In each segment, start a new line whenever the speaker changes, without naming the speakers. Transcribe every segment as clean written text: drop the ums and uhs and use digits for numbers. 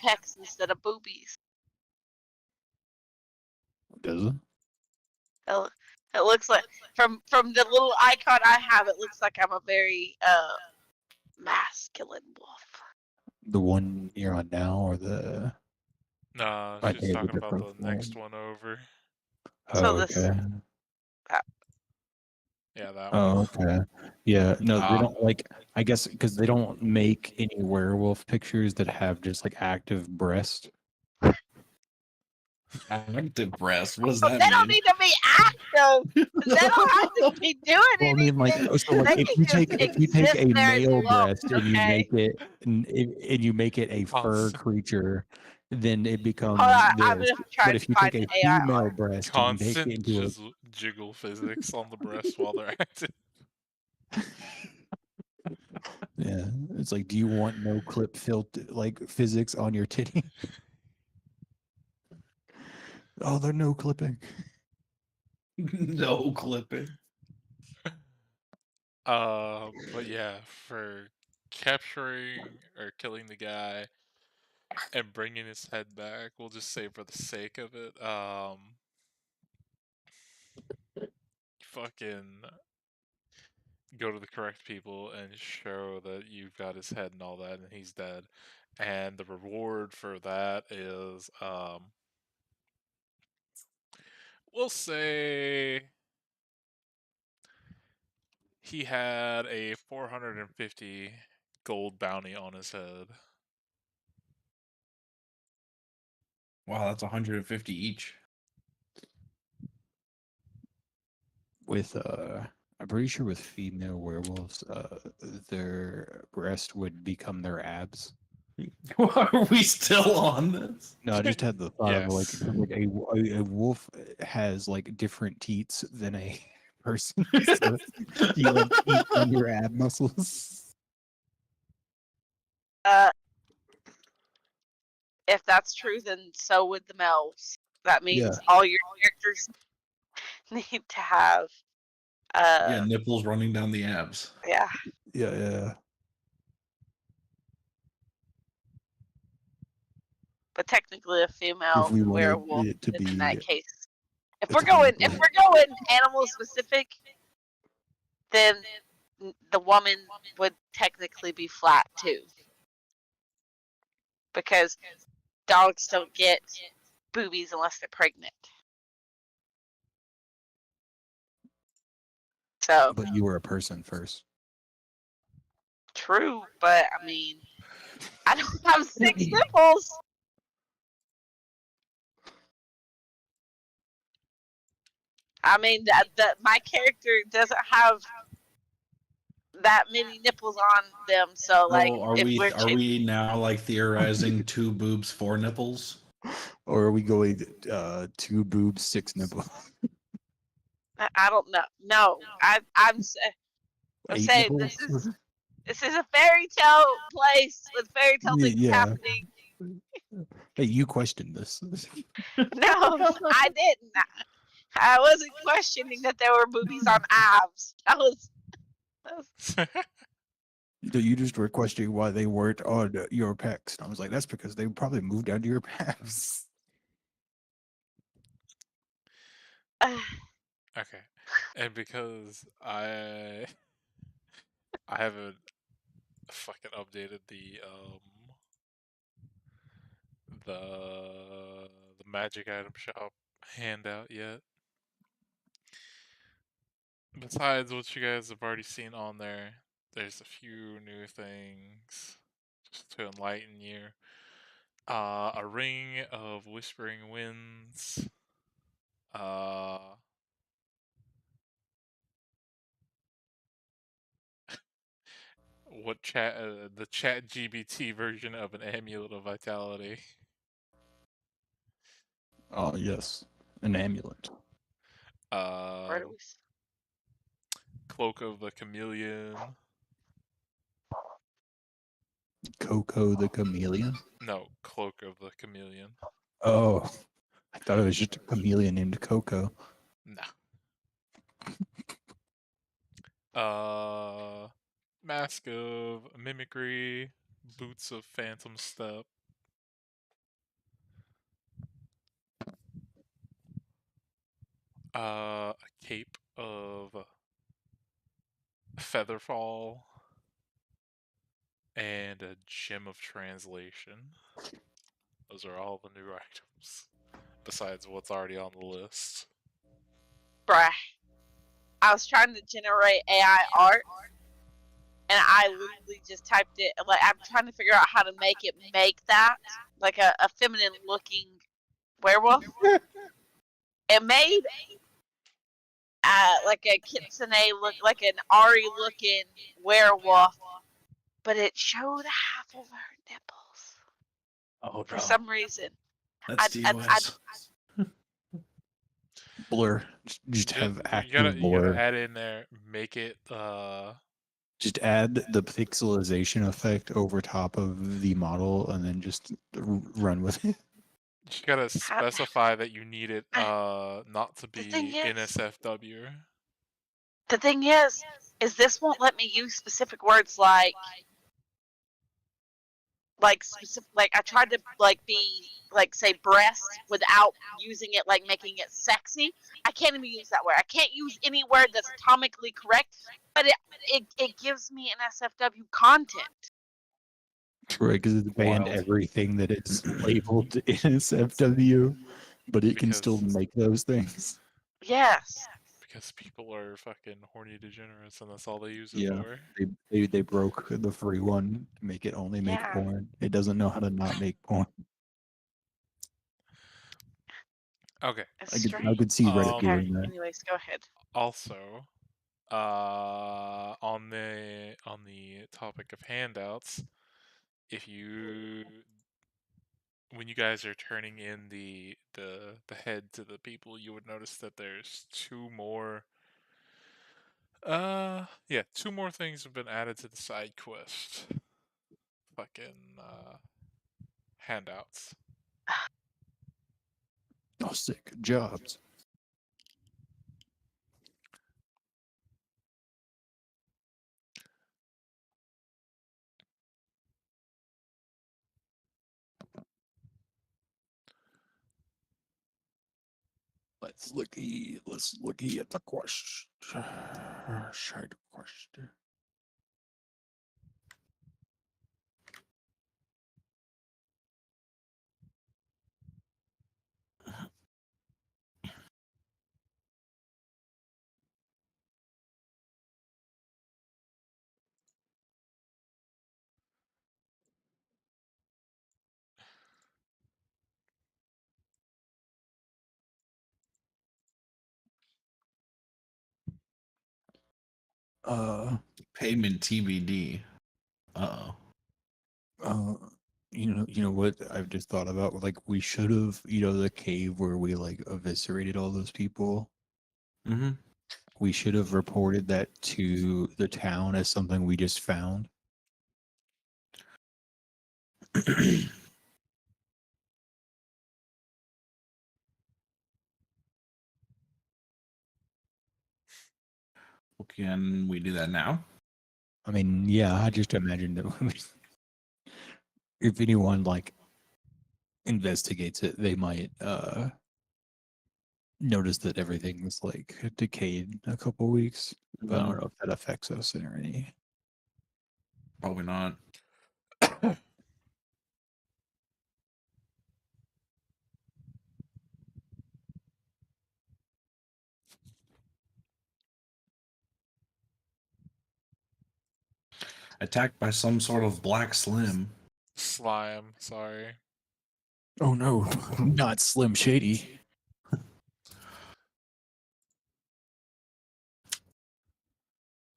pecs instead of boobies.
Does it?
It, it looks like from the little icon I have, it looks like I'm a very masculine wolf.
The one you're on now, or the?
Nah,
I
she's
gave
talking
it a
about the
profile.
next one over.
So
Oh,
this,
okay.
Yeah, that one.
Oh, okay. Yeah, no, they
Ah.
don't like. I guess because they don't make any werewolf pictures that have just like active breast.
Active breast. What does
they
that
don't
mean?
need to be active. They don't have to be doing
Well, I
anything.
mean, like, so like
They
if
can
you
just
take a
exist there and
male
lump,
breast and you
okay?
make it and you make it a fur
Constant.
creature, then it becomes
Hold on, I'm
this.
gonna try
But
to
if you
find
take a
an AI
female
art.
breast and you make it
Constant
into a
jiggle physics on the breast while they're active.
yeah, it's like, do you want no clip filter like physics on your titty? Oh, they're no clipping.
No clipping.
But yeah, for capturing or killing the guy and bringing his head back, we'll just say for the sake of it, fucking go to the correct people and show that you've got his head and all that, and he's dead. And the reward for that is, we'll say he had a 450 gold bounty on his head.
Wow, that's 150 each.
With I'm pretty sure with female werewolves, their breast would become their abs.
Are we still on this?
No, I just had the thought of like,
Yes.
a wolf has like different teats than a person. So you have teeth on your ab muscles.
If that's true, then so would the males. That means
Yeah.
all your characters need to have.
Yeah, nipples running down the abs.
Yeah.
Yeah.
But technically, a female
If we wanted
werewolf
it to
is in
be,
that case. If
it's
we're going animal specific, then the woman would technically be flat too, because dogs don't get boobies unless they're pregnant. So
but you were a person first.
true, but I mean, I don't have 6 nipples. I mean, my character doesn't have that many nipples on them, so like,
Oh, are
if
we
we're
we now like theorizing 2 boobs, 4 nipples?
Or are we going 2 boobs, 6 nipples?
I don't know. No, I'm
8
saying
nipples?
this is a fairy tale place with fairy tale things
Yeah.
happening.
Hey, you questioned this.
No, I didn't. I wasn't questioning that there were boobies on abs. I was
You just were questioning why they weren't on your pecs. And I was like, that's because they probably moved down to your pecs.
Okay. And because I haven't fucking updated the magic item shop handout yet. Besides what you guys have already seen on there, there's a few new things just to enlighten you. A ring of whispering winds. The chat GBT version of an amulet of vitality.
Oh, yes. An amulet.
where do we?
Cloak of the Chameleon.
Coco the chameleon?
No, Cloak of the Chameleon.
Oh, I thought it was just a chameleon named Coco.
No. Mask of Mimicry, Boots of Phantom Step, A cape of Featherfall and a gem of translation. Those are all the new items, besides what's already on the list.
Bruh. I was trying to generate AI art, and I literally just typed it. Like, I'm trying to figure out how to make it make that, like a feminine looking werewolf. It made like a kitsune look, like an Ari looking werewolf, but it showed half of her nipples
Oh,
for some reason.
That's
I
DOS.
Blur. Just
You
have
gotta,
active
you gotta
blur.
add in there, make it
Just add the pixelization effect over top of the model, and then just run with it.
you gotta specify that you need it not to
The thing
be
is-
NSFW.
The thing is this won't let me use specific words like specific. Like I tried to be say breast without using it making it sexy. I can't even use that word. I can't use any word that's atomically correct, but it gives me an SFW content.
Right, because it's banned
Wild.
everything that is labeled NSFW, but it can still
Because-
make those things.
Yes.
Because people are fucking horny degenerates, and that's all they use it
Yeah.
for.
They broke the free one to make it only make
Yeah.
porn. It doesn't know how to not make porn.
Okay.
It's
I
strange.
could see Reddit
Okay.
doing that.
Anyways, go ahead.
Also, on the topic of handouts, if you when you guys are turning in the head to the people, you would notice that there's two more things have been added to the side quest. Fucking handouts.
Oh, sick jobs. Let's look at the question. Side question.
Payment TBD.
You know what I've just thought about? Like, we should have, the cave where we eviscerated all those people.
Mm-hmm.
We should have reported that to the town as something we just found.
Can we do that now?
I mean, yeah, I just imagined that if anyone investigates it, they might notice that everything was decayed a couple weeks. But I don't know if that affects us in any.
Probably not. Attacked by some sort of black slim.
Slime, sorry.
Oh no, not Slim Shady.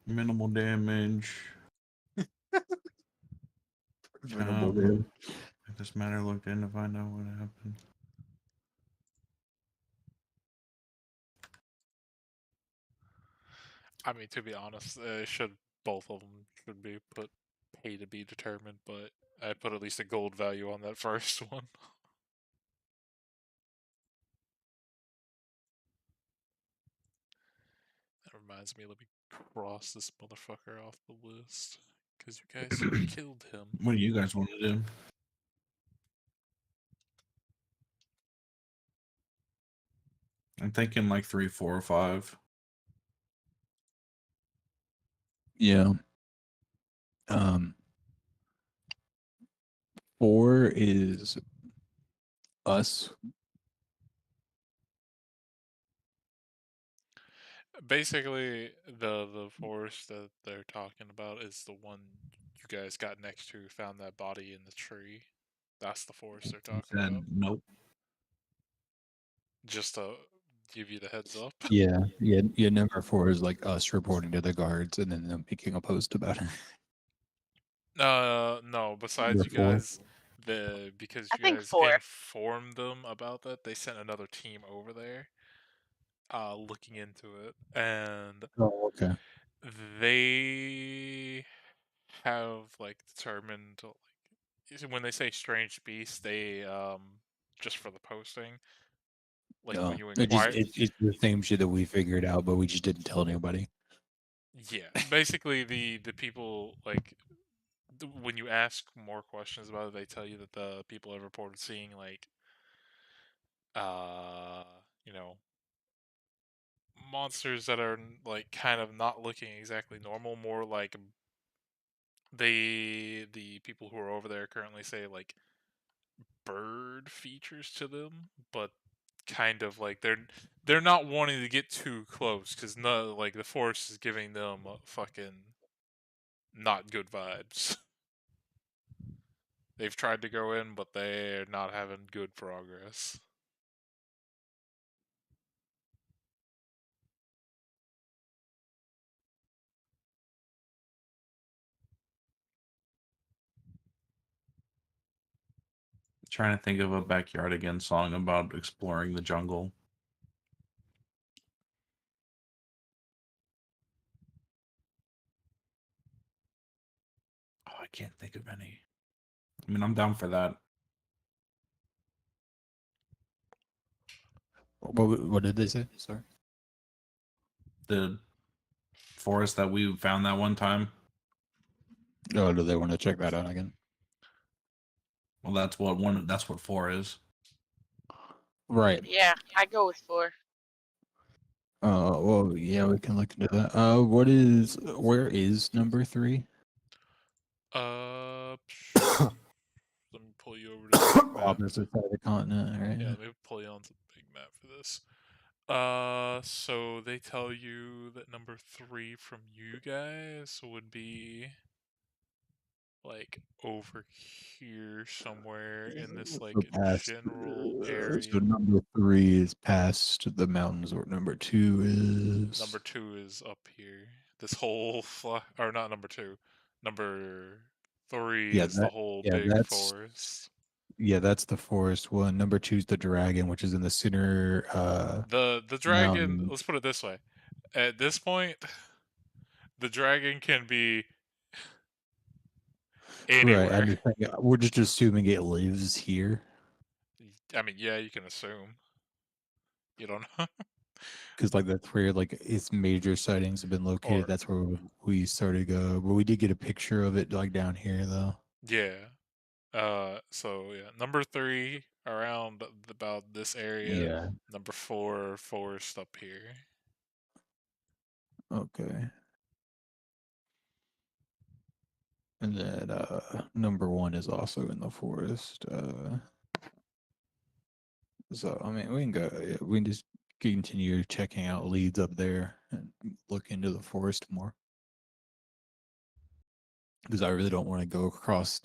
Minimal damage.
Minimal damage.
If this matter looked in to find out what happened.
I mean, to be honest, both of them should be put pay to be determined, but I put at least a gold value on that first one. That reminds me, let me cross this motherfucker off the list. Because you guys killed him.
What do you guys want to do? I'm thinking like 3, 4, or 5.
Yeah. 4 is us.
Basically, the forest that they're talking about is the one you guys got next to, found that body in the tree. That's the forest they're talking
Said
about.
nope.
Just to give you the heads up.
Yeah. Number 4 is like us reporting to the guards and then them making a post about it.
No. Besides you
Number 4.
guys, because
I
you
think
guys
4.
informed them about that, they sent another team over there, looking into it, and
Oh, okay.
they have like determined when they say strange beast, they just for the posting, like
No,
when you inquire,
it's the same shit that we figured out, but we just didn't tell anybody.
yeah, basically the people like when you ask more questions about it, they tell you that the people have reported seeing like you know, monsters that are like kind of not looking exactly normal, more like the people who are over there currently say like bird features to them, but kind of like they're not wanting to get too close because no, like the forest is giving them fucking not good vibes. They've tried to go in, but they're not having good progress.
Trying to think of a Backyard Again song about exploring the jungle. Oh, I can't think of any. I mean, I'm down for that.
What did they say? Sorry.
The forest that we found that one time.
Oh, do they want to check that out again?
Well, that's what 4 is.
Right.
Yeah, I go with 4.
Well, yeah, we can look into that. Where is number 3?
Let me pull you over to the big map.
Opposite side of the continent, right?
Yeah, let me pull you onto the big map for this. So they tell you that number 3 from you guys would be like over here somewhere in this like general area.
So number 3 is past the mountains, or number 2 is.
Number 2 is up here. This whole or not number 2. Number 3 is the whole big forest.
Yeah, that's the forest one. Number 2 is the dragon, which is in the center.
The dragon.
Mountain.
Let's put it this way. At this point, the dragon can be anywhere.
Right. I'm just saying, we're just assuming it lives here.
I mean, yeah, you can assume. You don't know.
Because like that's where like its major sightings have been located.
Or-
That's where we started go. But we did get a picture of it like down here though.
Yeah. So yeah, number 3 around about this area.
Yeah.
Number 4 forest up here.
Okay. And then number 1 is also in the forest. So I mean we can go. Yeah, we can just continue checking out leads up there and look into the forest more. Because I really don't want to go across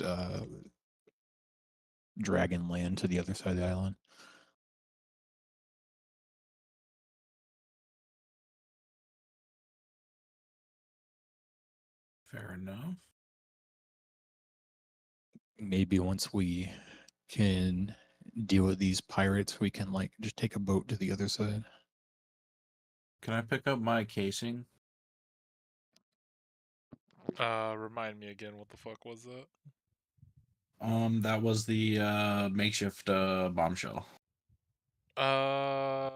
Dragonland to the other side of the island.
Fair enough.
Maybe once we can deal with these pirates, we can like just take a boat to the other side.
Can I pick up my casing?
Remind me again, what the fuck was that?
That was the makeshift bombshell.
Yeah,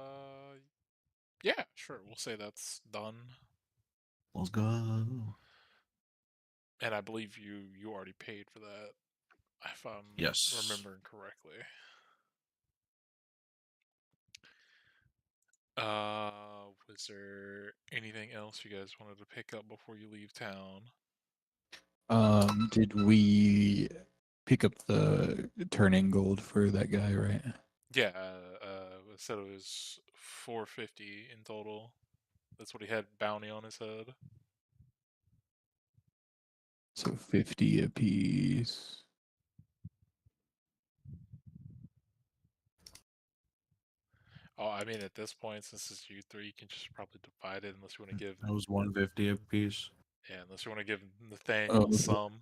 sure. We'll say that's done.
Let's go.
And I believe you already paid for that, if I'm
Yes.
remembering correctly. Was there anything else you guys wanted to pick up before you leave town?
Did we pick up the turning gold for that guy, right?
Yeah, I said it was 450 in total. That's what he had bounty on his head.
So 50 apiece.
Oh, I mean, at this point, since it's you three, you can just probably divide it unless you want to give.
That was 150 a piece.
Yeah, unless you want to give Nathaniel
Oh,
some.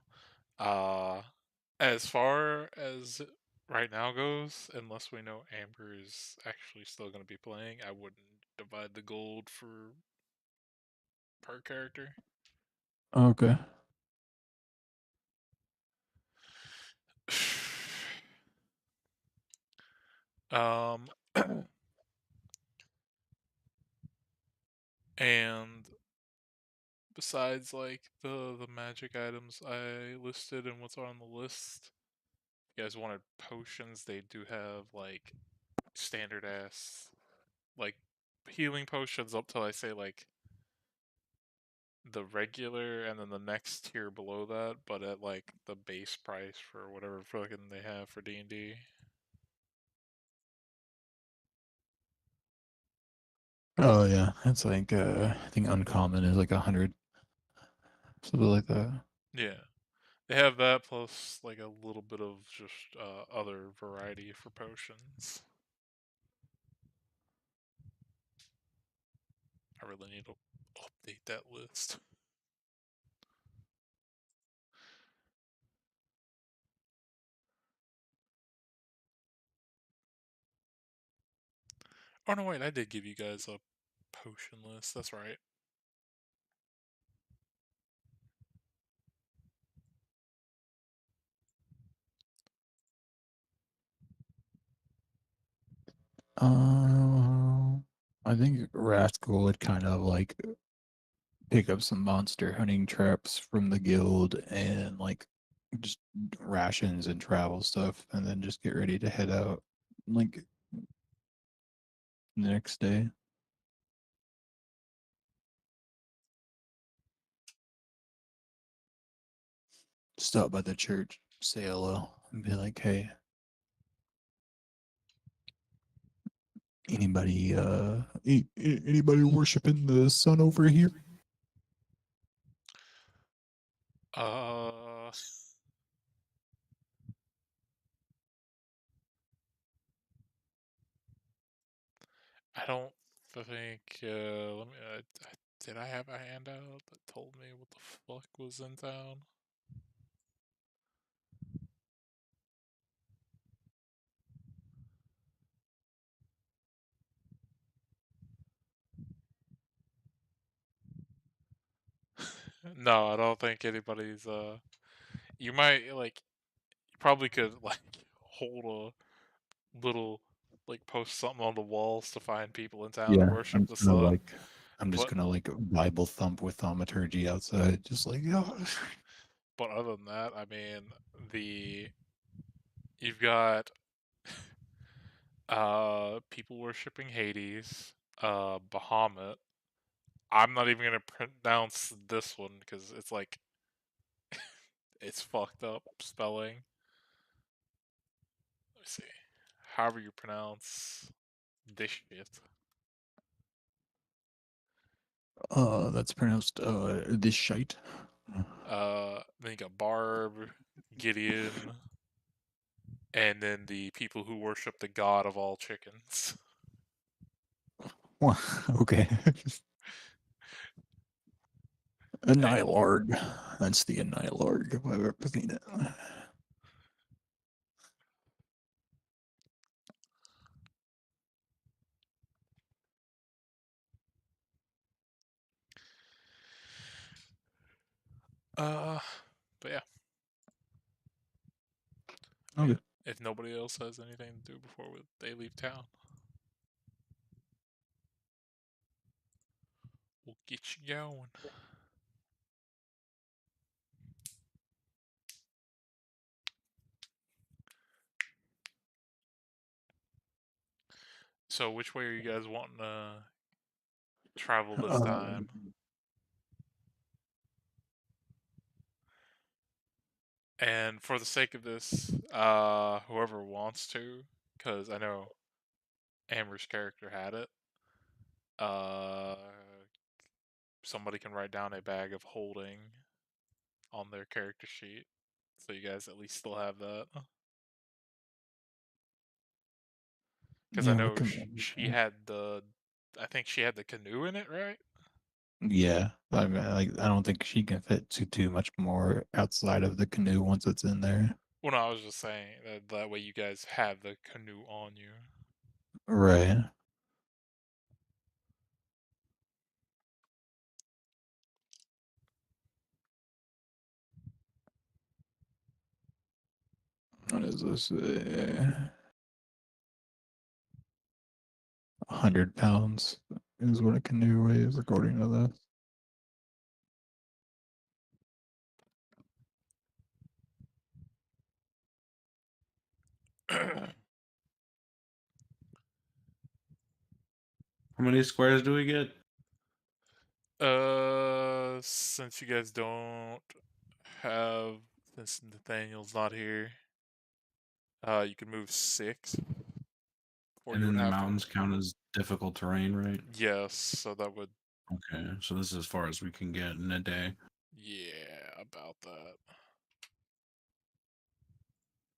As far as right now goes, unless we know Amber is actually still going to be playing, I wouldn't divide the gold for per character.
okay.
um, and besides like the magic items I listed and what's on the list, if you guys wanted potions, they do have like standard ass like healing potions up till I say like the regular and then the next tier below that, but at like the base price for whatever fucking they have for D&D.
Oh yeah, it's like I think uncommon is like 100, something like that.
Yeah. They have that plus like a little bit of just other variety for potions. I really need to update that list. Oh no, wait, I did give you guys a potion list. That's right.
I think Rascal would kind of like pick up some monster hunting traps from the guild and like just rations and travel stuff, and then just get ready to head out like the next day. Stop by the church, say hello, and be like, "Hey, anybody anybody worshiping the sun over here?"
Uh, I don't think. Let me. Did I have a handout that told me what the fuck was in town? No, I don't think anybody's. You might like. You probably could like hold a little like post something on the walls to find people in town to
Yeah,
worship the sun.
I'm just
But
gonna like Bible thump with thaumaturgy outside, just like
but other than that, I mean, the you've got people worshiping Hades, Bahamut. I'm not even gonna pronounce this one because it's like it's fucked up spelling. Let me see. However you pronounce this shit.
that's pronounced this shite.
Then you got Barb, Gideon, and then the people who worship the god of all chickens.
Well, okay. Annihilard. That's the Annihilard if I've ever seen it.
But yeah.
Okay.
If nobody else has anything to do before they leave town, we'll get you going. So which way are you guys wanting to travel this time? And for the sake of this, whoever wants to, because I know Amber's character had it, somebody can write down a bag of holding on their character sheet, so you guys at least still have that. Because I
Yeah,
know she had I think she had the canoe in it, right?
yeah. I mean, like, I don't think she can fit too much more outside of the canoe once it's in there.
Well, no, I was just saying that way you guys have the canoe on you.
Right. What is this? 100 pounds is what a canoe weighs, according to this.
How many squares do we get?
Since you guys don't have, since Nathaniel's not here, you can move 6. Or
And
you would
then the
have
mountains count as difficult terrain, right?
Yes, so that would.
Okay, so this is as far as we can get in a day.
Yeah, about that.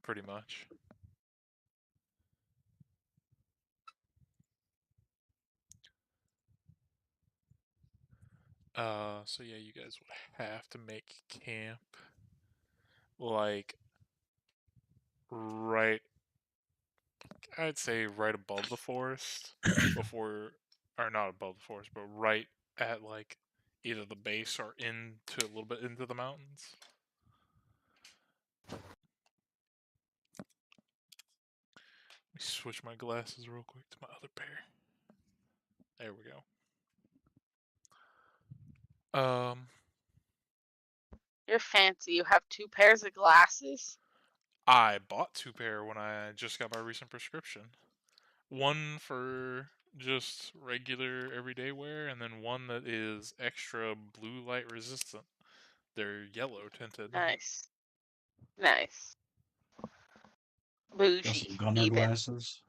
Pretty much. So yeah, you guys would have to make camp like right, I'd say right above the forest before, or not above the forest, but right at like either the base or into a little bit into the mountains. Let me switch my glasses real quick to my other pair. There we go.
You're fancy. You have 2 pairs of glasses.
I bought 2 pair when I just got my recent prescription. One for just regular everyday wear, and then one that is extra blue light resistant. They're yellow tinted.
Nice. Nice. Bougie,
Some gunner
even.
glasses.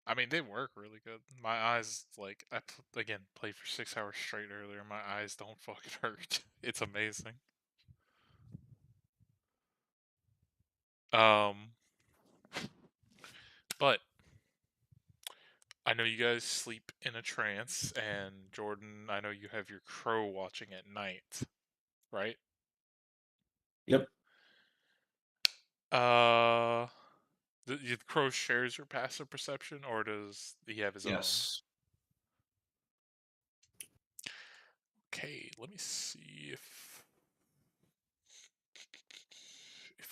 I mean, they work really good. My eyes, like, again, played for 6 hours straight earlier. My eyes don't fucking hurt. It's amazing. But I know you guys sleep in a trance, and Jordan, I know you have your crow watching at night, right?
Yep.
The crow shares your passive perception, or does he have his
Yes.
own? Okay, let me see if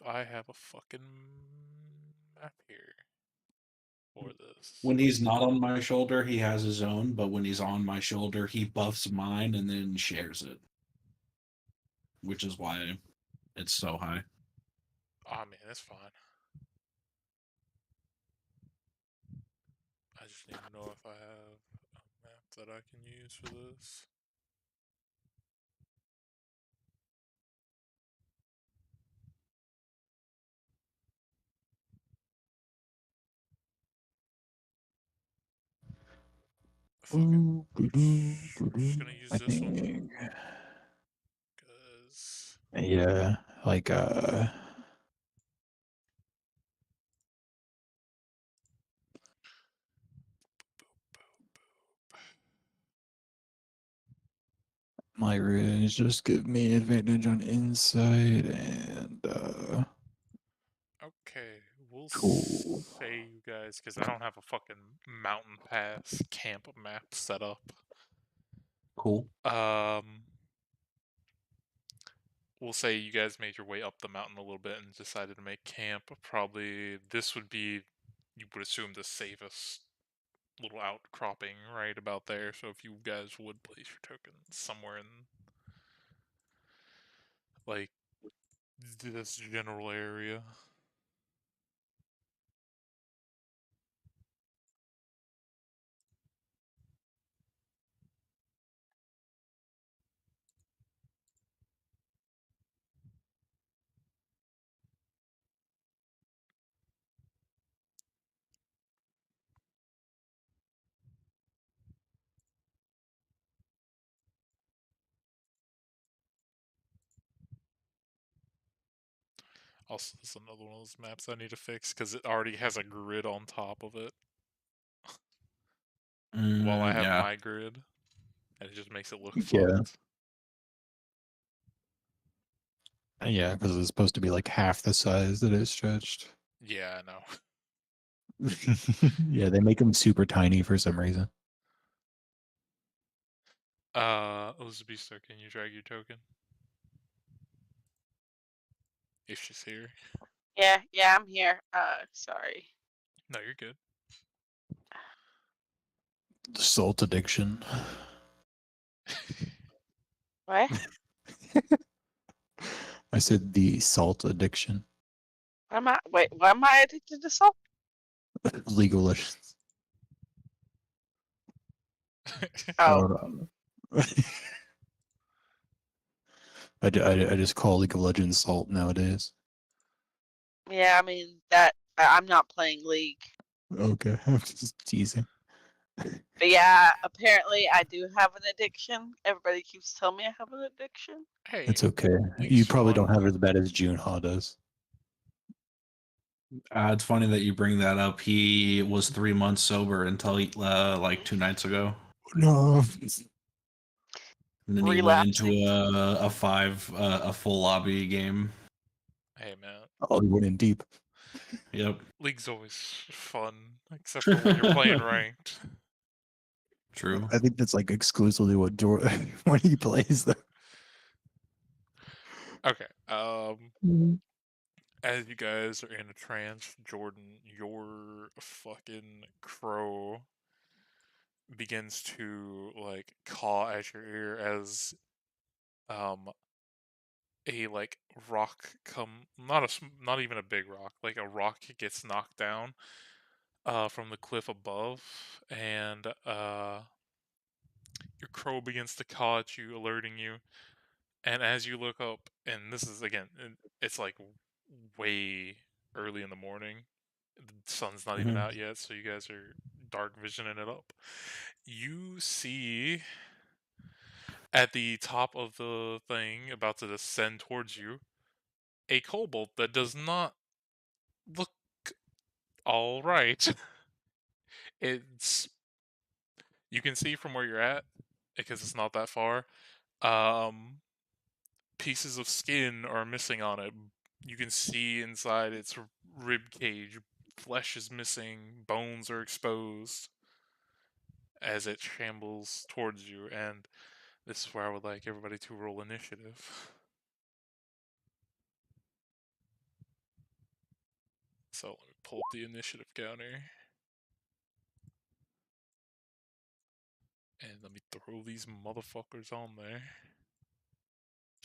I have a fucking map here for this.
When he's not on my shoulder, he has his own, but when he's on my shoulder, he buffs mine and then shares it. Which is why it's so high.
Ah, man, that's fine. I just need to know if I have a map that I can use for this. I'm just gonna use
I
this one.
think.
Because.
Yeah, like my runes just give me advantage on insight and
Okay, we'll
cool.
say you guys, because I don't have a fucking mountain pass camp map set up.
Cool.
We'll say you guys made your way up the mountain a little bit and decided to make camp. Probably this would be, you would assume, the safest little outcropping right about there. So if you guys would place your tokens somewhere in like this general area. Also, this is another one of those maps I need to fix because it already has a grid on top of it. While I have
Yeah.
my grid, and it just makes it look
Yeah.
fucked.
Yeah, because it's supposed to be like half the size that it's stretched.
Yeah, I know.
Yeah, they make them super tiny for some reason.
Elizabeth, can you drag your token? If she's here.
Yeah, I'm here. Sorry.
No, you're good.
The salt addiction.
What?
I said the salt addiction.
Wait, why am I addicted to salt?
League of Legends.
Oh,
I just call League of Legends salt nowadays.
yeah. I mean that I'm not playing League,
Okay, I'm just teasing.
but yeah. Apparently, I do have an addiction. Everybody keeps telling me I have an addiction.
Hey,
It's okay.
League's
You probably
fun.
don't have it as bad as Junha does.
It's funny that you bring that up. He was 3 months sober until like 2 nights ago.
No.
And then he went into a full lobby game.
Hey, man.
Oh, you went in deep.
Yep.
League's always fun, except for when you're playing ranked.
True.
I think that's like exclusively what when he plays though.
Okay. As you guys are in a trance, Jordan, your fucking crow begins to like caw at your ear as a like rock not even a big rock, like a rock gets knocked down from the cliff above, and your crow begins to caw at you, alerting you. And as you look up, and this is again, it's like way early in the morning. The sun's not even
Mhm.
out yet, so you guys are dark visioning it up. You see at the top of the thing, about to descend towards you, a kobold that does not look all right. It's you can see from where you're at because it's not that far. Pieces of skin are missing on it. You can see inside its rib cage. Flesh is missing. Bones are exposed as it shambles towards you. And this is where I would like everybody to roll initiative. So let me pull up the initiative counter. And let me throw these motherfuckers on there.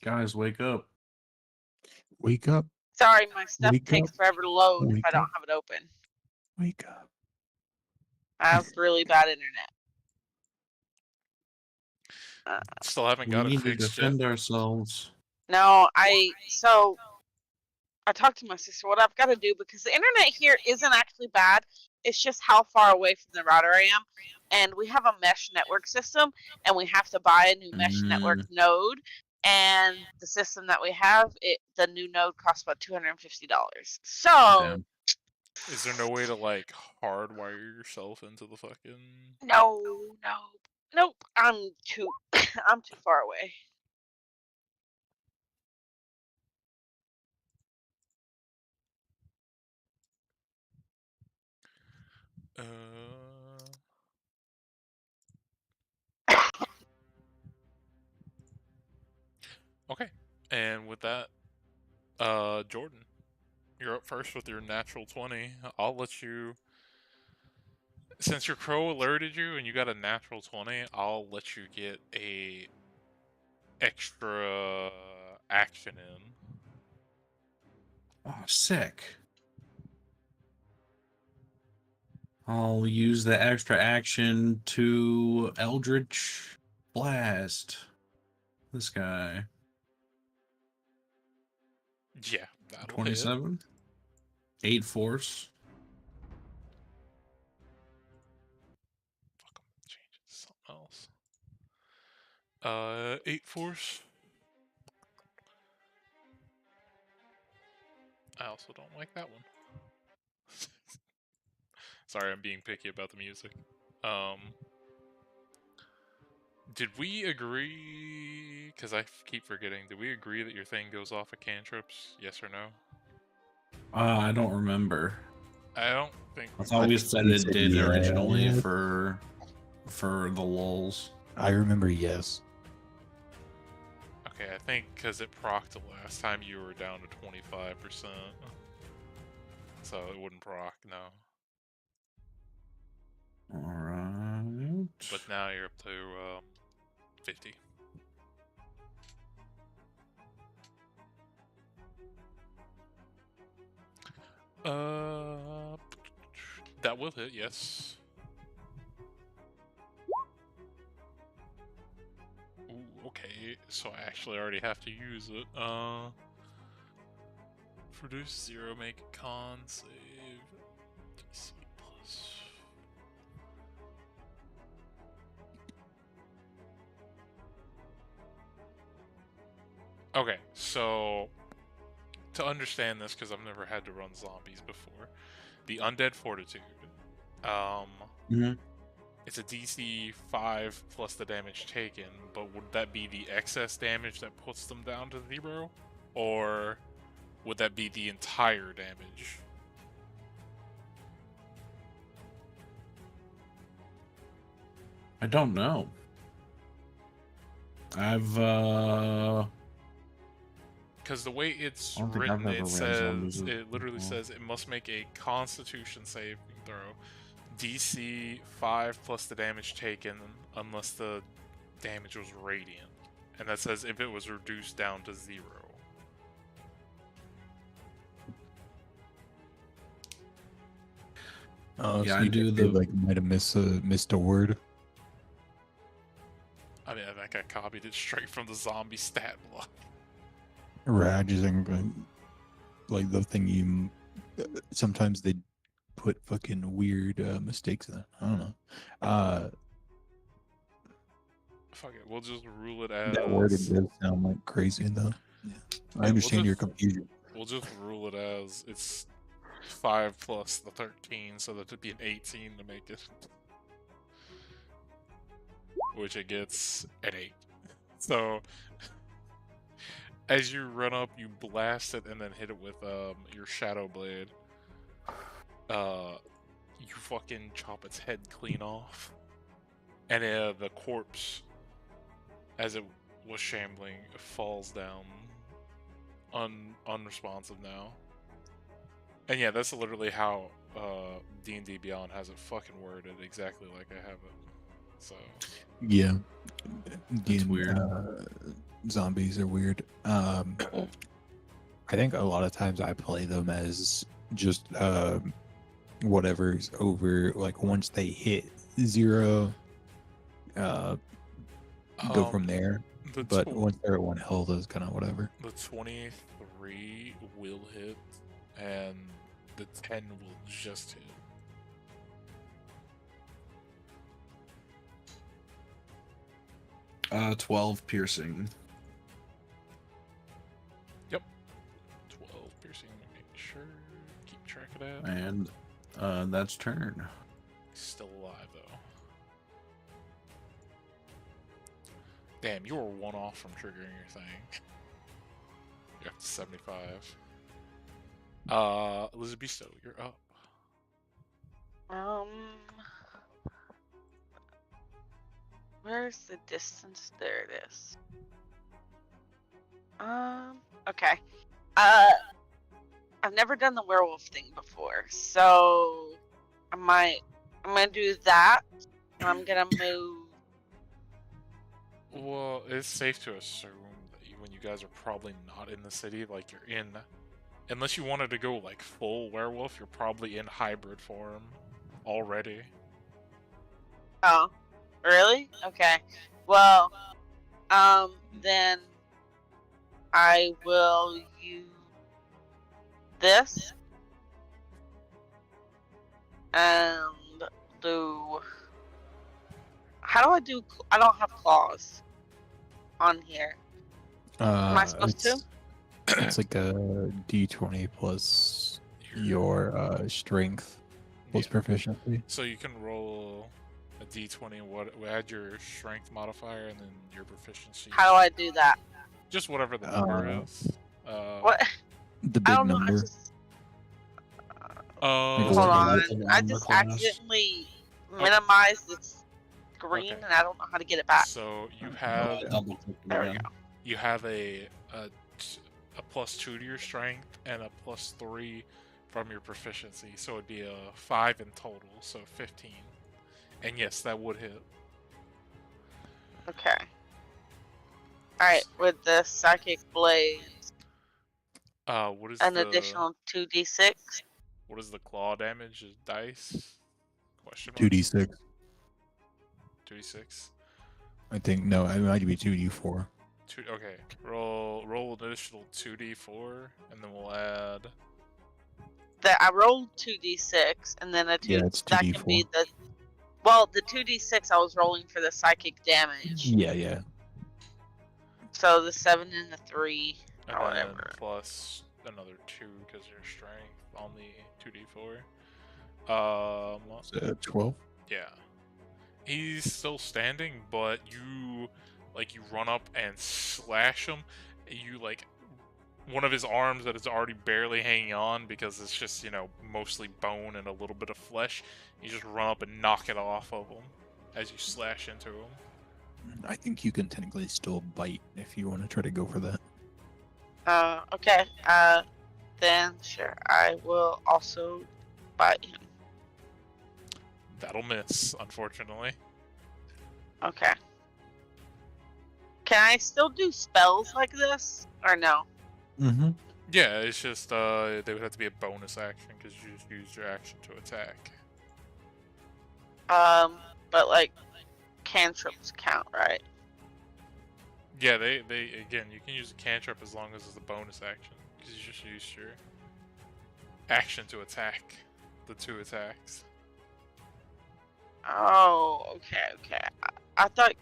Guys, wake up.
Wake up.
Sorry, my stuff
Wake
takes
up.
forever to load if
Wake
I don't
up.
have it open.
Wake up.
I have really bad internet.
Still haven't
We
got it
need to
fixed yet.
defend ourselves.
No, I talked to my sister. What I've got to do, because the internet here isn't actually bad. It's just how far away from the router I am, and we have a mesh network system, and we have to buy a new mesh network node. And the system that we have, the new node costs about $250. So
Damn.
Is there no way to like hardwire yourself into the fucking?
nope. I'm too far away.
Okay, and with that, Jordan, you're up first with your natural 20. I'll let you, since your crow alerted you and you got a natural 20, I'll let you get a extra action in.
Oh, sick. I'll use the extra action to Eldritch Blast this guy.
Yeah, that'll
27. 8 force.
Fuck, I'm change it to something else. 8 force. I also don't like that one. Sorry, I'm being picky about the music. Did we agree? Because I keep forgetting. Did we agree that your thing goes off of cantrips? Yes or no?
I don't remember.
I don't think.
I thought we said
you
it
said
did originally
yes.
for the lulls.
I remember yes.
Okay, I think because it procced the last time you were down to 25%. So it wouldn't proc, no.
Alright.
But now you're up to 50. That will hit, yes. Ooh, okay, so I actually already have to use it. Produce 0, make a con save. DC plus. Okay, so to understand this, because I've never had to run zombies before, the Undead Fortitude,
Mhm.
it's a DC 5 plus the damage taken, but would that be the excess damage that puts them down to 0? Or would that be the entire damage?
I don't know.
Because the way it's
I don't think I've
written,
ever
it
ran
says,
zombies
it literally
before.
says it must make a Constitution saving throw, DC 5 plus the damage taken, unless the damage was radiant. And that says if it was reduced down to 0.
Oh,
Yeah,
so
I
you
do
did,
the-
like might have missed a word.
I mean, I think I copied it straight from the zombie stat block.
Raj is like the thing you. Sometimes they put fucking weird mistakes in it. I don't know.
Fuck it, we'll just rule it as...
That word it does sound like crazy though. Yeah. I
we'll
understand your
just-
confusion.
We'll just rule it as it's 5 plus the 13, so that it'd be an 18 to make it. Which it gets an 8. So, as you run up, you blast it and then hit it with your Shadow Blade. You fucking chop its head clean off. And the corpse, as it was shambling, falls down unresponsive now. And yeah, that's literally how D&D Beyond has it fucking worded, exactly like I have it. So
Yeah,
That's weird.
Zombies are weird. I think a lot of times I play them as just whatever's over. Like once they hit 0, go from there. But once they're at 1 health, is kind of whatever.
The 23 will hit, and the 10 will just hit.
Uh, 12 piercing.
Yep. 12 piercing, make sure, keep track of that.
And that's turn.
Still alive, though. Damn, you were 1 off from triggering your thing. You're up to 75. Elizabeth Stowe, you're up.
Where's the distance? There it is. Okay. I've never done the werewolf thing before, so I'm gonna do that, and I'm gonna move.
Well, it's safe to assume that when you guys are probably not in the city, like you're in, unless you wanted to go like full werewolf, you're probably in hybrid form already.
Oh, really? Okay. Well, then I will use this and do. How do I do? I don't have claws on here. Am I supposed to?
It's like a D20 plus your strength plus
Yeah.
proficiency.
So you can roll a d20 and add your strength modifier and then your proficiency.
How do I do that?
Just whatever the number is.
What?
The
I
big
don't know. I
number.
just
Like,
hold
what
on.
is
I just accidentally minimized the screen,
Okay.
and I don't know how to get it back.
So you have
There we go.
you have a +2 to your strength and a +3 from your proficiency, so it'd be a 5 in total, so 15. And yes, that would hit.
Okay. Alright, with the Psychic Blade,
What is
an
the
additional 2d6.
what is the claw damage? Is dice? Question mark?
2d6.
2d6.
I think no, it might be 2d4.
Okay. Roll an additional 2d4, and then we'll add.
I rolled 2d6, and then a 2.
Yeah, it's
that can be
2d4.
the. Well, the 2d6 I was rolling for the psychic damage.
Yeah.
So the 7 and the 3,
And
or
then
whatever.
plus another 2 because your strength on the 2d4.
So 12.
Yeah. He's still standing, but you run up and slash him. You one of his arms that is already barely hanging on because it's just, mostly bone and a little bit of flesh. You just run up and knock it off of him as you slash into him.
I think you can technically still bite if you want to try to go for that.
Okay. Then sure, I will also bite him.
That'll miss, unfortunately.
Okay. Can I still do spells like this, or no?
Mm-hmm.
Yeah, it's just they would have to be a bonus action because you just used your action to attack.
But like cantrips count, right?
Yeah, they again, you can use a cantrip as long as it's a bonus action because you just used your action to attack the 2 attacks.
Oh, okay. I thought.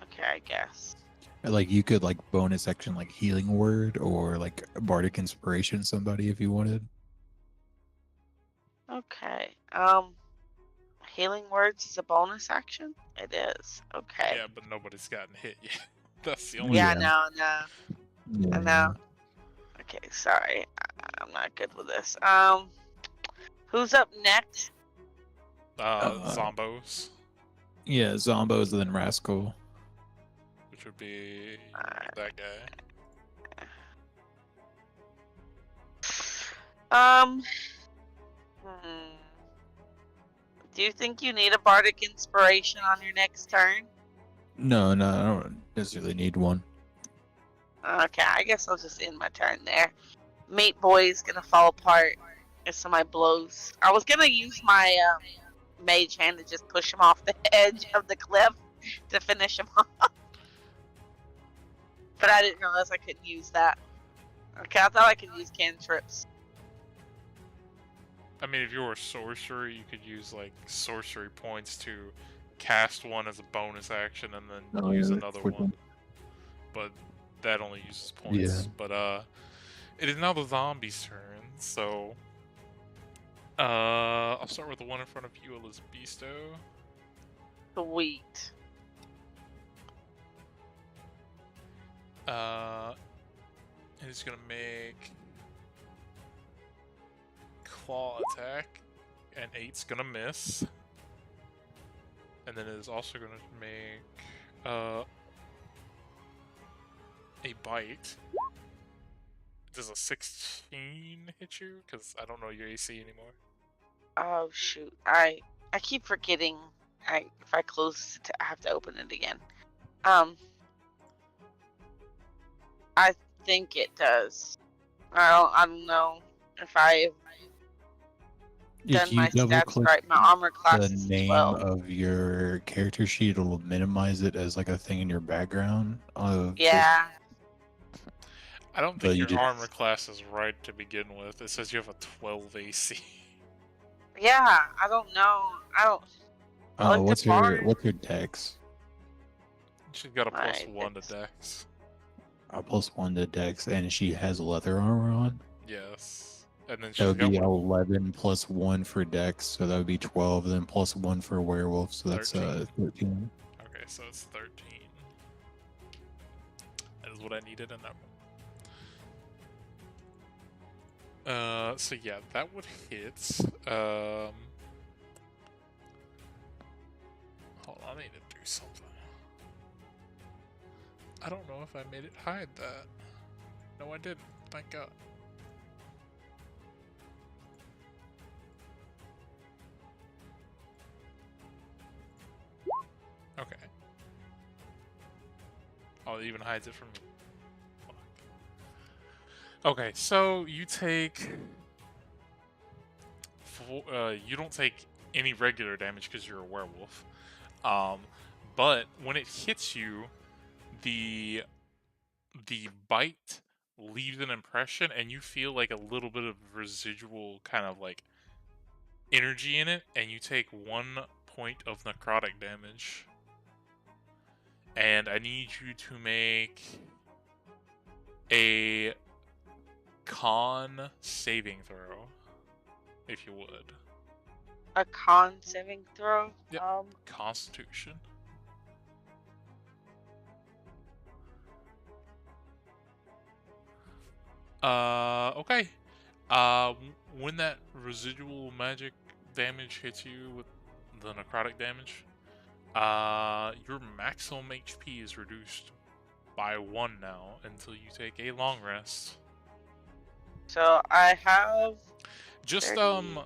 Okay, I guess.
Like you could bonus action healing word or bardic inspiration somebody if you wanted.
Okay. Healing words is a bonus action. It is. Okay.
Yeah, but nobody's gotten hit yet. That's the only.
Yeah,
Yeah.
no.
Yeah.
I know. Okay, sorry. I'm not good with this. Who's up next?
Zombos,
Yeah, Zombos and then Rascal.
which would be that guy.
Do you think you need a bardic inspiration on your next turn?
No, I don't necessarily need one.
Okay, I guess I'll just end my turn there. Meat Boy's gonna fall apart as some of my blows. I was gonna use my mage hand to just push him off the edge of the cliff to finish him off. But I didn't realize I couldn't use that. Okay, I thought I could use cantrips.
I mean, if you were a sorcerer, you could use sorcery points to cast one as a bonus action and then use another one. But that only uses points.
Yeah.
But it is now the zombie's turn, so I'll start with the one in front of you, Elizabetho.
Sweet.
He's gonna make claw attack, and 8's gonna miss. And then it is also gonna make a bite. Does a 16 hit you? Because I don't know your AC anymore.
Oh shoot! I keep forgetting. If I close it, I have to open it again. I think it does. I don't know if I've done
If you
my
double
stats
click
right. My armor class
the
is
name
12.
of your character sheet, it'll minimize it as a thing in your background.
Yeah.
I don't
But
think
you
your
just-
armor class is right to begin with. It says you have a 12 AC.
Yeah. I don't know. I don't. I looked
what's
at
your
bard.
what's your dex?
She's got a
My
+1 to
dex.
dex.
a +1 to Dex, and she has leather armor on.
Yes. And then
That
she's
would
got
be
what,
11 +1 for Dex, so that would be 12. Then +1 for Werewolf, so that's
13.
13.
Okay, so it's 13. That is what I needed in that one. So yeah, that would hit. Hold on, I need to do something. I don't know if I made it hide that. No, I didn't. Thank God. Okay. Oh, it even hides it from me. Fuck. Okay, so you take... you don't take any regular damage because you're a werewolf. But when it hits you, the bite leaves an impression, and you feel like a little bit of residual kind of like energy in it, and you take 1 point of necrotic damage. And I need you to make a con saving throw, if you would.
A con saving throw.
Yep. Constitution. Okay. When that residual magic damage hits you with the necrotic damage, your maximum HP is reduced by 1 now until you take a long rest.
So I have
Just
30.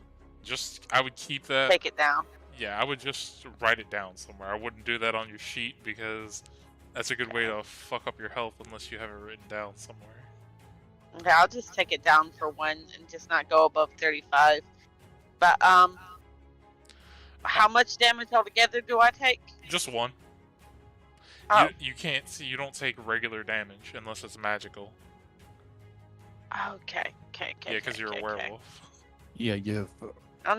I would keep that.
Take it down.
Yeah, I would just write it down somewhere. I wouldn't do that on your sheet because that's a good way to fuck up your health unless you have it written down somewhere.
Okay, I'll just take it down for 1 and just not go above 35. But how much damage altogether do I take?
Just 1.
Oh,
You can't see. You don't take regular damage unless it's magical.
okay.
Yeah, because you're a werewolf.
Yeah, you have.
Oh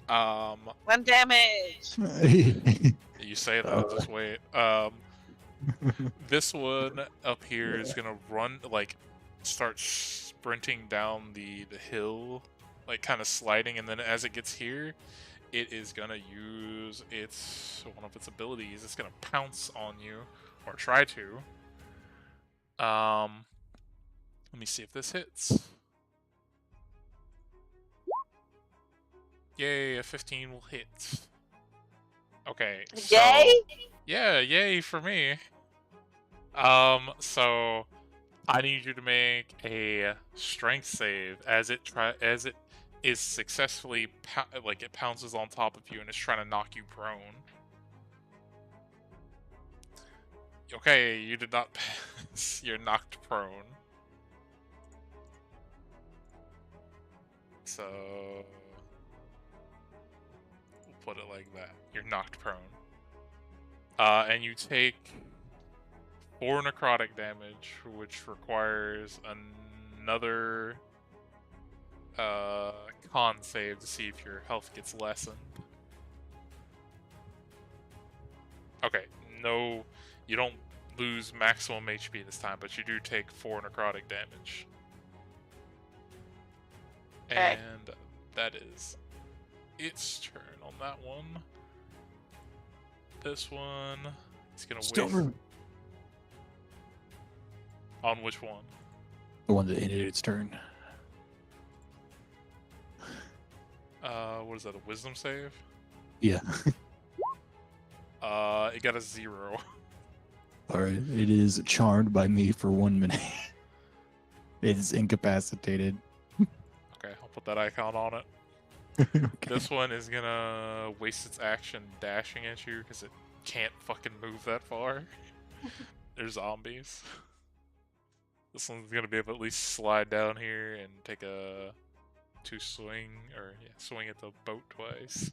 no! 1 damage.
You say that. Just wait. This one up here is gonna run, like, start sprinting down the hill, like kind of sliding, and then as it gets here, it is gonna use one of its abilities. It's gonna pounce on you, or try to. Let me see if this hits. Yay, a 15 will hit. Okay. So,
Yay!
yeah, yay for me. So I need you to make a strength save as it is successfully it pounces on top of you and is trying to knock you prone. Okay, you did not pass. You're knocked prone. So we'll put it like that. You're knocked prone. And you take 4 necrotic damage, which requires another con save to see if your health gets lessened. Okay, no, you don't lose maximum HP this time, but you do take 4 necrotic damage.
Okay.
And that is its turn on that one. This one is gonna waste. On which one?
The one that ended its turn.
What is that? A wisdom save?
Yeah.
It got a 0.
Alright, it is charmed by me for 1 minute. It is incapacitated.
Okay, I'll put that icon on it.
Okay.
This one is gonna waste its action dashing at you because it can't fucking move that far. There's zombies. This one's gonna be able to at least slide down here and take a swing at the boat twice.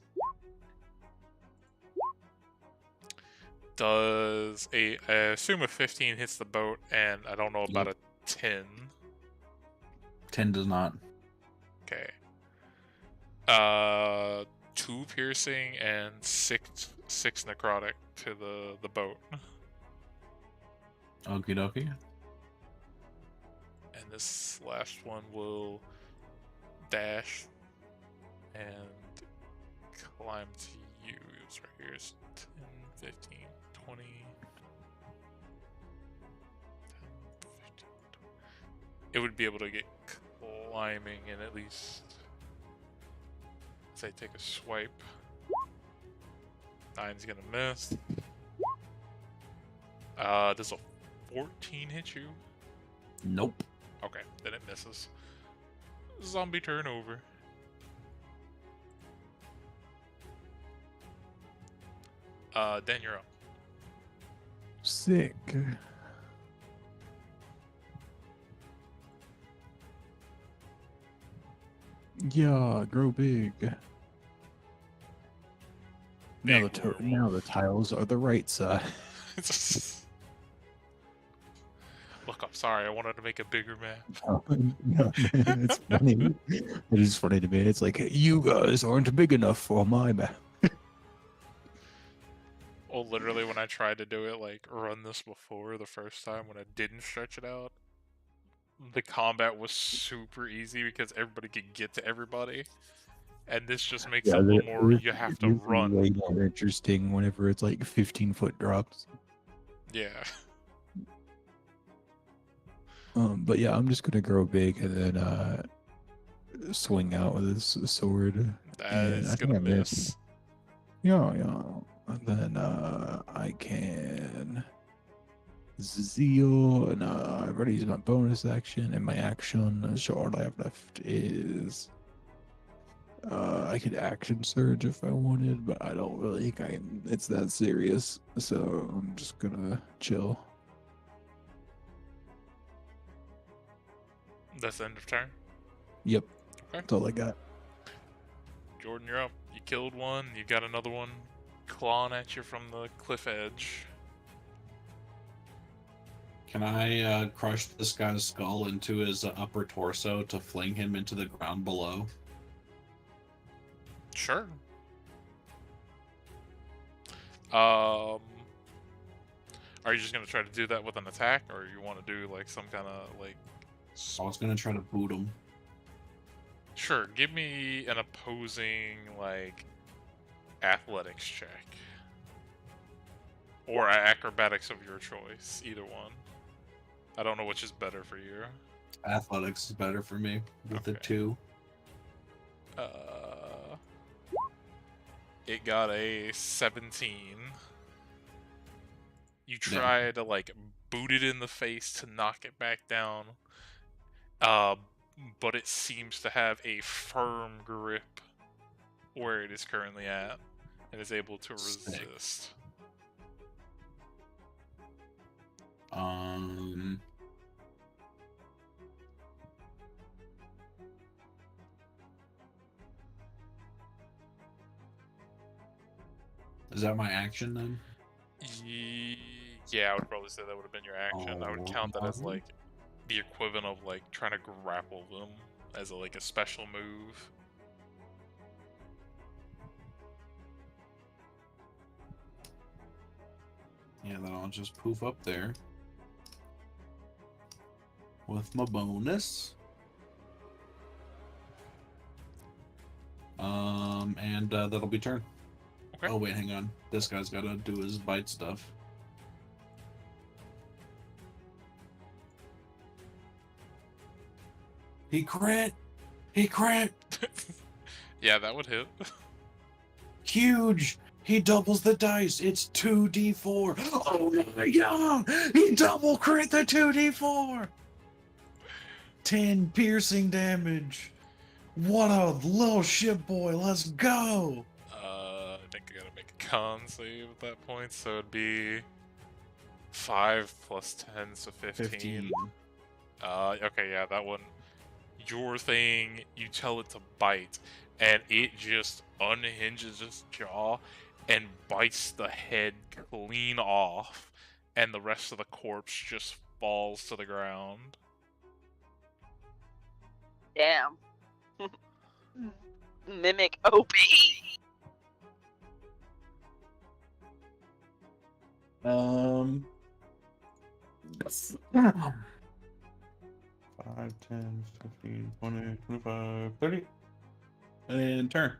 Does I assume a 15 hits the boat, and I don't know about a 10.
10 does not.
Okay. 2 piercing and 6 necrotic to the boat.
Okie dokie.
And this last one will dash and climb to you. It's right here. It's 10, 15, 20. 10, 15, 20. It would be able to get climbing and at least say take a swipe. 9's gonna miss. Does a 14 hit you?
Nope.
Okay, then it misses. Zombie turnover. Dan, you're up.
Sick. Yeah, grow big. Now
Big
now the tiles are the right side.
Look, I'm sorry. I wanted to make a bigger map.
No, man, it's funny. It is funny to me. It's like you guys aren't big enough for my map.
Well, literally, when I tried to do it, like, run this before the first time, when I didn't stretch it out, the combat was super easy because everybody could get to everybody. And this just makes it a little more, you have to run.
Way more interesting whenever it's like 15-foot drops.
Yeah.
But yeah, I'm just gonna grow big and then swing out with this sword.
That
And
is
I think
gonna
I missed.
miss.
Yeah. And then I can zeal, and I've already used my bonus action, and my action. So all I have left is I could action surge if I wanted, but I don't really think it's that serious. So I'm just gonna chill.
That's the end of turn.
Yep.
Okay.
That's all I got.
Jordan, you're up. You killed one. You got another one clawing at you from the cliff edge.
Can I crush this guy's skull into his upper torso to fling him into the ground below?
Sure. Are you just gonna try to do that with an attack, or you want to do like some kind of like?
I was gonna try to boot him.
Sure. Give me an opposing like athletics check, or acrobatics of your choice. Either one. I don't know which is better for you.
Athletics is better for me with a
Okay.
2.
It got a 17. You
Yeah.
try to like boot it in the face to knock it back down, but it seems to have a firm grip where it is currently at, and is able to
Sick.
resist.
Is that my action then?
Yeah, I would probably say that would have been your action. I would count that as like the equivalent of like trying to grapple them as like a special move.
Yeah, then I'll just poof up there with my bonus. And that'll be turn.
Okay.
Oh wait, hang on. This guy's gotta do his bite stuff. He crit! He crit!
Yeah, that would hit.
Huge! He doubles the dice. It's 2d4. Oh my god! He double crit the 2d4! 10 piercing damage. What a little shit boy. Let's go!
I think I gotta make a con save at that point, so it'd be 5 plus 10, so 15. Okay, yeah, that one. Your thing, you tell it to bite, and it just unhinges its jaw and bites the head clean off, and the rest of the corpse just falls to the ground.
Damn. Mimic OP.
5, 10, 15, 20, 25, 30. And turn.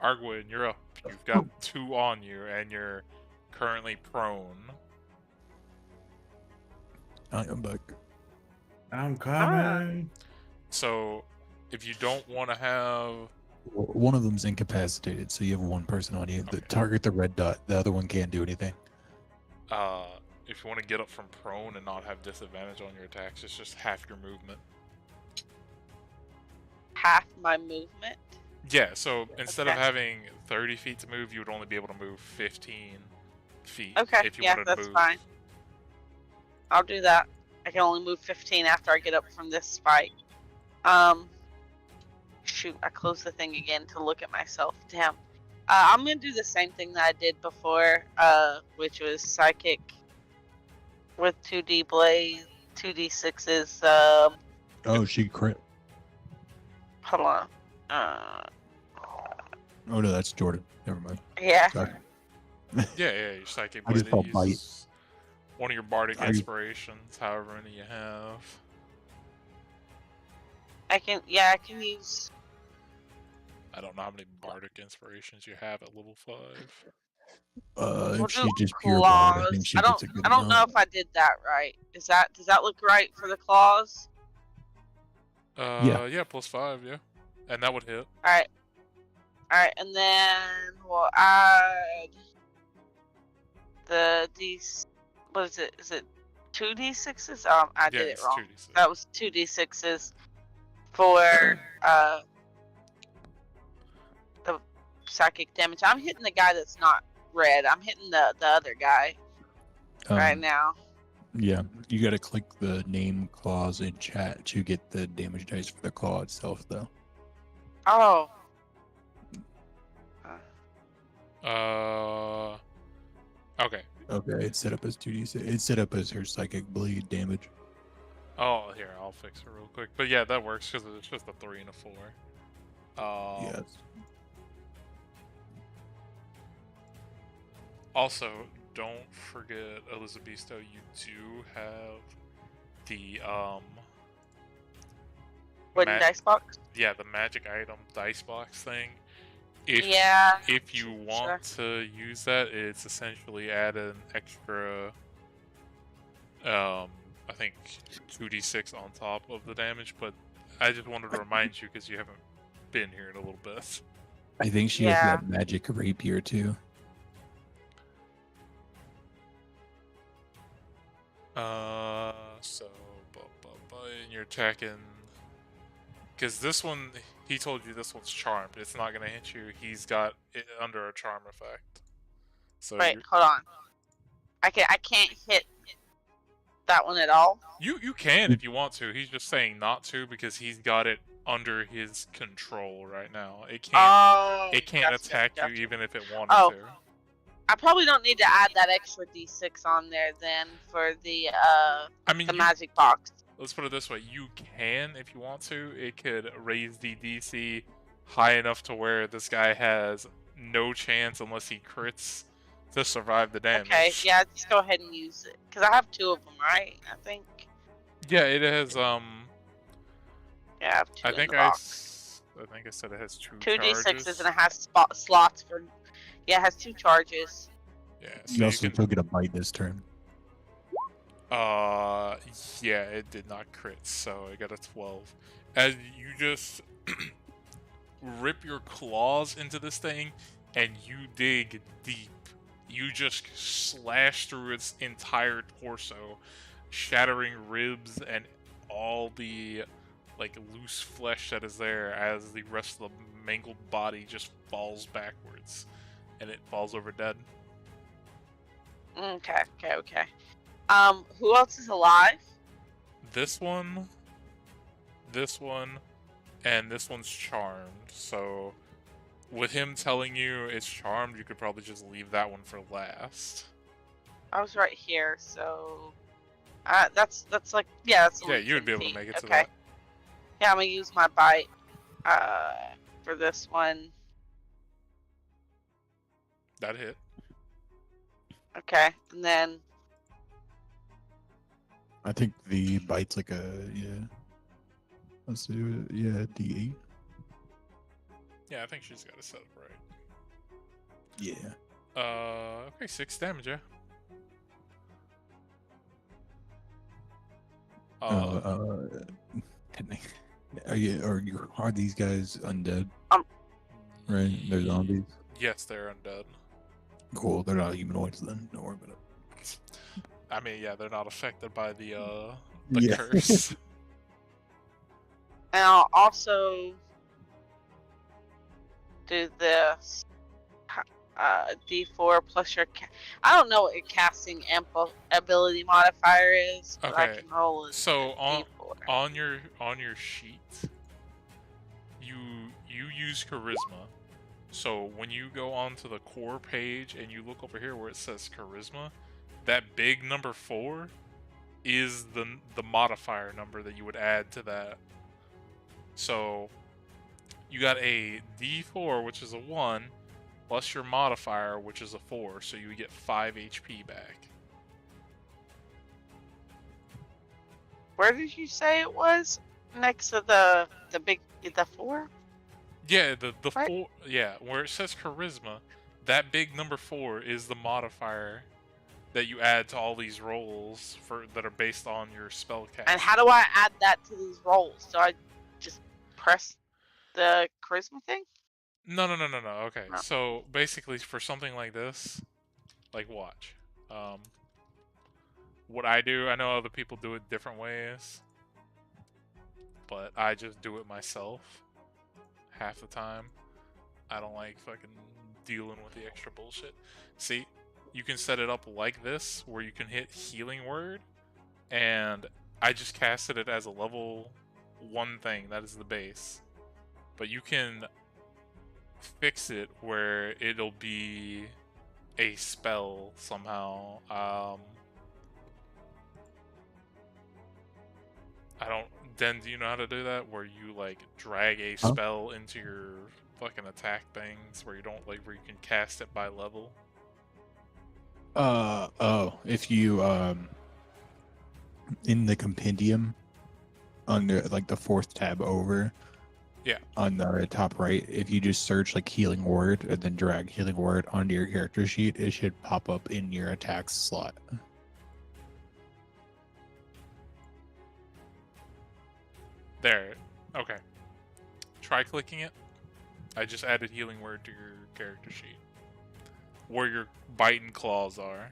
Arguin, you're up. You've got 2 on you, and you're currently prone.
I am back.
I'm coming.
So, if you don't want to have...
One of them's incapacitated, so you have one person on you. The
Okay.
target the red dot. The other one can't do anything.
If you want to get up from prone and not have disadvantage on your attacks, it's just half your movement.
Half my movement.
Yeah, so instead of
Okay.
having 30 feet to move, you would only be able to move 15 feet.
Okay,
if you
yeah,
wanted to
that's
move.
fine. I'll do that. I can only move 15 after I get up from this fight. Shoot, I closed the thing again to look at myself. Damn. I'm gonna do the same thing that I did before, which was psychic with 2D blaze, 2D6s.
Oh, she crit.
Hold on.
Oh no, that's Jordan. Never mind.
Yeah.
Sorry.
Yeah, your psychic
I just
blade
felt
uses one of your bardic
I-
inspirations, however many you have.
I can use.
I don't know how many bardic inspirations you have at level 5.
We'll
If she's
do
just pure bard, I
claws.
think she
I
gets a good
don't know
amount.
if I did that right. Does that look right for the claws?
Yeah.
Yeah, +5, yeah. And that would hit.
Alright, and then we'll add the what is it? Is it 2d6s? I
Yeah,
did it
it's
wrong.
2d6.
That was 2d6s for the psychic damage. I'm hitting the guy that's not red. I'm hitting the other guy right now.
Yeah, you gotta click the name clause in chat to get the damage dice for the claw itself, though.
Oh.
Okay.
Okay, it's set up as 2d6. It's set up as her psychic bleed damage.
Oh, here, I'll fix it real quick. But yeah, that works because it's just a 3 and a 4.
Yes.
Also, don't forget, Elizabesto, you do have the
Wooden dice box?
yeah, the magic item dice box thing. If
Yeah.
if you want to use that, it's essentially add an extra I think 2d6 on top of the damage, but I just wanted to remind you because you haven't been here in a little bit.
I think she has that magic rapier too.
So and you're attacking because this one, he told you this one's charmed. It's not gonna hit you. He's got it under a charm effect. So
Wait, hold on. I can't hit that one at all.
you can if you want to. He's just saying not to because he's got it under his control right now. It can't
Gotcha,
attack
gotcha.
you even if it wanted
Oh.
to.
I probably don't need to add that extra d6 on there then for the
I mean,
magic box.
let's put it this way: you can if you want to. It could raise the DC high enough to where this guy has no chance unless he crits to survive the damage.
Okay, yeah, just go ahead and use it because I have 2 of them, right? I think.
Yeah, it has
Yeah, I have 2
I
in
think
the box.
I think I said it has 2
2
charges.
d6s and it has slots for. Yeah, it has 2 charges.
Yeah, so
You also
can,
still get a bite this turn.
yeah, it did not crit, so I got a 12. As you just rip your claws into this thing and you dig deep, you just slash through its entire torso, shattering ribs and all the like loose flesh that is there as the rest of the mangled body just falls backwards and it falls over dead.
Okay. Who else is alive?
This one, and this one's charmed. So, with him telling you it's charmed, you could probably just leave that one for last.
I was right here, so that's like that's
Yeah,
only
you would
10
be able to
feet.
make it to
Okay.
that.
Yeah, I'm gonna use my bite for this one.
That hit.
Okay, and then
I think the bite's like a Let's do it. Yeah, D8.
Yeah, I think she's got it set up right.
Yeah.
Okay, 6 damage, yeah.
Are these guys undead?
Um,
Right, they're zombies.
Yes, they're undead.
Cool. They're not humanoids then. Don't worry about it.
I mean, yeah, they're not affected by the
Yeah.
curse.
And I'll also do this D4 plus your. I don't know what your casting ability modifier is, but I
Okay,
can roll a
so
D4.
on your sheet, you use charisma. So when you go onto the core page and you look over here where it says charisma, that big number 4 is the modifier number that you would add to that. So you got a D4, which is a 1, plus your modifier, which is a 4, so you would get 5 HP back.
Where did you say it was? Next to the 4?
Yeah, the
Right.
4, yeah, where it says charisma, that big number 4 is the modifier that you add to all these rolls that are based on your spell cast.
And how do I add that to these rolls? Do I just press the charisma thing?
No. Okay,
No.
so basically, for something like this, like watch. What I do, I know other people do it different ways, but I just do it myself. Half the time, I don't like fucking dealing with the extra bullshit. See, you can set it up like this, where you can hit healing word, and I just casted it as a level 1 thing. That is the base. But you can fix it where it'll be a spell somehow. I don't. Den, do you know how to do that? Where you like drag a spell into your fucking attack things, where you don't like where you can cast it by level.
If you in the compendium under like the 4th tab over,
Yeah.
on the top right, if you just search like healing word and then drag healing word onto your character sheet, it should pop up in your attacks slot.
There. Okay. Try clicking it. I just added healing word to your character sheet. Where your bite and claws are.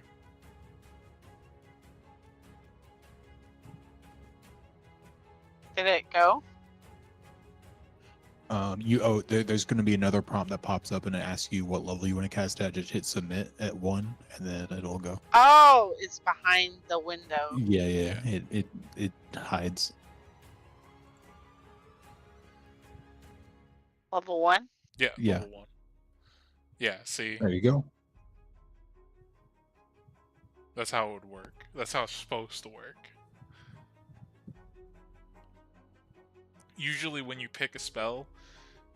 Did it go?
There's going to be another prompt that pops up and it asks you what level you want to cast at. Just hit submit at 1 and then it'll go.
Oh, it's behind the window.
Yeah. It hides.
Level 1?
Yeah,
Yeah.
level 1. Yeah, see?
There you go.
That's how it would work. That's how it's supposed to work. Usually when you pick a spell,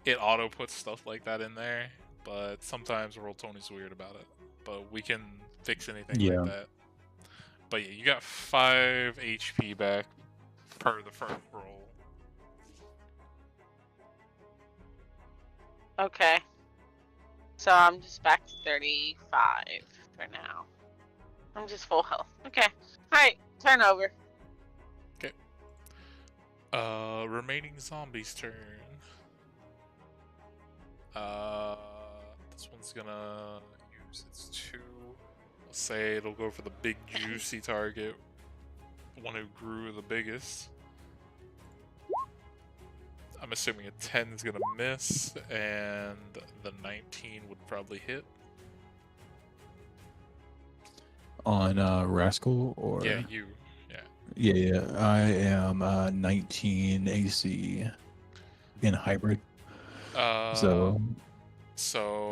it auto puts stuff like that in there, but sometimes Roll20's weird about it. But we can fix anything
Yeah.
like that. But yeah, you got 5 HP back per the first roll.
Okay. So I'm just back to 35 for now. I'm just full health. Okay. Alright, turn over.
Remaining zombies' turn. This one's gonna use its 2. Let's say it'll go for the big juicy target. The one who grew the biggest. I'm assuming a 10 is gonna miss, and the 19 would probably hit.
On Rascal or
Yeah, you.
Yeah, I am 19 AC in hybrid. So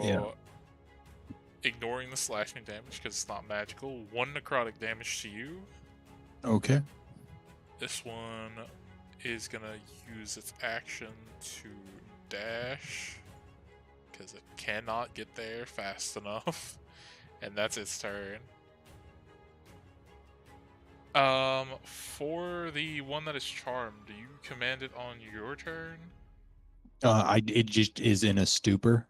yeah.
Ignoring the slashing damage because it's not magical, 1 necrotic damage to you.
Okay.
This one is gonna use its action to dash because it cannot get there fast enough, and that's its turn. For the one that is charmed, do you command it on your turn?
It just is in a stupor.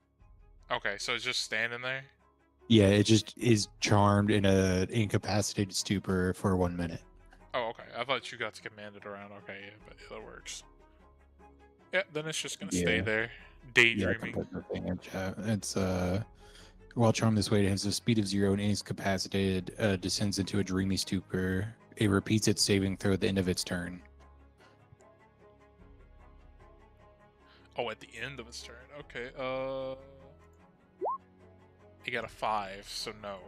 Okay, so it's just standing there.
Yeah, it just is charmed in a incapacitated stupor for 1 minute.
Oh, okay. I thought you got to command it around. Okay, yeah, but yeah, that works. Yeah, then it's just gonna stay
Yeah.
there,
Yeah, I can
daydreaming.
put the thing in chat. It's while charmed this way, it has a speed of 0 and incapacitated, descends into a dreamy stupor. It repeats its saving throw at the end of its turn.
Oh, at the end of its turn. Okay. He got a 5, so no.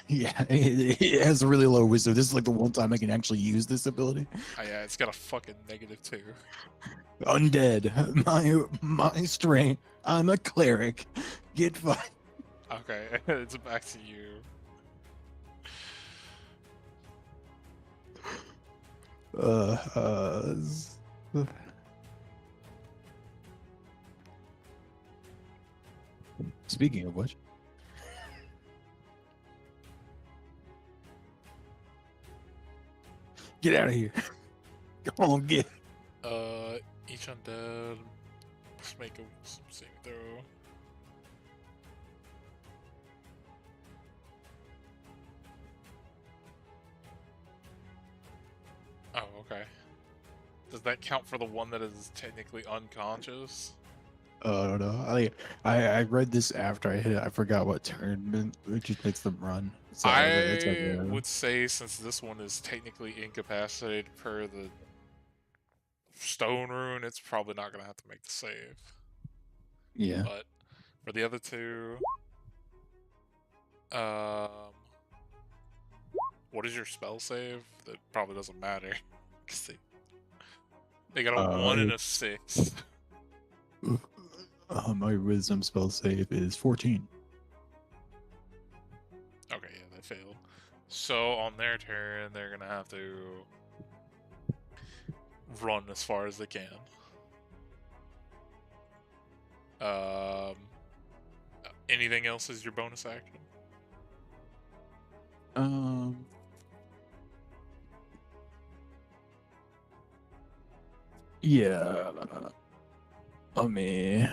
Yeah, it has a really low wisdom. This is like the one time I can actually use this ability.
Oh, yeah, it's got a fucking -2.
Undead, my strength. I'm a cleric. Get fucked.
Okay, it's back to you.
Speaking of which, get out of here. Come on, get.
Each undead. Let's make a saving throw. Oh, okay. Does that count for the one that is technically unconscious?
I don't know. I read this after I hit it. I forgot what turn. It just makes them run. So it's
I
like,
would say since this one is technically incapacitated per the stone rune, it's probably not gonna have to make the save.
yeah.
But for the other two, what is your spell save? That probably doesn't matter. 'Cause they got a 1 and a 6.
My wisdom spell save is 14.
Okay, yeah, they failed. So on their turn, they're gonna have to run as far as they can. Anything else is your bonus action?
Yeah. Let me.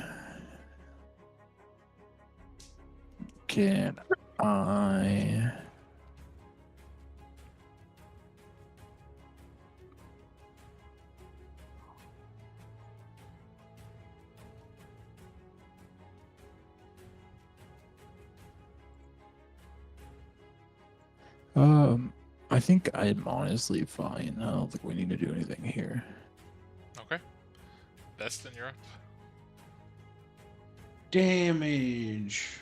Can I? I think I'm honestly fine. I don't think we need to do anything here.
Okay. Destin, you're up.
Damage.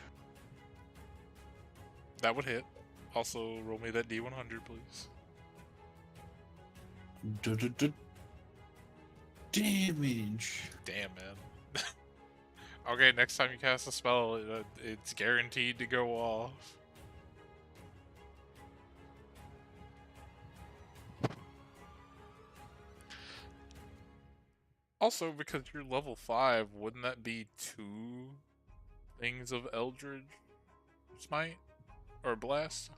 That would hit. Also, roll me that D100, please.
Damage.
Damn, man. Okay, next time you cast a spell, it's guaranteed to go off. Also, because you're level 5, wouldn't that be 2 things of Eldritch Smite? Or Blast?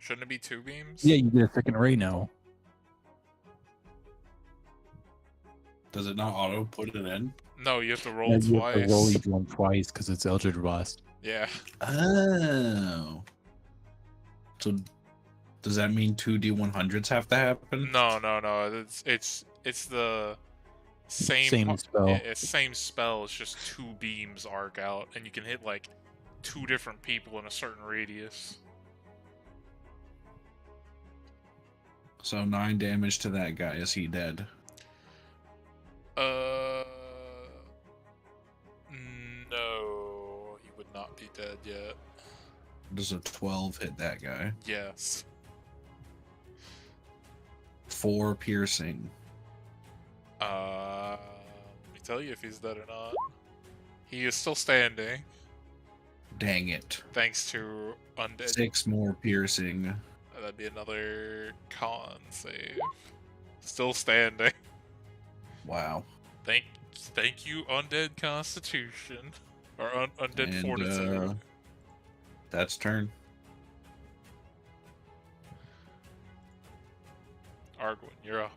Shouldn't it be 2 beams?
Yeah, you get a second ray now.
Does it not auto put it in?
No, you have to roll
Yeah, you have to
twice.
roll each one twice because it's Eldritch Blast.
Yeah.
Oh. So does that mean 2D100s have to happen?
No. It's the same
spell.
It's same spell. It's just 2 beams arc out, and you can hit like 2 different people in a certain radius.
So 9 damage to that guy. Is he dead?
No, he would not be dead yet.
Does a 12 hit that guy?
Yes.
4 piercing.
Let me tell you if he's dead or not. He is still standing,
Dang it.
thanks to undead.
6 more piercing.
That'd be another con save. Still standing.
Wow.
Thank you, undead constitution or undead
And,
fortitude.
That's turn.
Arguin, you're up.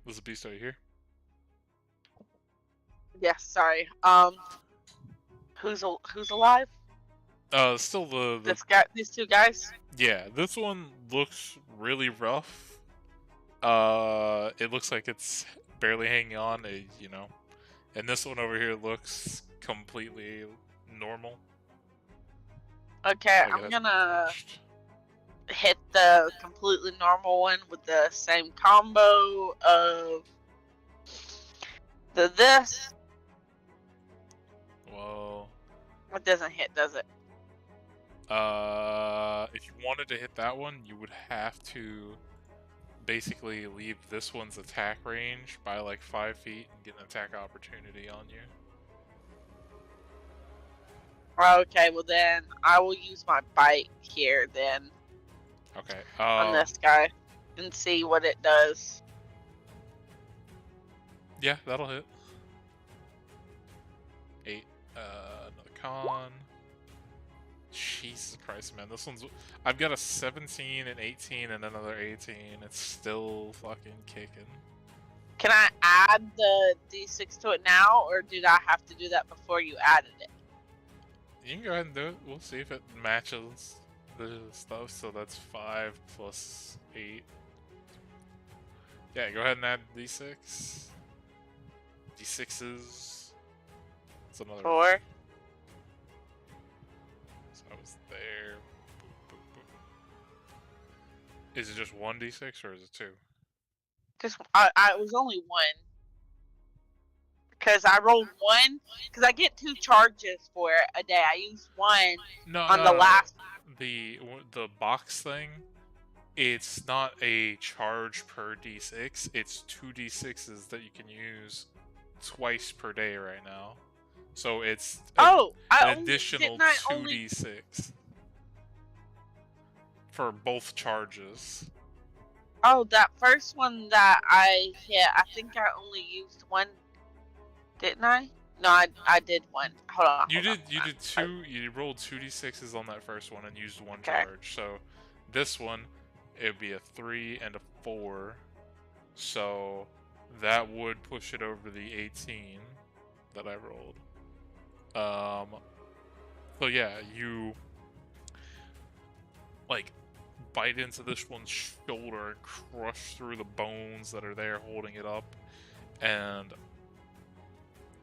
Was the beast, are you here?
Yes, sorry. Who's alive?
Still the
This guy, these two guys.
yeah, this one looks really rough. It looks like it's barely hanging on, you know. And this one over here looks completely normal.
Okay,
Like,
I'm
it
gonna
hasn't touched.
hit the completely normal one with the same combo of this.
Well,
It doesn't hit, does it?
if you wanted to hit that one, you would have to basically leave this one's attack range by like 5 feet and get an attack opportunity on you.
Okay, well then I will use my bite here then
Okay.
on this guy and see what it does.
Yeah, that'll hit. 8. Another con. Jesus Christ, man. This one's... I've got a 17 and 18 and another 18. It's still fucking kicking.
Can I add the D6 to it now, or did I have to do that before you added it?
You can go ahead and do it. We'll see if it matches the stuff. So that's 5 plus 8. Yeah, go ahead and add D6. D6s. It's another...
4.
So I was there. Boop, boop, boop. Is it just 1d6 or is it 2?
Just I was only 1. Because I rolled 1. Because I get 2 charges for it a day. I used 1
No,
on
no,
the
no.
last.
The box thing, it's not a charge per d6. It's 2d6s that you can use twice per day right now. So it's
Oh,
an additional
didn't I only
2d6 for both charges.
Oh, that first one that I hit, I think I only used 1, didn't I? No, I did 1. Hold on.
You
hold
did
on.
you did 2. You rolled 2d6s on that first one and used 1
Okay.
charge. So this one, it would be a 3 and a 4. So that would push it over the 18 that I rolled. So yeah, you like bite into this one's shoulder and crush through the bones that are there holding it up, and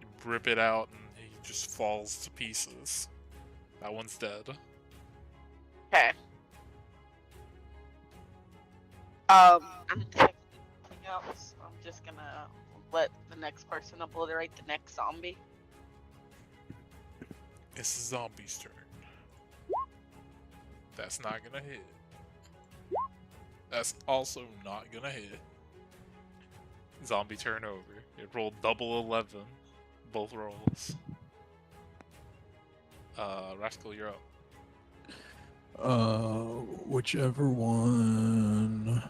you rip it out, and he just falls to pieces. That one's dead.
Okay. I'm not have anything else. I'm just gonna let the next person obliterate the next zombie.
It's the zombie's turn. That's not gonna hit. That's also not gonna hit. Zombie turn over. It rolled double 11. Both rolls. Rascal, you're up.
Whichever one.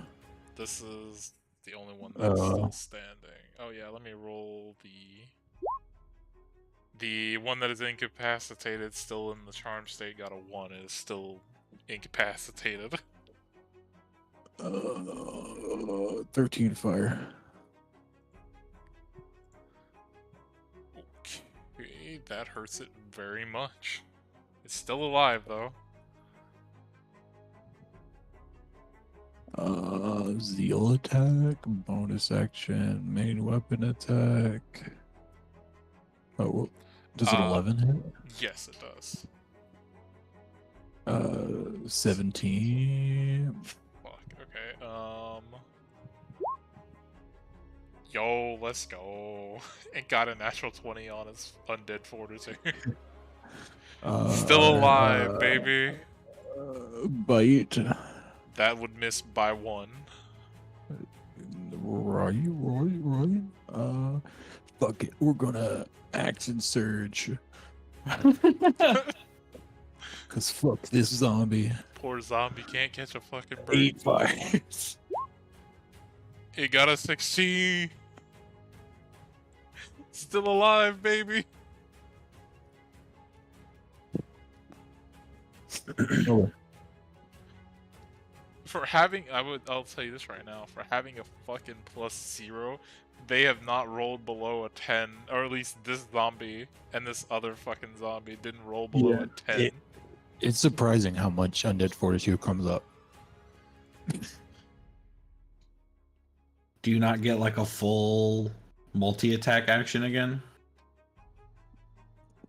This is the only one that's still standing. Oh yeah, let me roll the one that is incapacitated, still in the charm state, got a 1, is still incapacitated.
13 fire.
Okay, that hurts it very much. It's still alive though.
Zeal attack, bonus action, main weapon attack. Oh, does it 11 hit?
Yes, it does.
17.
Fuck. Okay. Yo, let's go. It got a natural 20 on its undead fortitude. Still alive, baby.
Bite.
That would miss by 1.
Right. Fuck it. We're gonna action surge. Cause fuck this zombie.
Poor zombie can't catch a fucking break.
8 fires.
It got a 16. Still alive, baby.
Oh,
For having, I'll tell you this right now. For having a fucking +0, they have not rolled below a 10, or at least this zombie and this other fucking zombie didn't roll below
Yeah,
a 10.
it's surprising how much Undead Fortitude comes up.
Do you not get like a full multi-attack action again?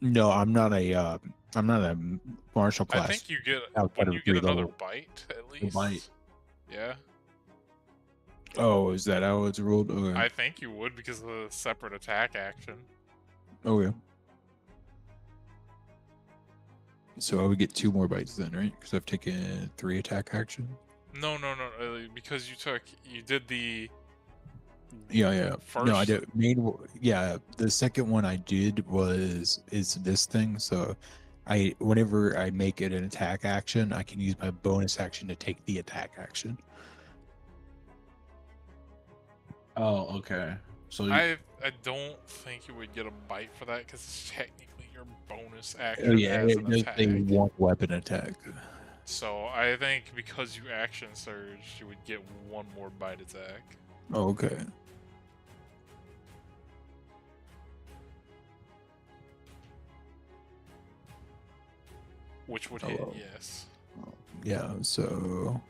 No, I'm not a martial
I
class.
think you get
outside
when
of
you get
3
another
level.
bite at
The
least.
bite.
Yeah,
Oh, is that how it's ruled? Okay.
I think you would because of the separate attack action.
Oh yeah. So I would get 2 more bites then, right? Because I've taken 3 attack action.
No, because you did the
Yeah. No, I
first.
did. Yeah, the second one I did is this thing. So whenever I make it an attack action, I can use my bonus action to take the attack action.
Oh, okay. So
I don't think you would get a bite for that because it's technically your bonus action
Oh yeah,
as
it
an
does
attack.
say 1 weapon attack.
So I think because you action surge, you would get 1 more bite attack.
Oh, okay.
Which would hit,
Oh.
yes.
Yeah, so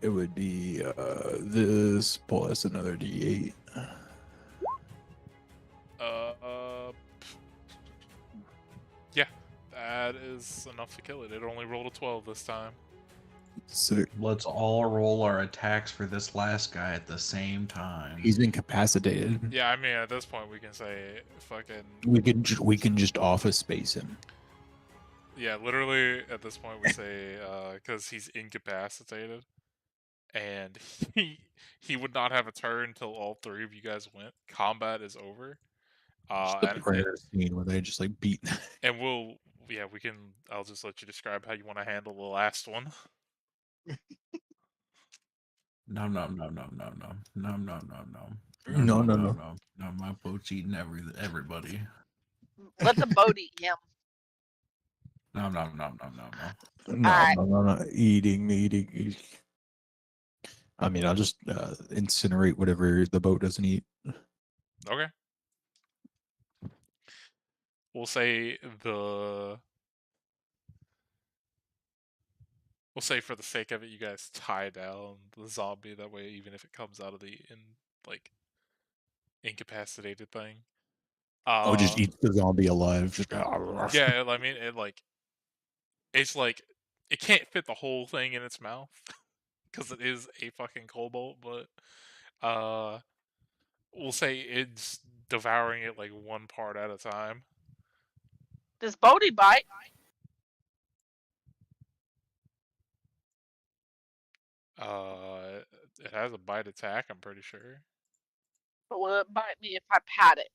it would be this plus another D8.
Yeah, that is enough to kill it. It only rolled a 12 this time.
So
let's all roll our attacks for this last guy at the same time.
he's incapacitated.
Yeah, I mean, at this point, we can say fucking.
We can just office space him.
Yeah, literally, at this point, we say because he's incapacitated, and he would not have a turn until all 3 of you guys went. Combat is over.
Just the prayer scene where they just like beat.
And we can. I'll just let you describe how you want to handle the last one.
No.
No.
My boat's eating everybody.
Let the boat eat him.
No.
No. Eating. I mean, I'll just incinerate whatever the boat doesn't eat.
Okay. We'll say for the sake of it, you guys tie down the zombie. That way, even if it comes out of the incapacitated thing,
Just eat the zombie alive. Just
yeah. I mean, it's like it can't fit the whole thing in its mouth because it is a fucking cobalt. But we'll say it's devouring it like 1 part at a time.
Does Bodhi bite?
It has a bite attack, I'm pretty sure.
But will it bite me if I pat it?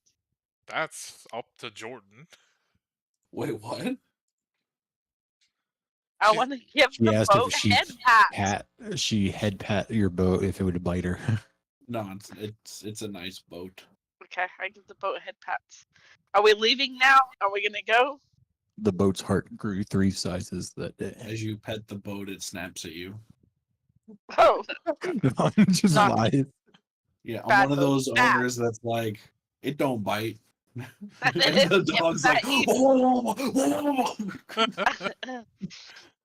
That's up to Jordan.
Wait, what?
I want to give
She
the
asked
boat
if she
head pat.
she head pat your boat if it would bite her.
No, it's a nice boat.
Okay, I give the boat head pats. Are we leaving now? Are we gonna go?
The boat's heart grew 3 sizes that day.
As you pet the boat, it snaps at you.
Oh,
I'm just
Not-
live.
Yeah, I'm
Bad
one of
boat,
those
bad.
owners that's like, it don't bite. And
It
the
can't
dog's like,
bite.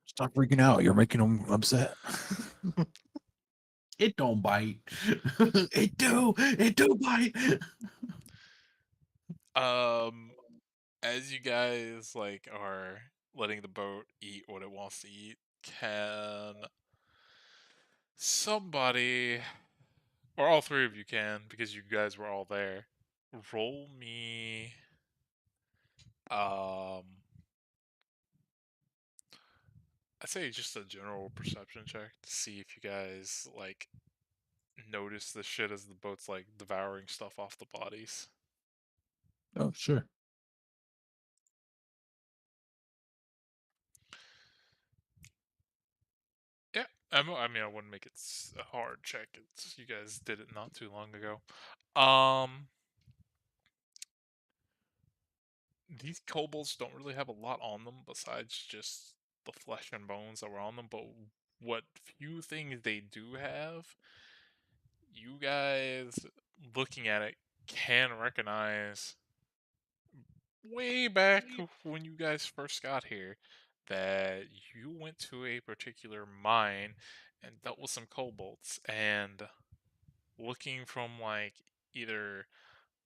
Stop freaking out. You're making them upset.
it don't bite. It do bite.
As you guys like are letting the boat eat what it wants to eat, can somebody, or all 3 of you can, because you guys were all there, roll me I'd say just a general perception check to see if you guys like notice the shit as the boat's like devouring stuff off the bodies.
Oh, sure.
Yeah, I mean, I wouldn't make it a hard check. It's you guys did it not too long ago. These kobolds don't really have a lot on them besides just the flesh and bones that were on them. But what few things they do have, you guys looking at it can recognize way back when you guys first got here that you went to a particular mine and dealt with some kobolds, and looking from like either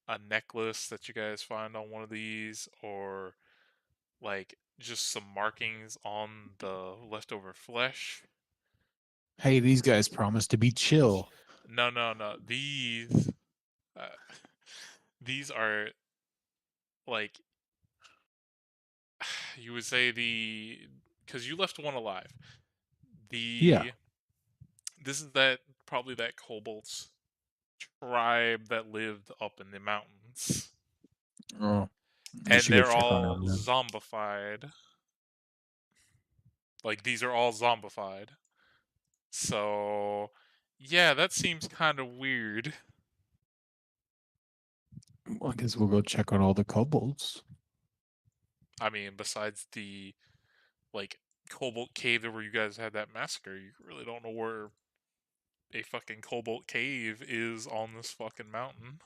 a necklace that you guys find on one of these or like just some markings on the leftover flesh.
Hey, these guys promise to be chill.
No. Uh, these are like you would say because you left one alive.
Yeah.
This is probably that kobold's tribe that lived up in the mountains.
Oh.
And they're all zombified. Like, these are all zombified. So, yeah, that seems kind of weird.
Well, I guess we'll go check on all the kobolds.
I mean, besides the, like, Cobalt Cave where you guys had that massacre, you really don't know where a fucking Cobalt Cave is on this fucking mountain.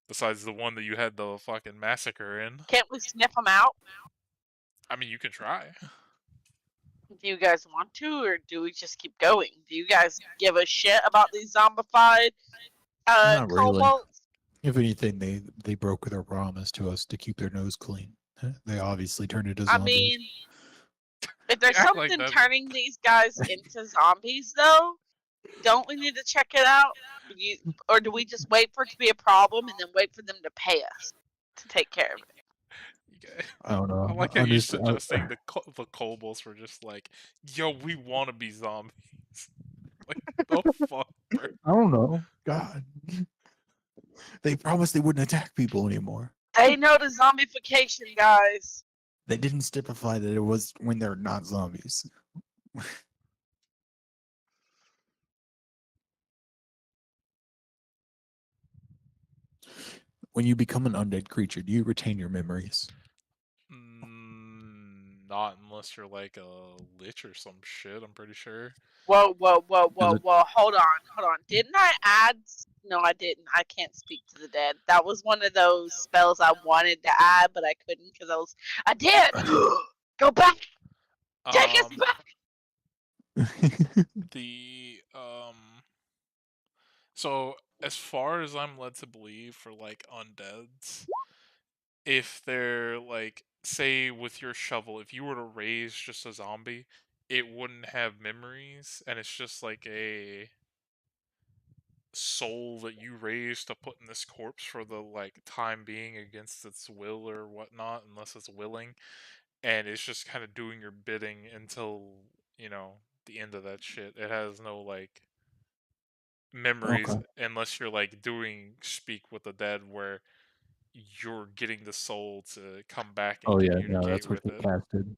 Besides the one that you had the fucking massacre in.
Can't we sniff them out?
I mean, you can try.
Do you guys want to, or do we just keep going? Do you guys give a shit about these zombified
Not really.
kobolds?
If anything, they broke their promise to us to keep their nose clean. They obviously turned into
I
zombies.
mean, if there's
Act like
something
that.
turning these guys into zombies, though, don't we need to check it out? Or do we just wait for it to be a problem and then wait for them to pay us to take care of it?
I don't know.
I like how you're suggesting the kobolds were just like, yo, we want to be zombies. Like, the fuck? Bro?
I don't know. God. They promised they wouldn't attack people anymore.
They know the zombification, guys.
They didn't stipify that it was when they're not zombies. When you become an undead creature, do you retain your memories?
Not unless you're like a lich or some shit, I'm pretty sure.
Whoa. Hold on. Didn't I add? No, I didn't. I can't speak to the dead. That was one of those spells I wanted to add, but I couldn't because I did! Go back! Take us back!
So, as far as I'm led to believe for, like, undeads, if they're, like, say with your shovel, if you were to raise just a zombie, it wouldn't have memories, and it's just like a soul that you raise to put in this corpse for the, like, time being against its will or whatnot, unless it's willing, and it's just kind of doing your bidding until, you know, the end of that shit. It has no, like, memories unless you're, like, doing Speak with the Dead, where you're getting the soul to come back and communicate
that's what
with
they
it.
casted.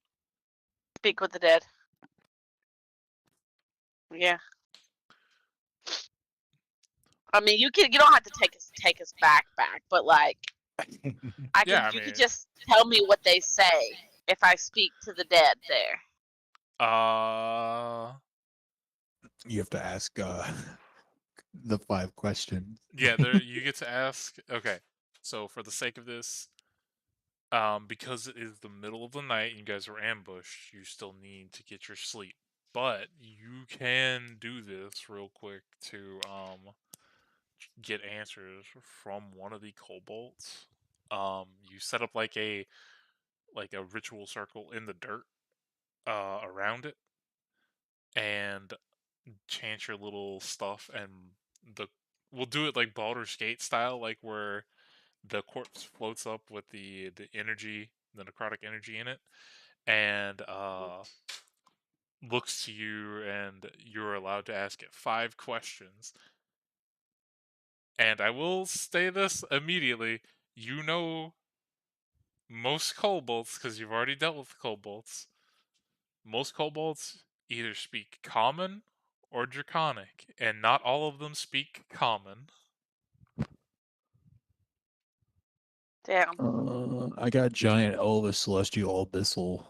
Speak with the dead. Yeah. I mean, you don't have to take us back, but like, you could just tell me what they say if I speak to the dead there.
You have to ask the 5 questions.
Yeah, you get to ask. Okay, so for the sake of this, because it is the middle of the night and you guys are ambushed, you still need to get your sleep. But you can do this real quick to get answers from one of the kobolds. You set up like a ritual circle in the dirt around it, and chant your little stuff, and we'll do it like Baldur's Gate style, like where the corpse floats up with the energy, the necrotic energy in it, and looks to you, and you're allowed to ask it 5 questions. And I will say this immediately: you know most kobolds because you've already dealt with kobolds. Most kobolds either speak Common or Draconic, and not all of them speak Common.
Damn.
I got giant Elvis Celestial Abyssal.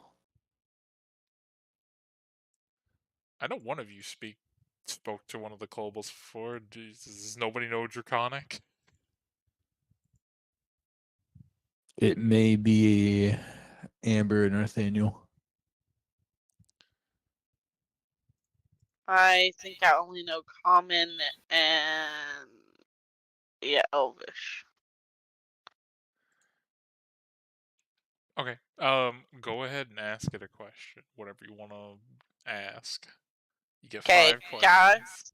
I know one of you spoke to one of the Kobolds before. Does nobody know Draconic?
It may be Amber and Nathaniel.
I think I only know Common and yeah, Elvish.
Okay. Go ahead and ask it a question. Whatever you want to ask. You get
Okay,
5 questions.
guys.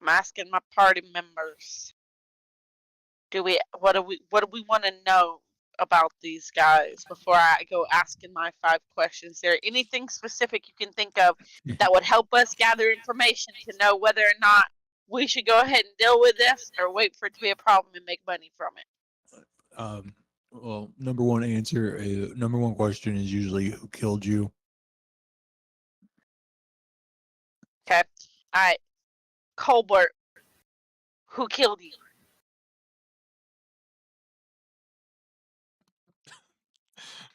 I'm asking my party members. What do we want to know about these guys before I go asking my 5 questions? Is there anything specific you can think of that would help us gather information to know whether or not we should go ahead and deal with this or wait for it to be a problem and make money from it?
Well, number one question is usually who killed you.
Okay. All right. Colbert, who killed you?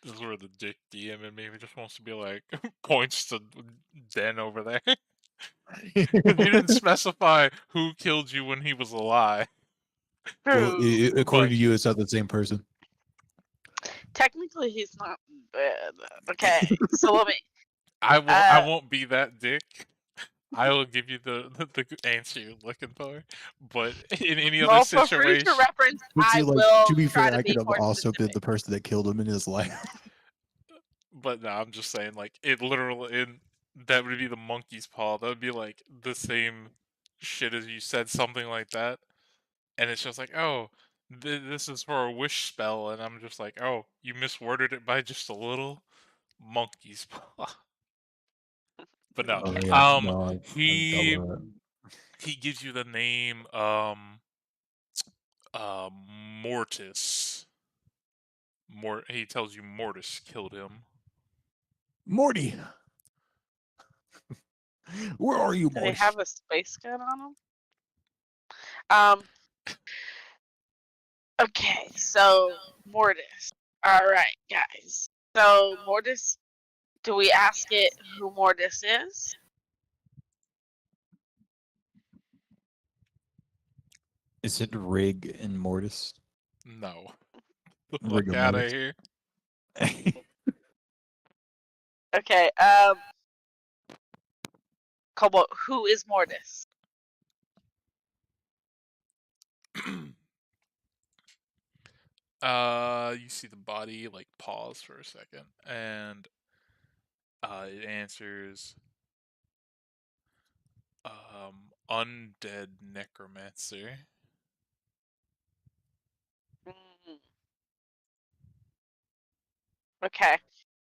This is where the dick DM in me just wants to be like, points to Den over there. You didn't specify who killed you when he was alive.
Well,
True.
according
But-
to you, it's not the same person.
Technically, he's not bad. Okay, so let me.
I won't be that dick. I will give you the answer you're looking for. But in any other
Well, for
situation,
future reference,
But see,
I
like,
will
to be
try
fair,
to
I
be
could have
more
also been
specific.
the person that killed him in his life.
but no, I'm just saying, like, it literally, that would be the monkey's paw. That would be like the same shit as you said something like that, and it's just like, oh, this is for a wish spell, and I'm just like, oh, you misworded it by just a little. Monkey's paw. But no,
Oh, yeah, no, I
he
double that.
he gives you the name Mortis. He tells you Mortis killed him.
Morty, where are you,
Do they
Morty?
have a space gun on them? Okay, so Mortis. All right, guys. So Mortis, do we ask it who Mortis is?
Is it Rig and Mortis?
No. The
Rigor
fuck out of
mortis.
here.
Okay. Cobalt, who is Mortis?
You see the body like pause for a second, and it answers undead necromancer.
Mm. Okay.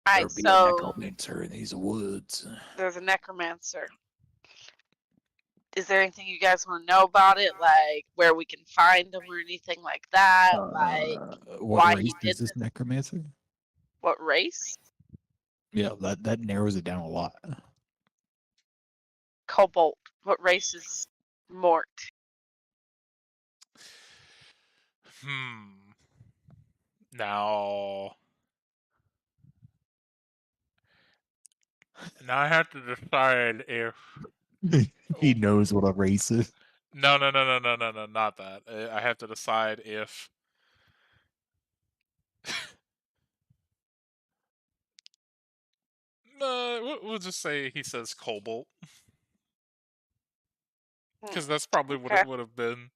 All
There
right.
be a
So
necromancer in these woods.
there's a necromancer. Is there anything you guys want to know about it, like where we can find him or anything like that? Like
What
why
race
he
is
did
this necromancer?
what race?
Yeah, that narrows it down a lot.
Cobalt. What race is Mort?
Now I have to decide if
He knows what a race is.
no, not that. I have to decide if we'll just say he says Cobalt, because that's probably what
Okay.
it would have been.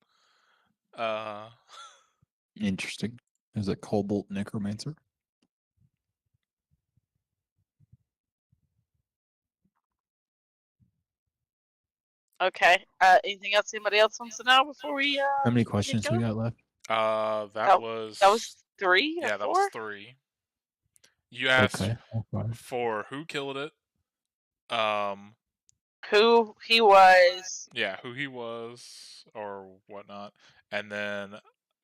Interesting. Is it Cobalt Necromancer?
Okay. Anything else anybody else wants to know before we
How many
get
questions we
going?
got left?
That was
3 or
yeah, that
4?
was 3. You asked
Okay.
for who killed it.
Who he was.
Yeah, who he was or whatnot, and then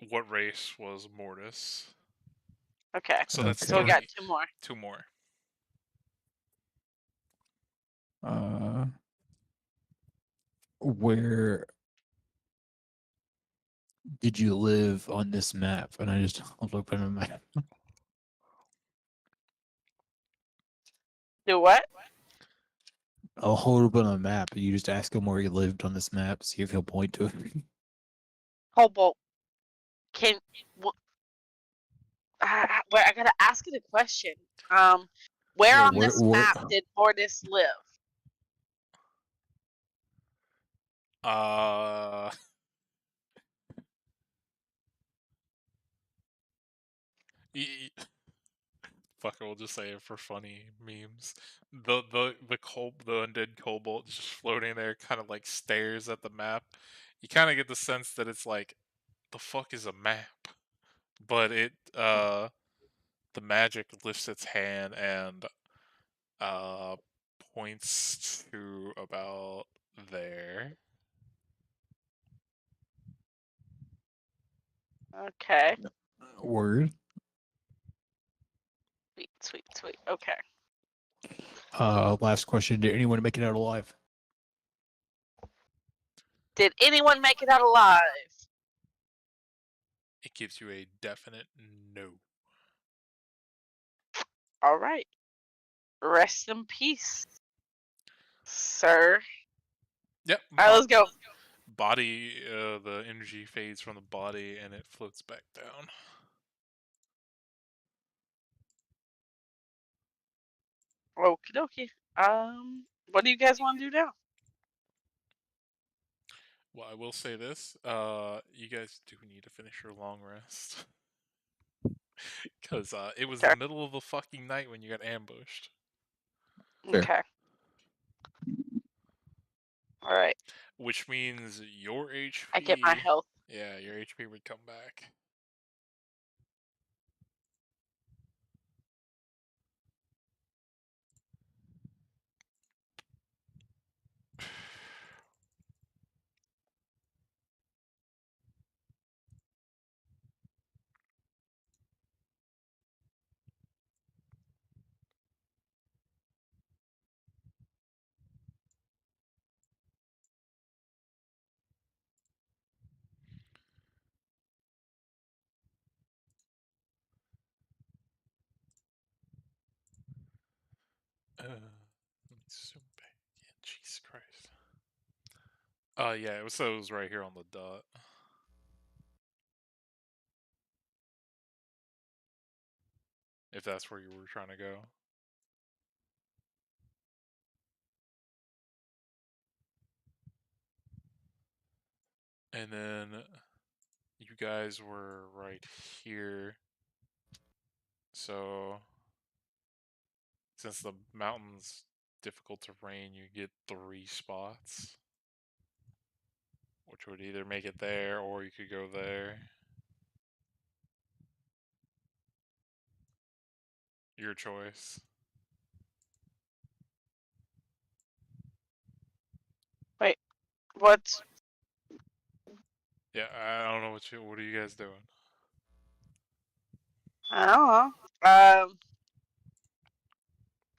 what race was Mortis.
Okay.
So that's
So we got
3.
2 more.
2 more.
Where did you live on this map? And I just hold open a map.
Do what?
I'll hold open a map. You just ask him where he lived on this map. See if he'll point to it.
Cobalt. Can wait, I gotta ask it a question. Where
Yeah,
on this map did Mortis live?
Fuck it, we'll just say it for funny memes. The undead kobold just floating there, kind of like stares at the map. You kind of get the sense that it's like, the fuck is a map? But the magic lifts its hand and points to about there.
Okay.
Word.
Sweet. Okay.
Last question. Did anyone make it out alive?
Did anyone make it out alive?
It gives you a definite no.
All right. Rest in peace, sir.
Yep.
All right, let's go.
Body, the energy fades from the body and it floats back down.
Okie dokie. What do you guys want to do now?
Well, I will say this: you guys do need to finish your long rest, because it was
Okay.
the middle of the fucking night when you got ambushed.
Fair.
Okay. All right.
Which means your HP.
I get my health.
Yeah, your HP would come back. Let me zoom back in. Jesus Christ. Yeah, it was right here on the dot. If that's where you were trying to go. And then you guys were right here. So since the mountain's difficult terrain, you get 3 spots. Which would either make it there or you could go there. Your choice.
Wait. What's?
Yeah, I don't know what are you guys doing?
I don't know.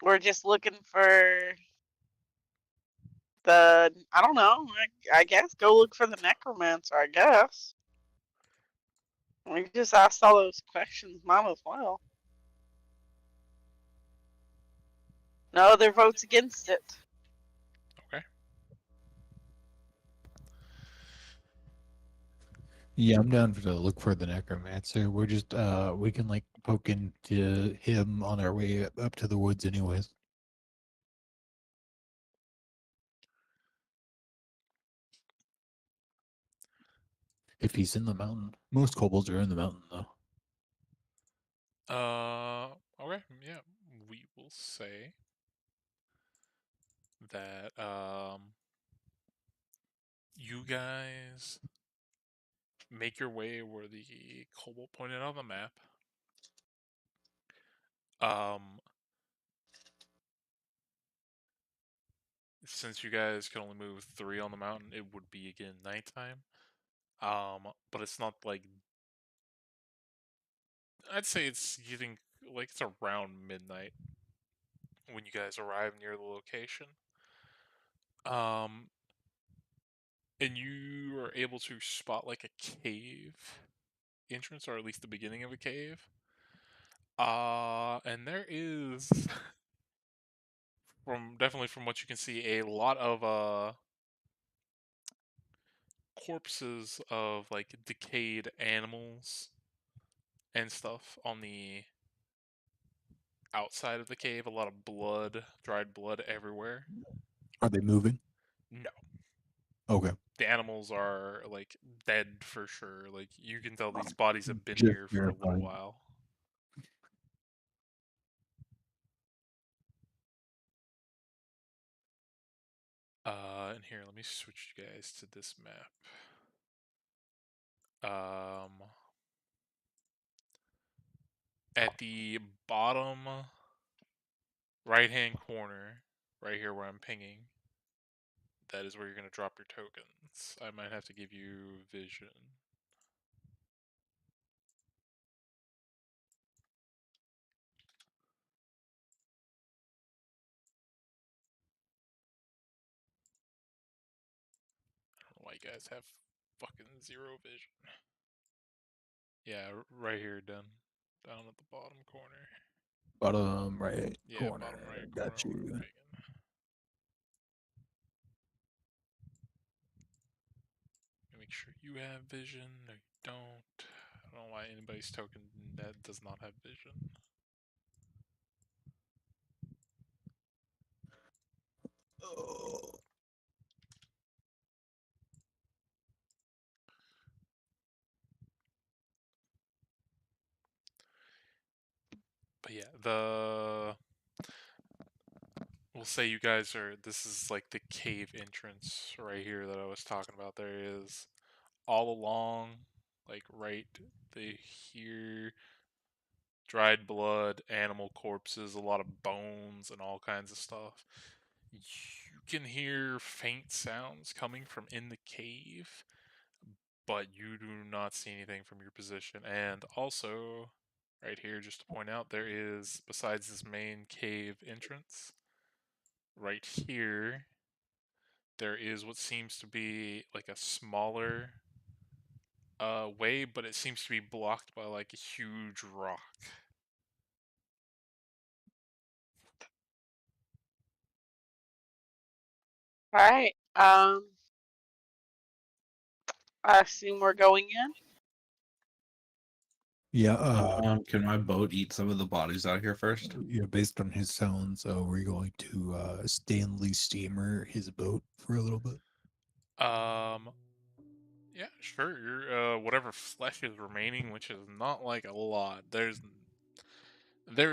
We're just looking for the. I don't know. I guess go look for the necromancer. I guess. We just asked all those questions. Might as well. No other votes against it.
Okay.
Yeah, I'm down to look for the necromancer. We're just we can like poke into him on our way up to the woods anyways. If he's in the mountain. Most kobolds are in the mountain though.
Okay, yeah. We will say that you guys make your way where the kobold pointed on the map. Since you guys can only move 3 on the mountain, it would be again nighttime. But it's not like, I'd say it's getting like it's around midnight when you guys arrive near the location. And you are able to spot like a cave entrance, or at least the beginning of a cave. And there is, definitely from what you can see, a lot of corpses of like decayed animals and stuff on the outside of the cave. A lot of blood, dried blood everywhere.
Are they moving?
No,
Okay.
the animals are like dead for sure. Like you can tell these bodies have been
Just
here for a little
verifying.
while. And here, let me switch you guys to this map. At the bottom right-hand corner, right here where I'm pinging, that is where you're going to drop your tokens. I might have to give you vision. I don't know why you guys have fucking zero vision. Yeah, right here, down at the bottom corner.
Bottom right
Yeah,
corner.
bottom right corner
Got
where I'm
you.
pinging. Make sure you have vision. No, you don't. I don't know why anybody's token that does not have vision.
Oh.
But yeah, we'll say you guys are, this is like the cave entrance right here that I was talking about. There is all along, like right here, dried blood, animal corpses, a lot of bones, and all kinds of stuff. You can hear faint sounds coming from in the cave, but you do not see anything from your position. And also, right here, just to point out, there is, besides this main cave entrance, right here, there is what seems to be like a smaller way, but it seems to be blocked by like a huge rock.
All right. I assume we're going in.
Yeah.
Can my boat eat some of the bodies out here first?
Yeah. Based on his sounds, we're going to Stanley steamer his boat for a little bit.
Yeah, sure. You're whatever flesh is remaining, which is not like a lot. There's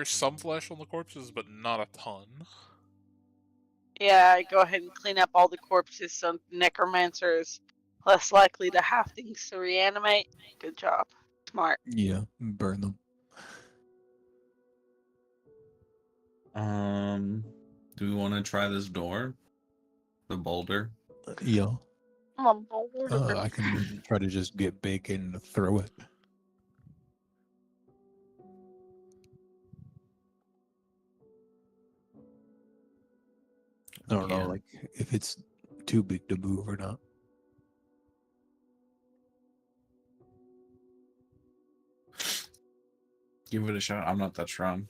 some flesh on the corpses, but not a ton.
Yeah, go ahead and clean up all the corpses so necromancers less likely to have things to reanimate. Good job. Smart.
Yeah. Burn them.
Do we want to try this door? The boulder?
Yeah.
I'm
I can try to just get big and throw it. I don't know,
Yeah.
like if it's too big to move or not.
Give it a shot. I'm not that strong.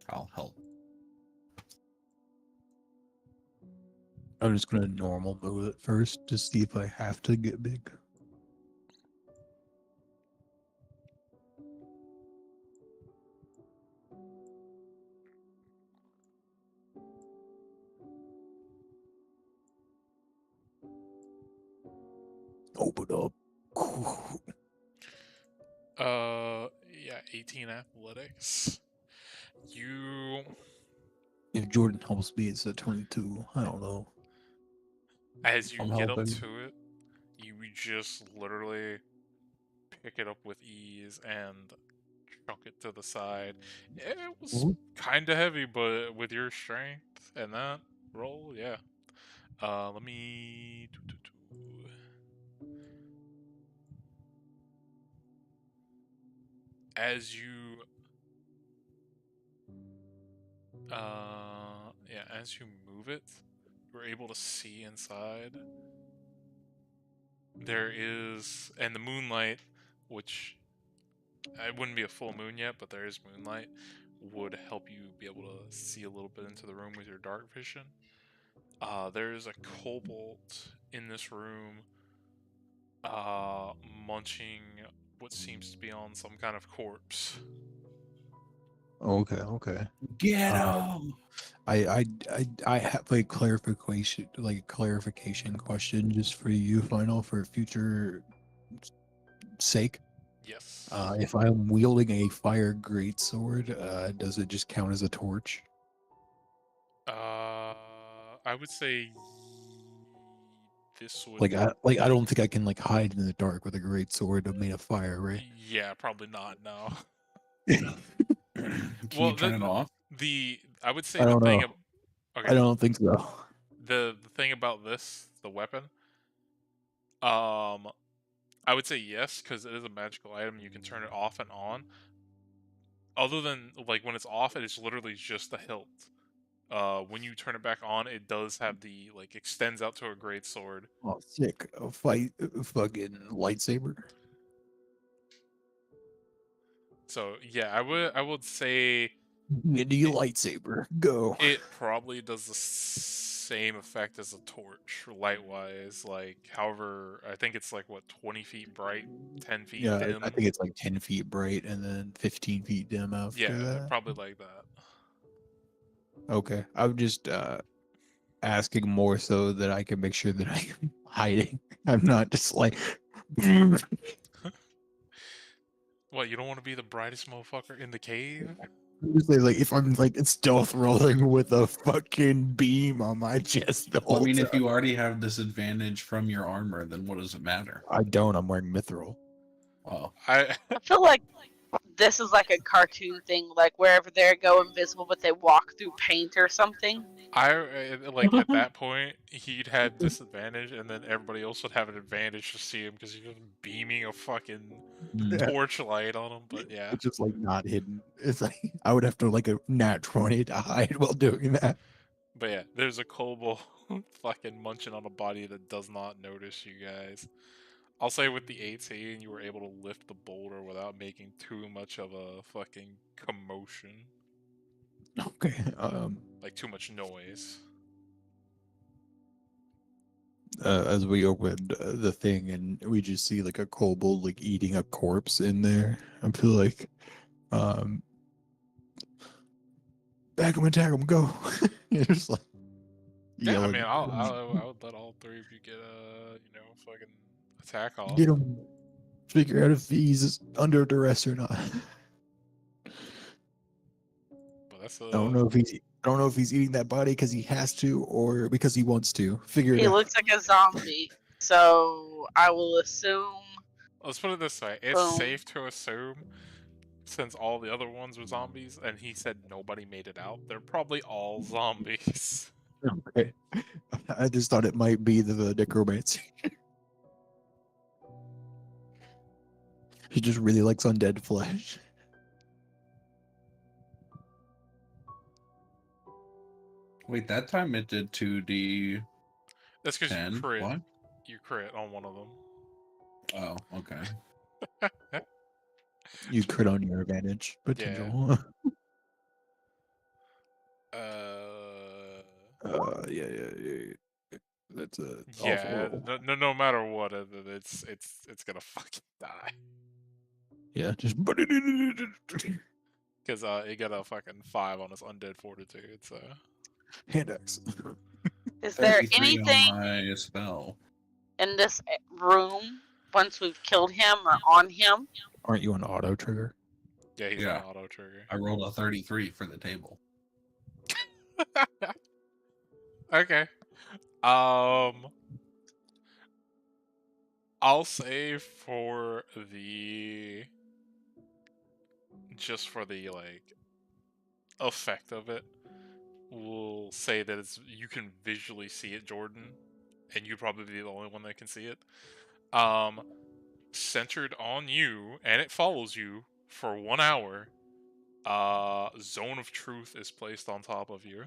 I'll help.
I'm just gonna normal move it first to see if I have to get big. Open up.
Yeah, 18 athletics. You,
If Jordan helps me, it's a 22. I don't know.
as you
I'm
get up
helping.
to it, you just literally pick it up with ease and chunk it to the side. It was kind of heavy, but with your strength and that roll, yeah. Let me. As you Yeah, as you move it, you're able to see inside. There is, and the moonlight, which it wouldn't be a full moon yet, but there is moonlight, would help you be able to see a little bit into the room with your dark vision. There is a kobold in this room, munching what seems to be on some kind of corpse.
Okay.
Get
Uh,
him!
I have a clarification question just for you, Final, for future sake.
Yes.
If I'm wielding a fire greatsword, does it just count as a torch?
I would say this would.
I don't think I can like hide in the dark with a greatsword made of fire, right?
Yeah, probably not. No.
Can
Well,
you turn it off?
I would say
I
the
don't
thing.
know.
Okay.
I don't think so.
The thing about this, the weapon. I would say yes, because it is a magical item. You can turn it off and on. Other than like when it's off, it is literally just the hilt. When you turn it back on, it does have the like extends out to a great sword.
Oh, sick! A fight, fucking lightsaber.
So yeah, I would say
Mini lightsaber, go.
it probably does the same effect as a torch, light-wise. Like, however, I think it's like what 20 feet bright, 10 feet
Yeah,
dim.
I think it's like 10 feet bright and then 15 feet dim after
Yeah,
that.
probably like that.
Okay, I'm just asking more so that I can make sure that I'm hiding. I'm not just like.
What, you don't want to be the brightest motherfucker in the cave?
Just like if I'm like stealth rolling with a fucking beam on my chest the
Well,
whole
I mean, if
time.
you already have disadvantage from your armor, then what does it matter?
I don't. I'm wearing mithril.
Oh,
I
I feel like this is like a cartoon thing, like wherever they go invisible, but they walk through paint or something.
like at that point he'd had disadvantage, and then everybody else would have an advantage to see him because he was beaming a fucking
mm.
torchlight on him. But yeah,
It's just like not hidden. It's like I would have to like a nat 20 to hide while doing that.
but yeah, there's a kobold fucking munching on a body that does not notice you guys. I'll say with the 18, you were able to lift the boulder without making too much of a fucking commotion,
Okay.
like too much noise.
As we opened the thing and we just see like a kobold like eating a corpse in there. I feel like, back him, attack him, go. You're just like
Yeah, I
yelling.
mean, I would let all three of you get fucking attack off.
Get him. Figure out if he's under duress or not.
But that's
I don't know if he's eating that body because he has to or because he wants to. Figure it
He
out.
looks like a zombie, so I will assume.
Let's put it this way: it's
Boom.
safe to assume, since all the other ones were zombies, and he said nobody made it out, they're probably all zombies.
Okay. I just thought it might be the necromancer. He just really likes undead flesh.
Wait, that time it did 2d10.
That's because you crit.
What?
You crit on one of them.
Oh, okay.
You crit on your advantage potential. Yeah. That's a
Yeah.
awful.
No matter what, it's gonna fucking die.
Yeah, just
Because it got a fucking 5 on his undead fortitude. So
hand axe.
Is there
33
anything
on my spell.
in this room once we've killed him or on him?
Aren't you an auto trigger?
yeah, he's
Yeah.
on auto trigger.
I rolled a 33 for the table.
Okay. I'll say for the like effect of it, we'll say that it's you can visually see it, Jordan, and you'd probably be the only one that can see it. Centered on you, and it follows you for 1 hour. Zone of Truth is placed on top of you.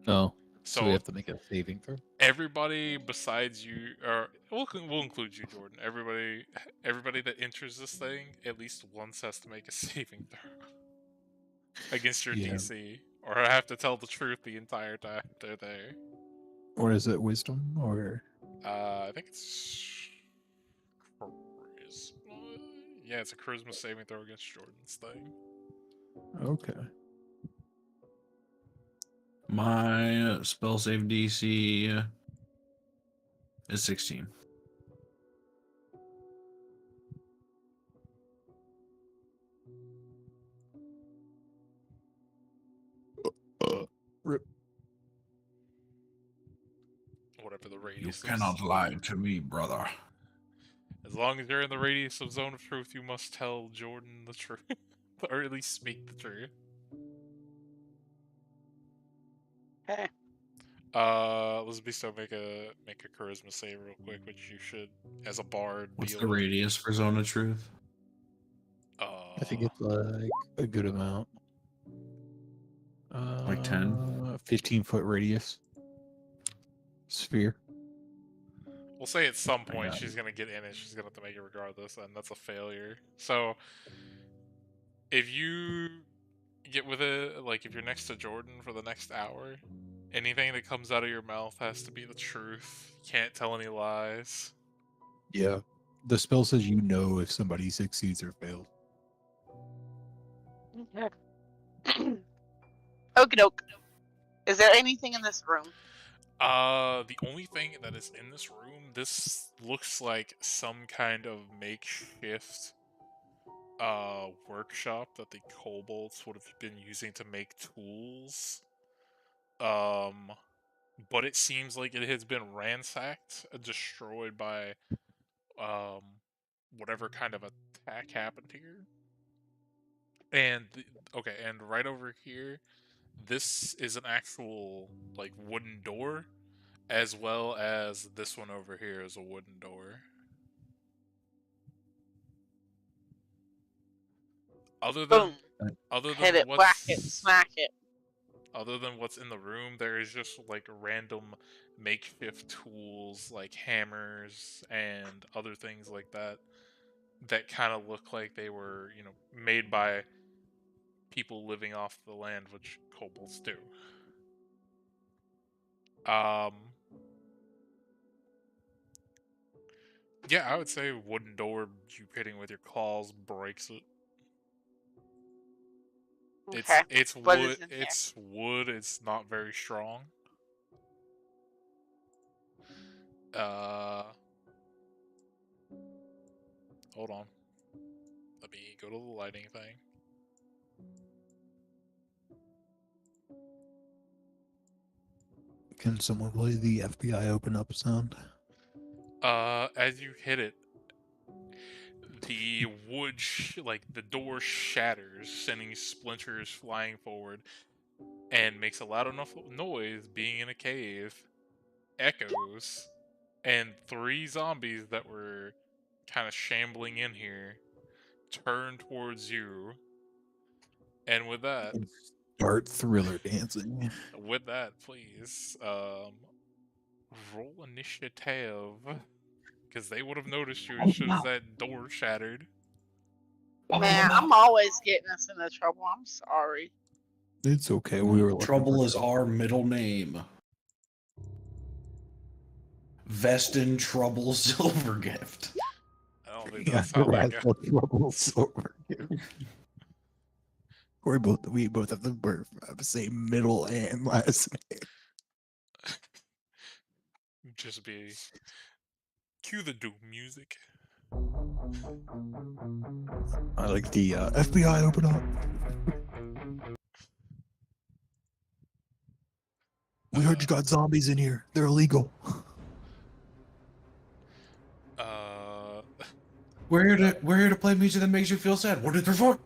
No. So we
So
have to make a saving throw.
everybody besides you, or we'll include you, Jordan. Everybody that enters this thing at least once has to make a saving throw against your
Yeah.
DC, or I have to tell the truth the entire time they're there.
Or is it wisdom? Or
I think it's charisma. Yeah, it's a charisma saving throw against Jordan's thing.
okay.
My spell save DC is 16.
Rip.
Whatever the
You
radius is.
cannot lie to me, brother.
As long as you're in the radius of Zone of Truth, you must tell Jordan the truth, or at least speak the truth.
Okay.
Let's be still make a charisma save real quick, which you should, as a bard,
What's
be
the
able to-
radius for Zone of Truth?
I think it's like a good amount.
Like 10?
15-foot radius. Sphere.
We'll say at some
I
point
got
she's gonna get in it. She's gonna have to make it regardless, and that's a failure. So, if you get with it, like if you're next to Jordan for the next hour, anything that comes out of your mouth has to be the truth. You can't tell any lies.
Yeah. The spell says you know if somebody succeeds or fails.
Okay. Okie doke. Is there anything in this room?
The only thing that is in this room, this looks like some kind of makeshift workshop that the kobolds would have been using to make tools. But it seems like it has been ransacked, destroyed by whatever kind of attack happened here. And okay, and right over here, this is an actual like wooden door, as well as this one over here is a wooden door. Other than
Boom. Hit it, whack it, smack it.
other than what's in the room, there is just like random makeshift tools like hammers and other things like that that kind of look like they were, made by people living off the land, which kobolds do. Yeah, I would say wooden door, you hitting with your claws breaks it.
Okay.
It's
What is
wood.
in here?
It's wood. It's not very strong. Hold on. Let me go to the lighting thing.
Can someone play the FBI open up sound?
As you hit it, the wood, like the door shatters, sending splinters flying forward, and makes a loud enough noise, being in a cave, echoes, and 3 zombies that were kind of shambling in here turn towards you. And with that,
Start thriller dancing.
please, roll initiative, because they would have noticed you as soon as that door shattered.
Man, I'm always getting us into trouble. I'm sorry.
It's okay. We were looking
Trouble
for-
is our middle name. Vestin Trouble Silvergift.
I don't think
Yeah,
that's how that goes.
Rascal Trouble Silver. We both have the same middle and last name.
Just be. Cue the doom music.
I like the FBI open up. We heard you got zombies in here. They're illegal.
We're here to play music that makes you feel sad. What is there for?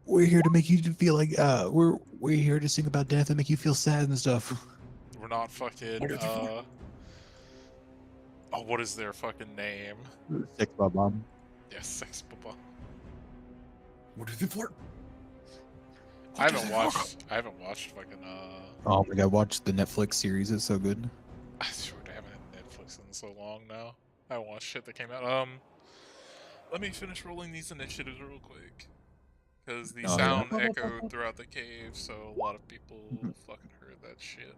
We're here to make you feel like we're here to sing about death and make you feel sad and stuff.
We're not fucking.
What is it for?
Oh, what is their fucking name?
Six bomb.
Yes, Sex Baba.
What is it for?
I haven't watched fucking
Oh my god, watch the Netflix series. It's so good.
I swear I haven't had Netflix in so long now. I haven't watched shit that came out. Let me finish rolling these initiatives real quick. Because the
Oh,
sound
yeah.
echoed throughout the cave, so a lot of people fucking heard that shit.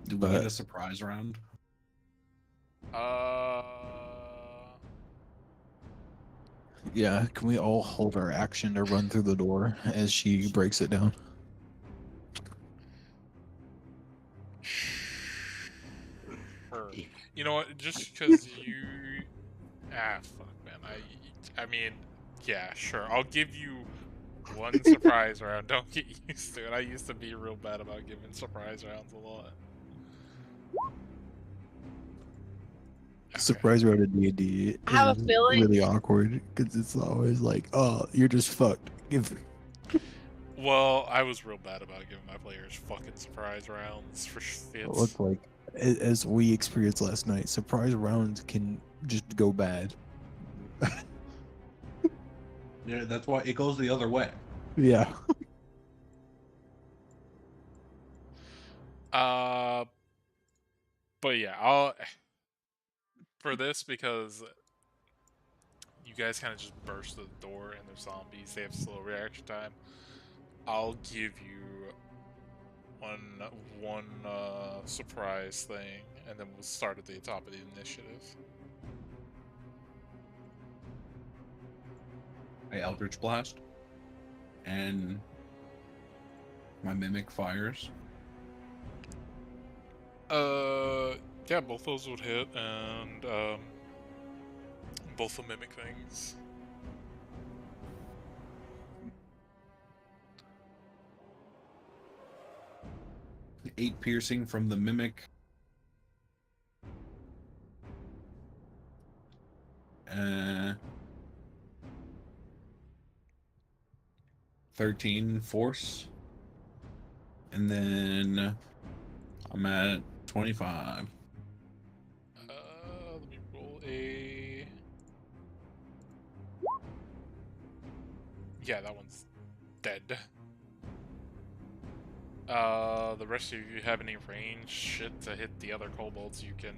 Do we
But-
get a surprise round?
Yeah, can we all hold our action to run through the door as she breaks it down?
Sure. You know what? Just because you, fuck, man. I mean, yeah, sure. I'll give you one surprise round. Don't get used to it. I used to be real bad about giving surprise rounds a lot. Okay.
Surprise round at D&D
I have a
is
feeling-
really awkward because it's always like, oh, you're just fucked.
Well, I was real bad about giving my players fucking surprise rounds for shits.
Look like as we experienced last night, surprise rounds can just go bad.
Yeah, that's why it goes the other way.
Yeah.
But yeah, I'll for this because you guys kind of just burst the door and they're zombies. They have slow reaction time. I'll give you one surprise thing, and then we'll start at the top of the initiative.
I Eldritch Blast. And my Mimic fires.
Yeah, both those would hit, and both the mimic things.
The 8 piercing from the Mimic. 13 force. And then I'm at 25.
Let me roll a. Yeah, that one's dead. The rest of you have any range shit to hit the other kobolds? You can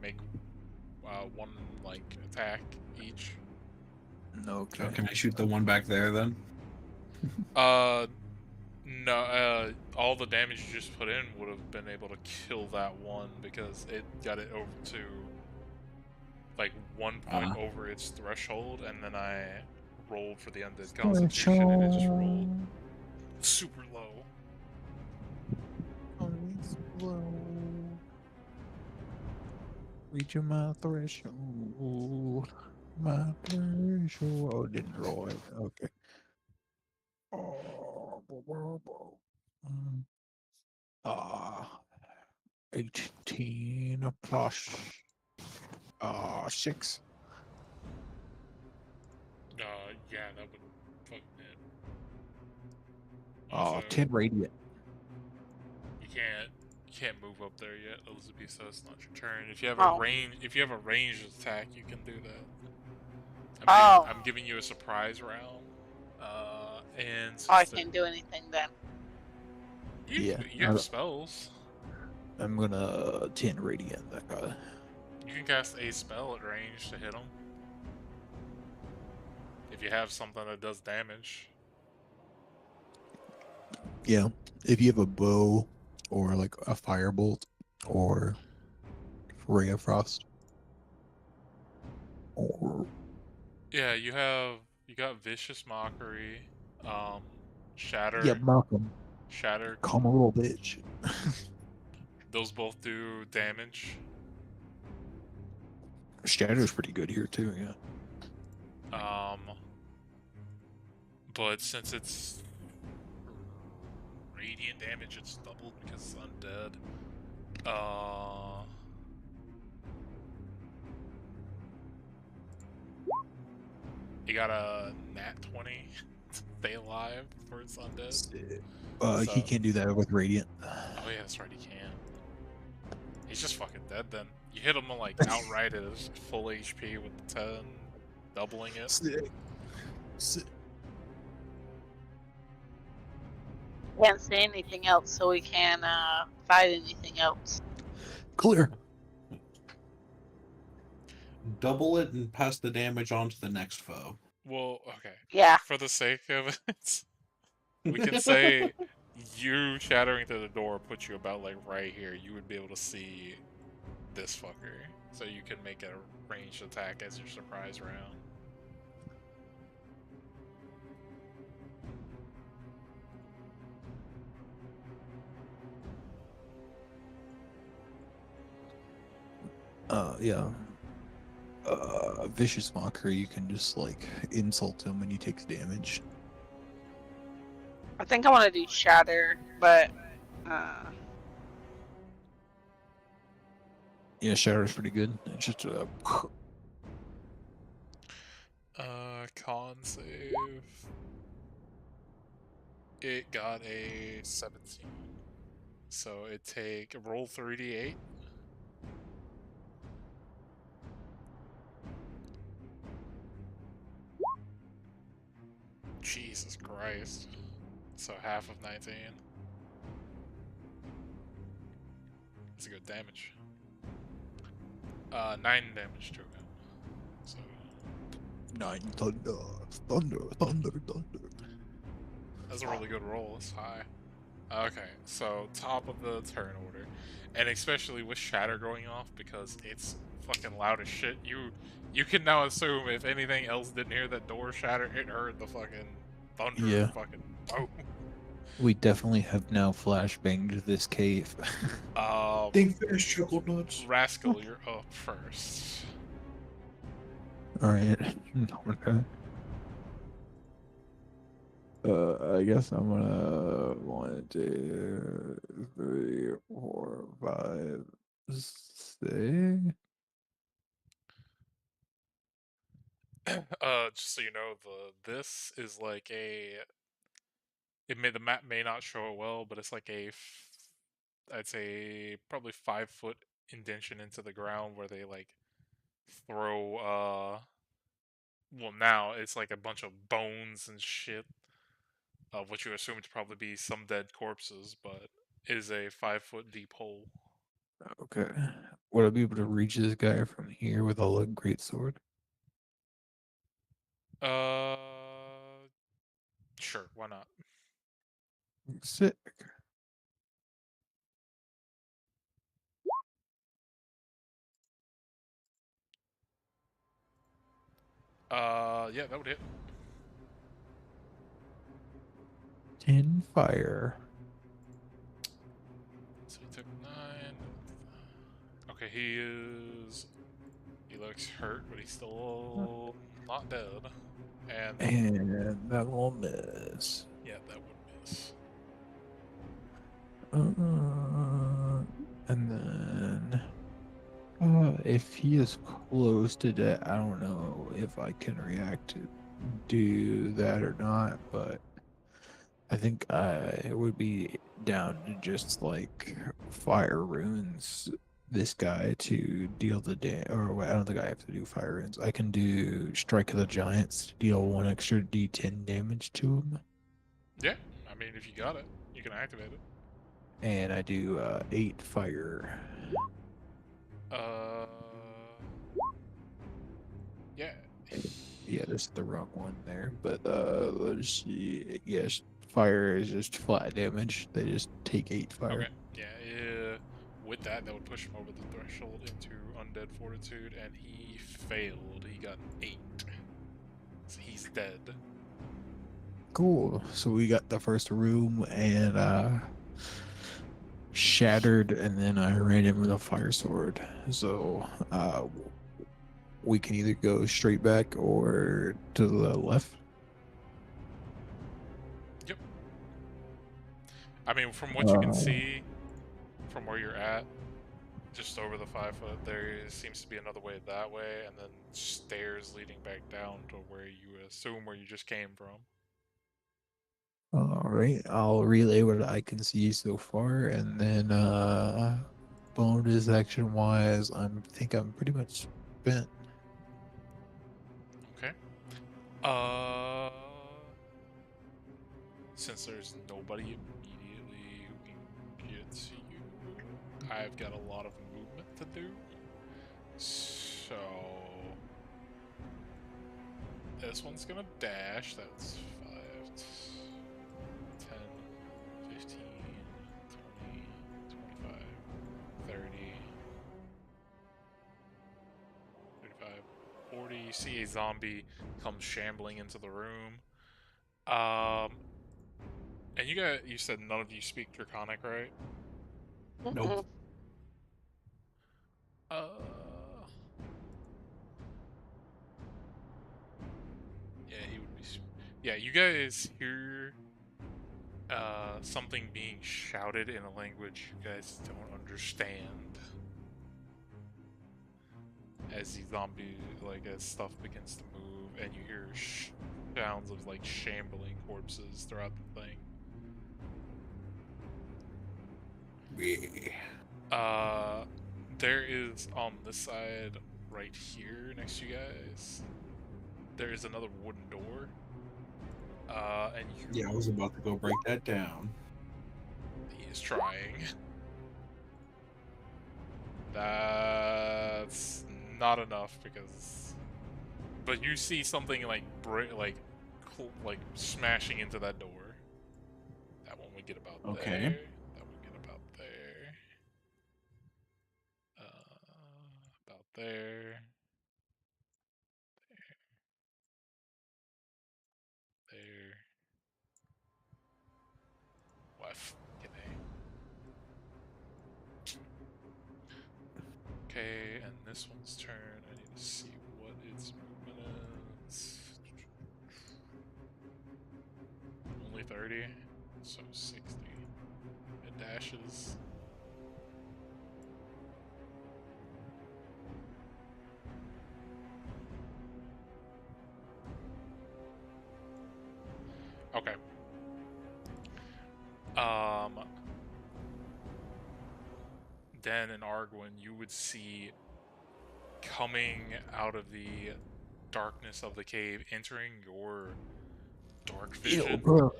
make one like attack each.
No.
So can I shoot the one back there then?
No, all the damage you just put in would have been able to kill that one because it got it over to like 1 point over its threshold, and then I rolled for the undead constitution and it just rolled super low.
Reaching my threshold. My threshold. Oh, didn't roll it. Okay. Oh, 18 plus 6.
Yeah, that would fucking hit.
Oh,
Also,
10 radiant.
You can't move up there yet, Elizabeth, so it's not your turn. If you have
Oh.
if you have a ranged attack, you can do that. I'm giving you a surprise round. And
Oh, I
since
can't do anything then.
you
Yeah,
have spells.
I'm gonna 10 radiant that guy.
You can cast a spell at range to hit him. If you have something that does damage.
Yeah, if you have a bow or like a firebolt or ray of frost or
Yeah, you got Vicious Mockery, Shatter,
yeah, Malcolm,
Shatter.
calm a little bitch.
Those both do damage.
Shatter's pretty good here too. Yeah.
But since it's radiant damage, it's doubled because it's undead. You got a nat 20 to stay alive for its undead.
He
So-
can't do that with radiant.
Oh yeah, that's right, he can. He's just fucking dead then. You hit him like outright at his full HP with the 10, doubling it.
Sick. Sick.
Can't say anything else, so we can fight anything else.
Clear.
Double it and pass the damage on to the next foe.
Well, okay.
Yeah.
For the sake of it, we can say you shattering through the door puts you about like right here. You would be able to see this fucker, so you can make a ranged attack as your surprise round.
Yeah. Vicious Mockery, you can just like insult him and he takes damage.
I think I want to do Shatter, but
Yeah, Shatter's pretty good. It's just
Con save. It got a 17. So it take roll 3d8. Jesus Christ. So half of 19. That's a good damage. 9 damage to him. So
9 thunder, thunder, thunder, thunder.
that's a really good roll. It's high. Okay, so top of the turn order, and especially with Shatter going off because it's fucking loud as shit. You can now assume if anything else didn't hear that door shatter, it heard the fucking thunder.
Yeah.
Fucking boom.
We definitely have now flashbanged this cave.
Think there's chuckle nuts.
Rascal, you're up first.
Alright. Okay. I guess I'm gonna 1, 2, 3, 4, 5, 6.
Just so you know, this is like a. The map may not show it well, but it's like I'd say probably 5-foot indention into the ground where they like throw well, now it's like a bunch of bones and shit of what you assume to probably be some dead corpses, but it is a 5-foot deep hole.
Okay. Would I be able to reach this guy from here with a greatsword?
Sure, why not?
Sick.
Yeah, that would hit.
10 fire.
So he took 9. Okay, he looks hurt, but he's still not dead. And
that will miss.
yeah, that would miss.
And then if he is close to death, I don't know if I can react to do that or not, but I think I would be down to just like fire runes this guy to deal the damage. Or wait, I don't think I have to do fire runes. I can do Strike of the Giants to deal 1 extra D10 damage to him.
Yeah, I mean, if you got it, you can activate it.
And I do 8 fire.
Yeah.
Yeah, this is the wrong one there. But let's see. Yes, fire is just flat damage. They just take 8 fire.
Okay. Yeah. With that would push him over the threshold into Undead Fortitude, and he failed. He got 8. So he's dead.
Cool. So we got the first room and shattered, and then I ran in with a fire sword. So we can either go straight back or to the left.
Yep. I mean, from what you can see, from where you're at, just over the 5-foot, there seems to be another way that way, and then stairs leading back down to where you assume where you just came from.
All right, I'll relay what I can see so far, and then bonus action wise, I think I'm pretty much spent.
Okay. Since there's nobody immediately who can get to you, I've got a lot of movement to do. So this one's gonna dash. That's 5, 10, 15, 20, 25, 30, 35, 40. You see a zombie come shambling into the room. And you said none of you speak Draconic, right?
Nope.
Yeah, he would be. Yeah, you guys hear something being shouted in a language you guys don't understand. As the zombie, as stuff begins to move, and you hear sounds of shambling corpses throughout the thing. There is on this side right here next to you guys. There is another wooden door. And
Yeah, I was about to go break that down.
he is trying. That's not enough because, but you see something smashing into that door. That one would get about
Okay.
there. That would get about there. About there. There. What? Okay, and this one's turn. I need to see what its movement is. Only 30, so 60. It dashes. Okay. Den and Arguin, you would see coming out of the darkness of the cave, entering your dark vision,
bro.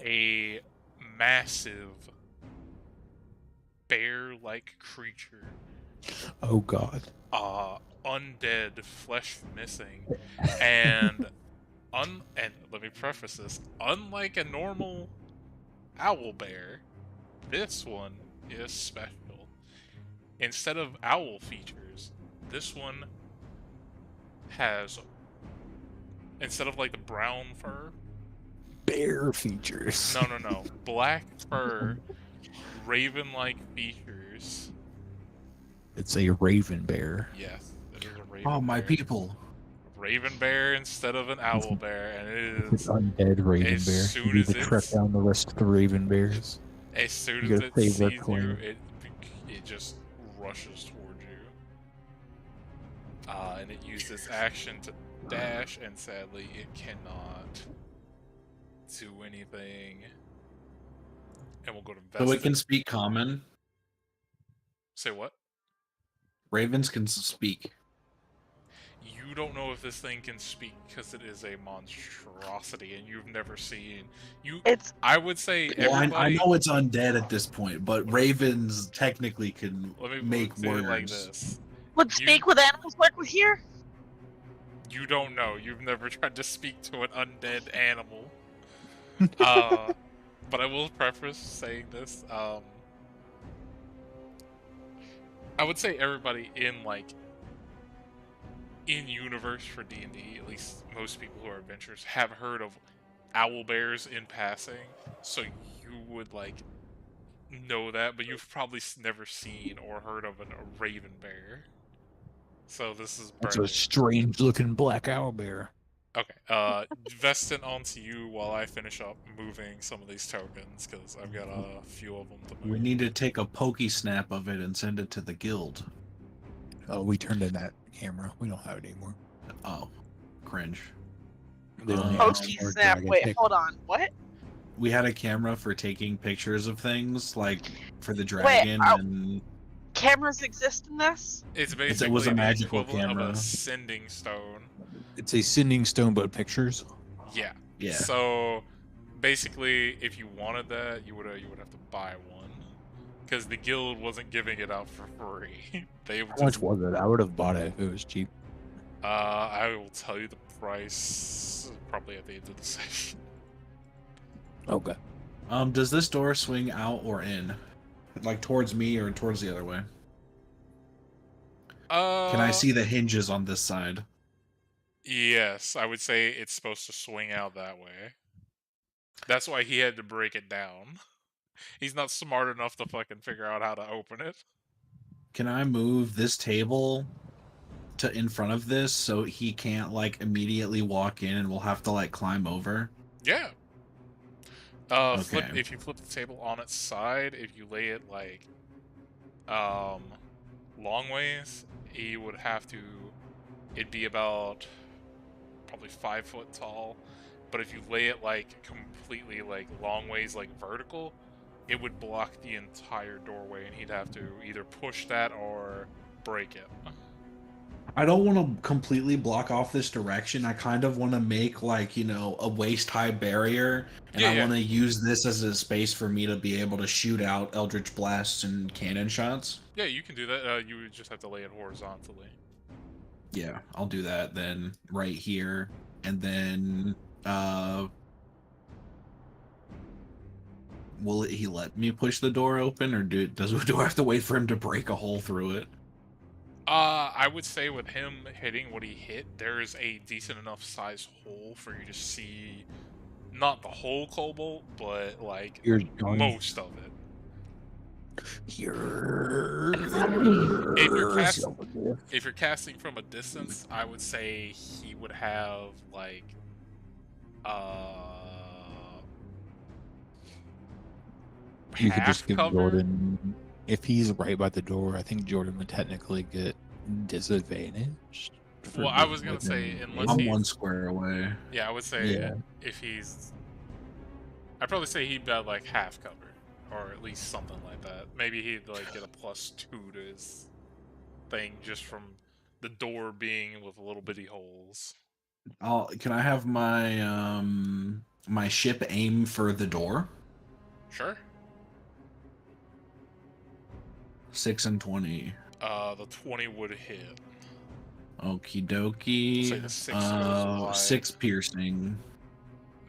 a massive bear-like creature.
Oh god.
Undead, flesh missing, and let me preface this, unlike a normal owl bear, this one is special. Instead of owl features, this one has, instead of the brown fur,
Bear features.
no, black fur, raven-like features.
It's a raven bear.
Yes, it is a raven
Oh, my
bear.
people.
Raven bear instead of an owl bear, and it
It's
is
undead raven
as
bear.
soon
You need
as
to track
it's-
down the rest of the raven bears.
as soon
You
as
gotta
it
save
sees
their
you,
claim.
it just rushes toward you. And it used its action to dash, and sadly, it cannot do anything. And we'll go to
So it
Vestin.
can speak common.
Say what?
Ravens can speak.
You don't know if this thing can speak because it is a monstrosity, and you've never seen you.
It's
I would say
Well,
everybody.
I know it's undead at this point, but ravens technically can
Let me
make
say it like
words.
this.
would speak with animals work with here?
You don't know. You've never tried to speak to an undead animal. But I will preface saying this. I would say everybody in universe for D&D, at least most people who are adventurers, have heard of owl bears in passing. So you would know that, but you've probably never seen or heard of a raven bear. So this is
It's
brand
a
new.
strange looking black owl bear.
Okay, Vestin, onto you while I finish up moving some of these tokens, because I've got a few of them to move.
We need to take a pokey snap of it and send it to the guild.
Oh, we turned in that camera. We don't have it anymore.
Oh, cringe.
They only
Oh,
have
Pokey
more
snap.
dragon
Wait,
pick-
hold on. What?
We had a camera for taking pictures of things, for the dragon
Wait,
and
cameras exist in this?
It's
It was
basically
a
the
magical
equivalent of
camera.
a sending stone.
It's a sending stone, but pictures.
Yeah.
Yeah.
So basically, if you wanted that, you would have to buy one, because the guild wasn't giving it out for free. They would
How much
just.
was it? I would have bought it if it was cheap.
I will tell you the price probably at the end of the session.
Okay.
Does this door swing out or in? Like towards me or towards the other way? Can I see the hinges on this side?
Yes, I would say it's supposed to swing out that way. That's why he had to break it down. He's not smart enough to fucking figure out how to open it.
Can I move this table to in front of this so he can't like immediately walk in and we'll have to like climb over?
Yeah.
Okay.
If you flip the table on its side, if you lay it like long ways, you would have to. It'd be about probably 5 foot tall, but if you lay it like completely like long ways, like vertical, it would block the entire doorway, and he'd have to either push that or break it.
I don't want to completely block off this direction. I kind of want to make like, you know, a waist high barrier, and
Yeah,
I
yeah.
want to use this as a space for me to be able to shoot out eldritch blasts and cannon shots.
Yeah, you can do that. You would just have to lay it horizontally.
Yeah, I'll do that then right here. And then will he let me push the door open, or do I have to wait for him to break a hole through it?
I would say with him hitting what he hit, there is a decent enough size hole for you to see, not the whole cobalt, but like
You're
most of it. If you're casting from a distance, I would say he would have like
You could
half
just give
cover.
Jordan. If he's right by the door, I think Jordan would technically get disadvantaged. for
Well, I
being
was gonna
within
say, unless
I'm
he-
one square away.
Yeah, I would say
Yeah.
if he's, I'd probably say he'd got like half cover, or at least something like that. Maybe he'd like get a +2 to his thing just from the door being with little bitty holes.
Can I have my my ship aim for the door?
Sure.
6 and 20.
The 20 would hit.
Okie
Say the
dokie.
6 goes wide.
6 piercing.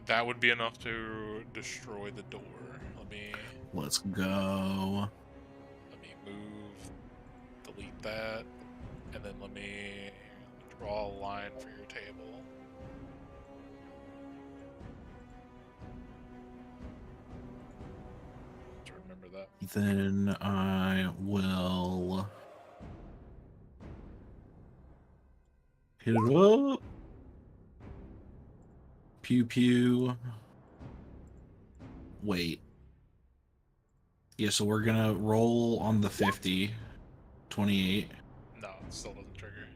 That would be enough to destroy the door.
Let's go.
Let me move, delete that, and then let me draw a line for your table. To remember that.
Then I will hit it up. Pew pew. Wait. Yeah, so we're gonna roll on the 50. 28.
No, it still doesn't trigger.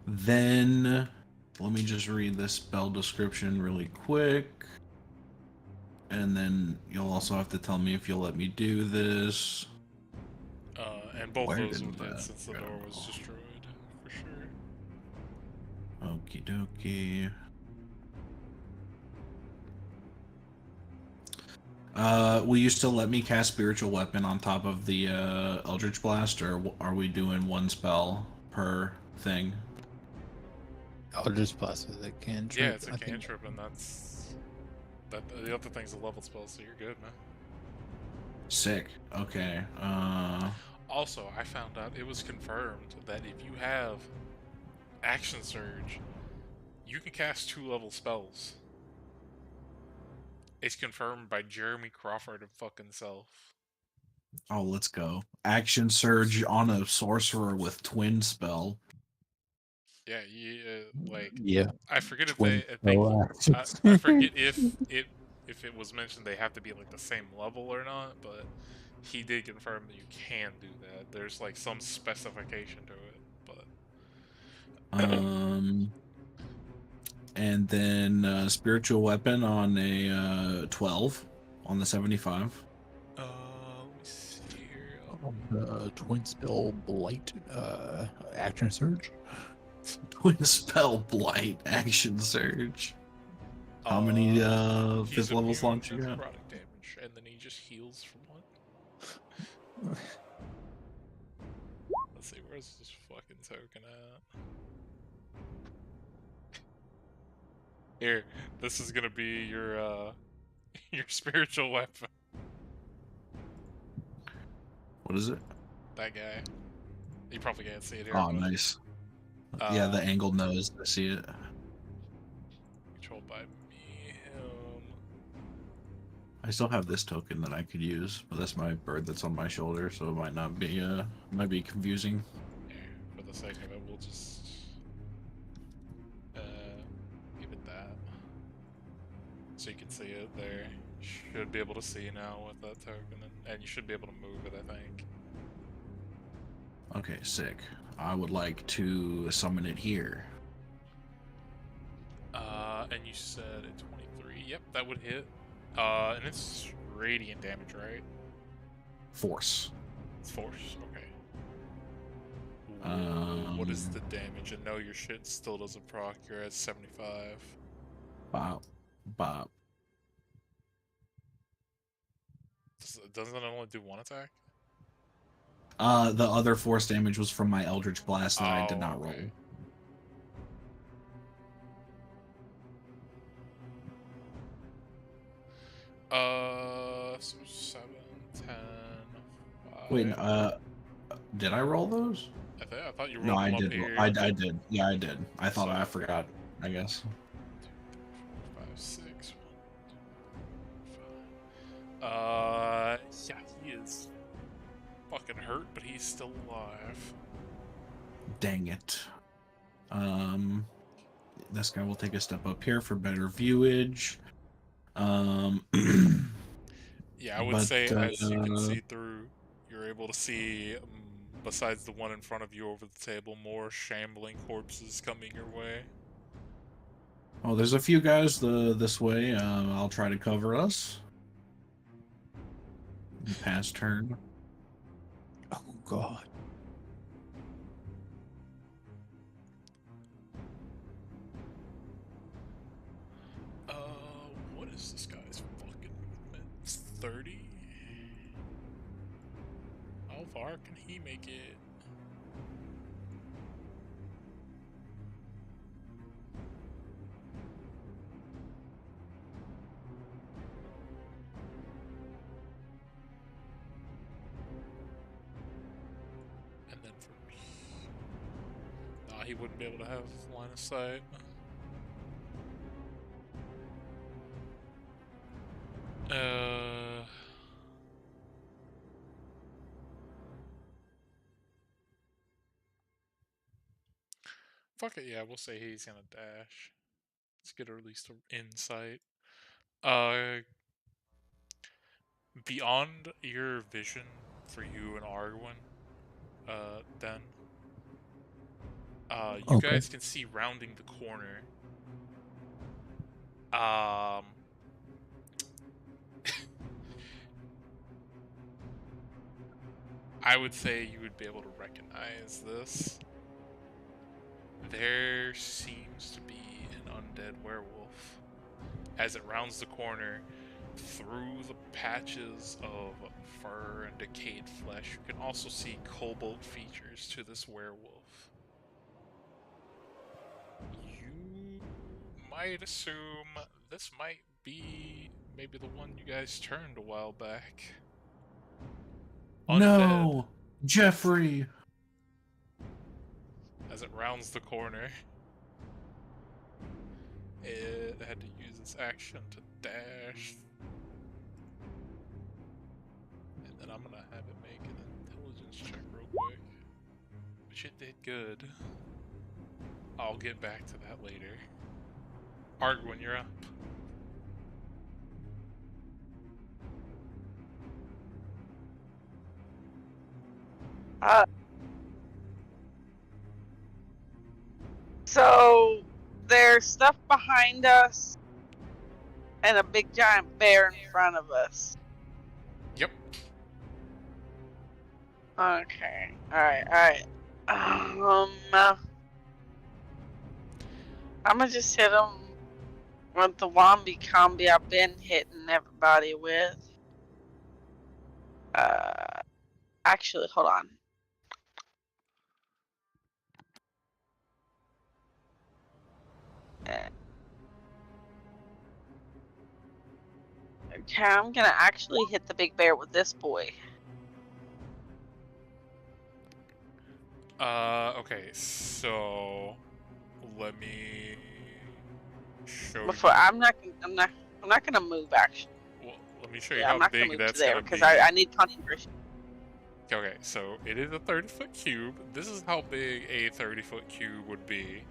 Then let me just read this spell description really quick. And then you'll also have to tell me if you'll let me do this.
And both
Where
those
did
would hit
that
since the door was
go?
destroyed, for sure.
Okie dokie. Will you still let me cast Spiritual Weapon on top of the Eldritch Blast, or are we doing one spell per thing?
I'll just blast with a cantrip.
Yeah, it's a
I think.
cantrip, and that's... the other thing's a level spell, so you're good, man.
Sick. Okay.
Also, I found out it was confirmed that if you have Action Surge, you can cast 2-level spells. It's confirmed by Jeremy Crawford and fucking self.
Oh, let's go. Action Surge on a sorcerer with twin spell.
Yeah, like
Yeah.
I forget if
Twin
they. I think
spell actions.
I forget if it was mentioned they have to be like the same level or not, but he did confirm that you can do that. There's like some specification to it, but
And then Spiritual Weapon on a 12 on the 75.
let me see here.
Twin spell blight action surge.
Twin spell blight action surge. How many
He's
fifth level
immune
slots
to
you got?
necrotic damage, and then he just heals from what? Let's see, where's this fucking token at? Here, this is gonna be your your spiritual weapon.
What is it?
That guy. You probably can't see it here.
Oh,
but,
nice. Yeah, the
uh,
angled nose. I see it.
Controlled by me, him.
I still have this token that I could use, but that's my bird that's on my shoulder, so it might not be might be confusing.
Here, for the sake of it, we'll just give it that. So you can see it there. You should be able to see now with that token, and you should be able to move it, I think.
Okay, sick. I would like to summon it here.
And you said a 23. Yep, that would hit. And it's radiant damage, right?
Force.
It's force. Okay. What is the damage? And no, your shit still doesn't proc. You're at 75.
Bop. Bop.
Doesn't it only do one attack?
The other force damage was from my Eldritch Blast that I did not roll.
Okay. So 7, 10, 5.
Wait, did I roll those?
I thought you rolled
No, I
them up
did.
here.
I did. Yeah, I did. I thought I forgot, I guess.
5, 6, 1, 2, 5. Yeah, he is fucking hurt, but he's still alive.
Dang it. This guy will take a step up here for better viewage.
Yeah, I would
But,
say as you can see through, you're able to see, besides the one in front of you over the table, more shambling corpses coming your way.
Oh, there's a few guys this way. I'll try to cover us. Past turn.
Oh god.
What is this guy's fucking movement? It's 30? How far can he make it? And then for me... Nah, he wouldn't be able to have line of sight. Fuck it, yeah, we'll say he's gonna dash. Let's get at least an insight. Beyond your vision for you and Arwen, then, you
Okay.
guys can see rounding the corner. I would say you would be able to recognize this. There seems to be an undead werewolf. As it rounds the corner, through the patches of fur and decayed flesh, you can also see kobold features to this werewolf. You might assume this might be maybe the one you guys turned a while back.
No, Jeffrey.
As it rounds the corner, it had to use its action to dash. And then I'm gonna have it make an intelligence check real quick. Which it did good. I'll get back to that later. Arwen, you're up.
So there's stuff behind us and a big giant bear in front of us.
Yep.
Okay. Alright. I'm gonna just hit him with the Wombi combi I've been hitting everybody with. Actually, hold on. Okay, I'm gonna actually hit the big bear with this boy.
Okay, so let me show
Before
you.
I'm not gonna move actually.
Well, let me show you
Yeah, I'm
how
not gonna
big
move to
that's
there
gonna
because
be.
I need concentration.
Okay, so it is a 30-foot cube. This is how big a 30-foot cube would be.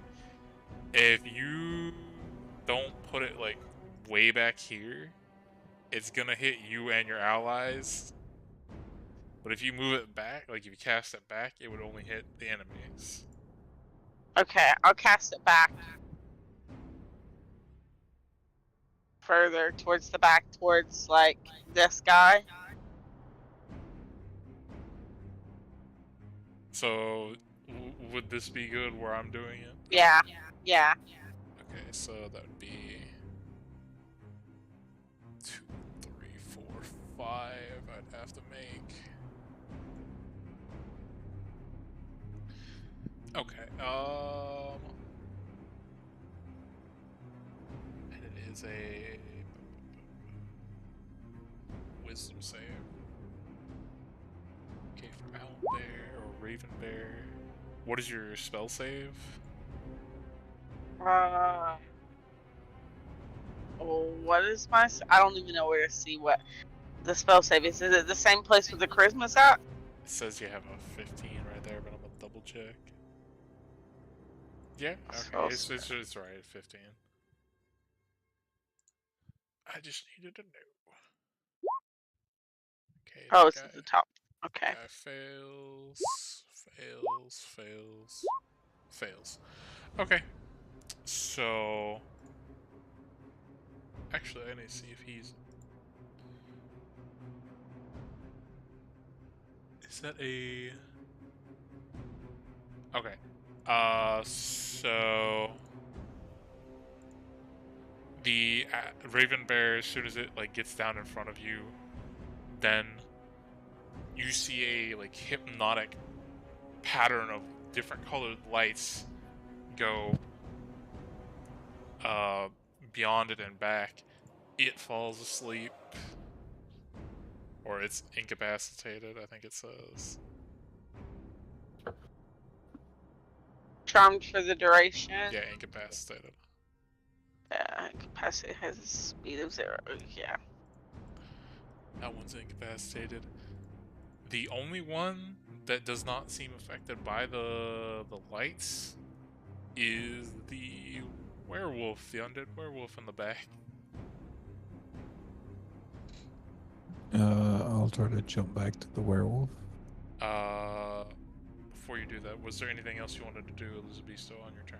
If you don't put it like way back here, it's gonna hit you and your allies. But if you move it back, like if you cast it back, it would only hit the enemies.
Okay, I'll cast it back. Further towards the back, towards like this guy.
So, would this be good where I'm doing it?
Yeah.
Okay, so that would be 2, 3, 4, 5. I'd have to make. Okay, and it is a wisdom save. Okay, for Owl Bear or Raven Bear. What is your spell save?
What is my? I don't even know where to see what the spell save is. Is it the same place with the charisma's at?
It says you have a 15 right there, but I'm gonna double check. Yeah,
Spell
okay,
save.
it's right at 15. I just needed to know. Okay,
Oh,
that
it's
guy,
at the top. Okay.
guy fails. Okay, so actually, I need to see if he's. Is that a? Okay. So the Raven Bear, as soon as it like gets down in front of you, then you see a like hypnotic pattern of different colored lights go beyond it and back. It falls asleep, or it's incapacitated, I think it says.
Charmed for the duration.
Yeah, incapacitated.
Capacity has a speed of 0. Yeah.
That one's incapacitated. The only one that does not seem affected by the lights is the werewolf, the undead werewolf in the back.
I'll try to jump back to the werewolf.
Before you do that, was there anything else you wanted to do, Elizabeth, on your turn?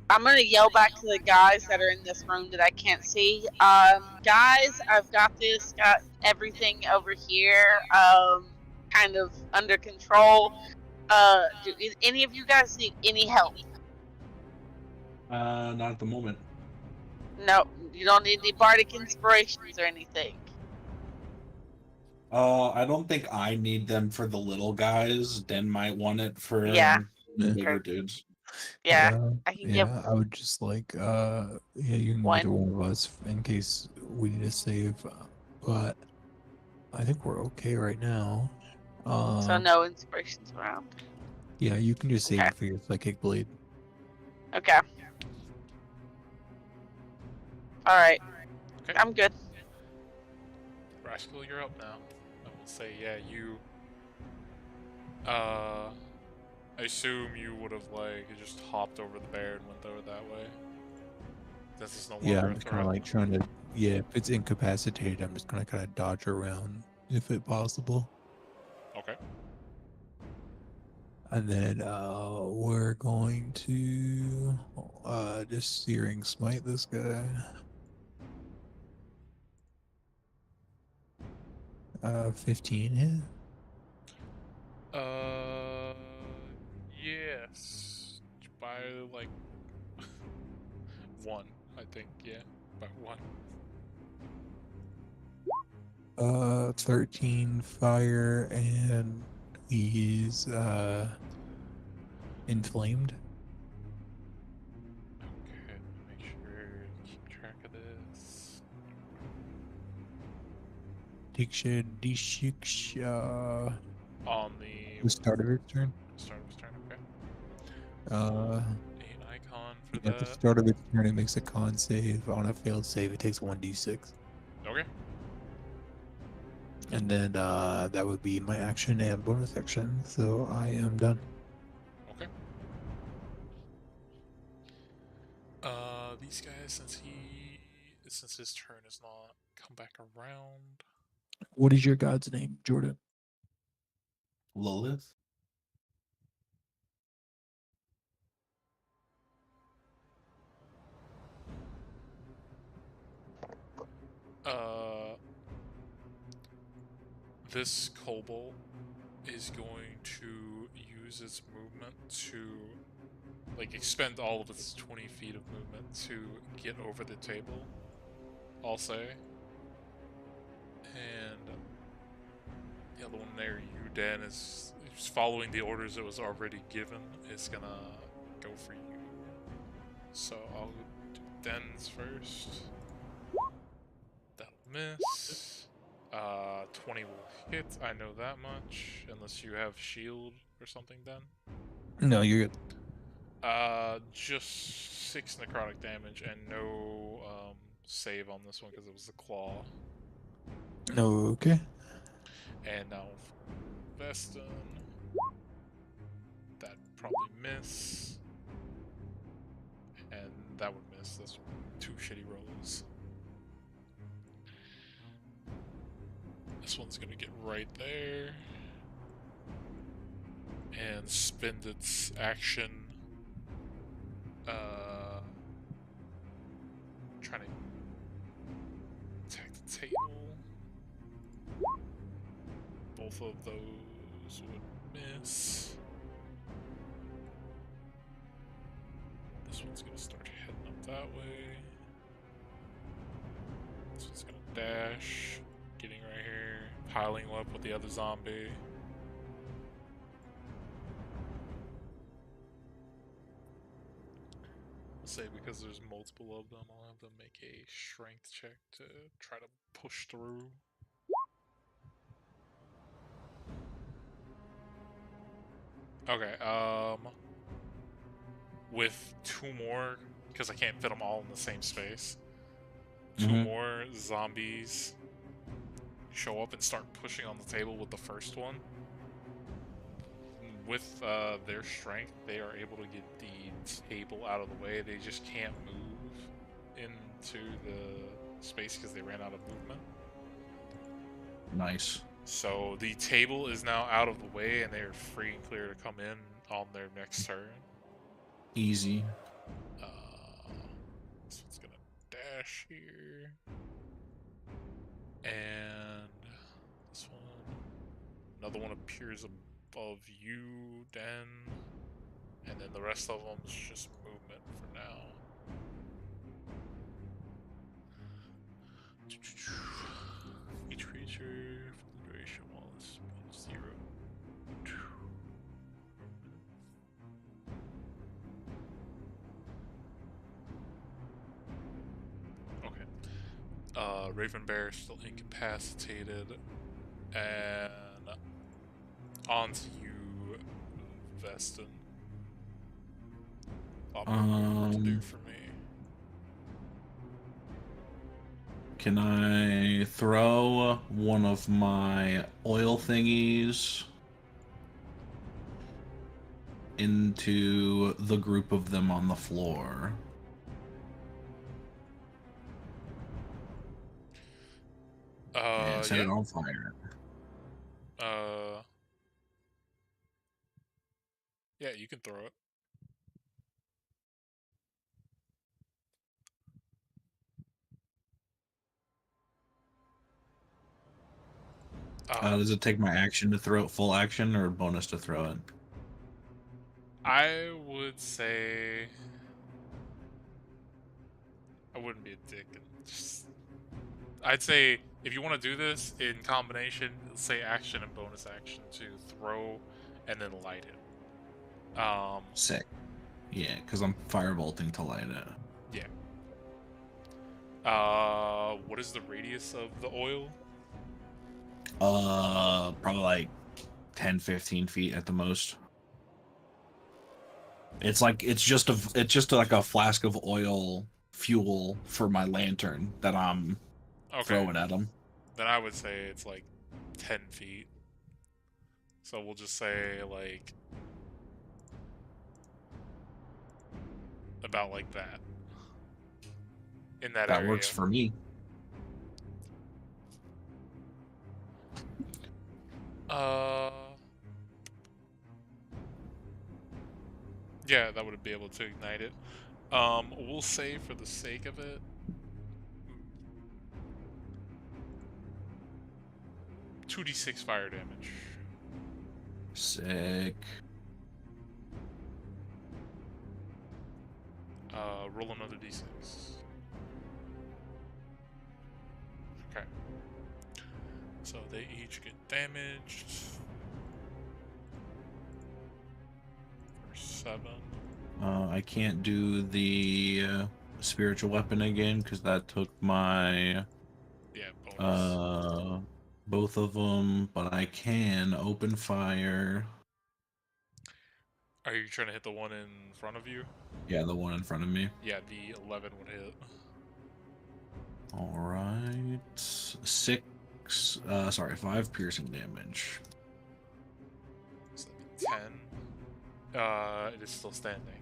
I'm gonna yell back to the guys that are in this room that I can't see. Guys, I've got this, got everything over here, kind of under control. Do any of you guys need any help?
Not at the moment.
No, you don't need any bardic inspirations or anything.
I don't think I need them for the little guys. Den might want it for
Yeah.
the bigger
Sure.
dudes.
Yeah, I can give.
I would just like yeah, you can
One.
give one of us in case we need to save, but I think we're okay right now.
So no inspirations around.
Yeah, you can just save
Okay.
it for your psychic blade.
Okay. Alright.
Okay.
I'm good.
Rascal, you're up now. I will say, yeah, you. I assume you would have like just hopped over the bear and went over that way. This is no longer
Yeah,
a
I'm kind
threat.
of like trying to. Yeah, if it's incapacitated, I'm just gonna kind of dodge around if it possible.
Okay.
And then we're going to just searing smite this guy. 15 hit.
Yes. By like one, I think. Yeah, by one.
13 fire, and he's inflamed.
Okay, let me make sure to keep track of this.
Diksha Dishiksha.
On
The start of his turn.
start of his turn. Okay.
Uh,
An icon for
at the
that.
start of its turn, it makes a con save. On a failed save, it takes 1d6.
Okay.
And then that would be my action and bonus action. So I am done.
Okay. These guys, since his turn has not come back around.
What is your god's name, Jordan?
Lilith.
This kobold is going to use its movement to, like, expend all of its 20 feet of movement to get over the table, I'll say. And the other one there, Uden, is following the orders it was already given. It's gonna go for you. So I'll do Den's first. That'll miss. 20 will hit, I know that much. Unless you have shield or something, then.
No, you're good.
Just 6 necrotic damage and no save on this one because it was the claw.
Okay.
And now Veston. That'd probably miss. And that would miss. That's 2 shitty rolls. This one's gonna get right there. And spend its action. Trying to attack the table. Both of those would miss. This one's gonna start heading up that way. This one's gonna dash, getting right here, piling up with the other zombie. I'll say because there's multiple of them, I'll have them make a strength check to try to push through. Okay, with 2 more, because I can't fit them all in the same space, 2 more zombies show up and start pushing on the table with the first one. With their strength, they are able to get the table out of the way. They just can't move into the space because they ran out of movement.
Nice.
So the table is now out of the way and they are free and clear to come in on their next turn.
Easy.
This one's gonna dash here. And this one. Another one appears above you, Den. And then the rest of them is just movement for now. Each creature for the duration while this speed 0. Okay. Raven Bear still incapacitated. And on to you, Veston. Lot more work to do for me.
Can I throw one of my oil thingies into the group of them on the floor? And set it on fire.
Yeah, you can throw it.
Does it take my action to throw it full action or bonus to throw it?
I would say I wouldn't be a dick. I'd say if you want to do this in combination, say action and bonus action to throw and then light it.
Sick. Yeah, because I'm firebolting to light it.
Yeah. What is the radius of the oil?
Probably like 10, 15 feet at the most. It's just like a flask of oil fuel for my lantern that I'm throwing at them.
Then I would say it's like 10 feet. So we'll just say like about like that. In that
That
area.
works for me.
Yeah, that would be able to ignite it. We'll say for the sake of it, 2d6 fire damage.
Sick.
Roll another d6. Okay. So they each get damaged. For 7.
I can't do the spiritual weapon again because that took my
Yeah, bonus.
both of them, but I can open fire.
Are you trying to hit the one in front of you?
Yeah, the one in front of me.
Yeah, the 11 would hit.
All right, 5 piercing damage.
So that'd be 10. It is still standing.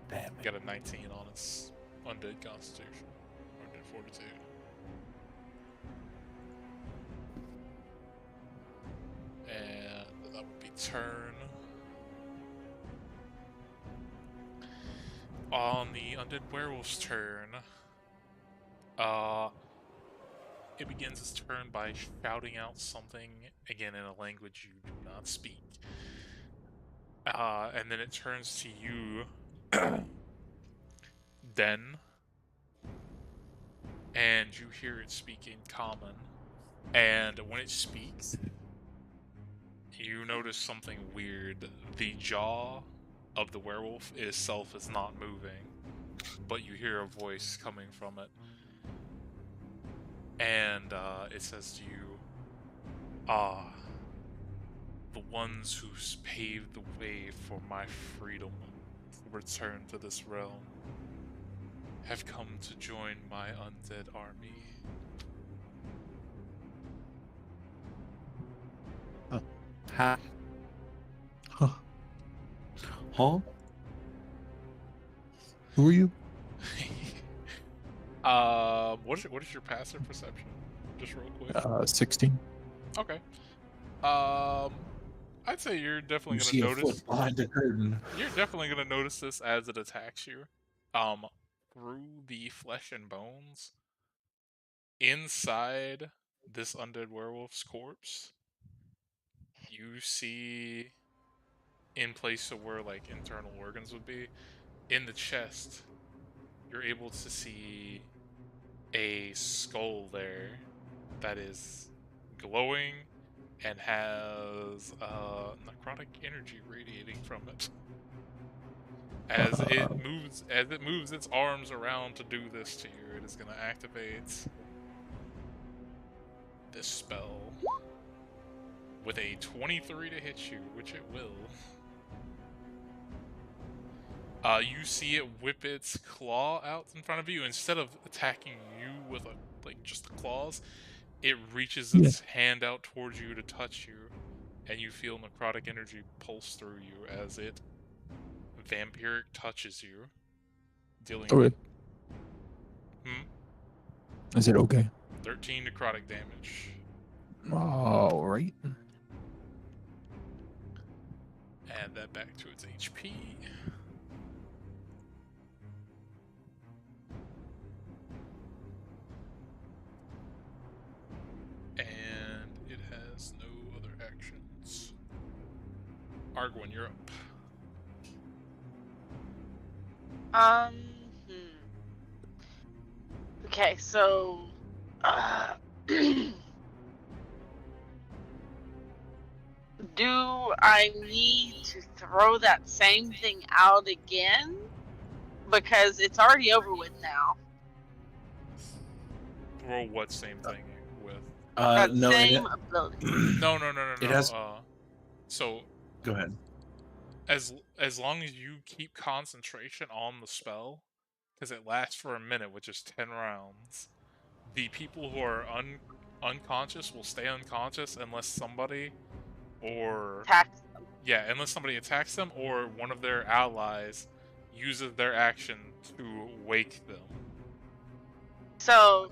Damn it.
Got a 19 on its undead constitution. Undead fortitude. And that would be turn. On the undead werewolf's turn, it begins its turn by shouting out something, again in a language you do not speak. And then it turns to you, Den, and you hear it speak in common. And when it speaks, you notice something weird. The jaw of the werewolf itself is not moving, but you hear a voice coming from it. And it says to you, the ones who paved the way for my freedom to return to this realm have come to join my undead army.
Ha.
Huh.
Huh?
Who are you?
What is your passive perception? Just real quick.
16.
Okay. I'd say you're definitely
You
gonna
see a
notice.
foot behind the curtain.
You're definitely gonna notice this as it attacks you. Through the flesh and bones, inside this undead werewolf's corpse, you see, in place of where like internal organs would be, in the chest, you're able to see a skull there that is glowing and has necrotic energy radiating from it. As it moves its arms around to do this to you, it is going to activate this spell with a 23 to hit you, which it will. You see it whip its claw out in front of you. Instead of attacking you with just the claws, it reaches its hand out towards you to touch you, and you feel necrotic energy pulse through you as it vampiric touches you, dealing
Okay. Is it okay?
13 necrotic damage.
Alright.
Add that back to its HP. And it has actions. Arguin, you're up.
Hmm. Okay, so do I need to throw that same thing out again? Because it's already over with now.
Throw what same thing with?
That
No,
same ability.
No.
It has.
So
Go ahead.
as long as you keep concentration on the spell, because it lasts for a minute, which is 10 rounds, the people who are unconscious will stay unconscious unless somebody
Tax.
unless somebody attacks them or one of their allies uses their action to wake them.
So,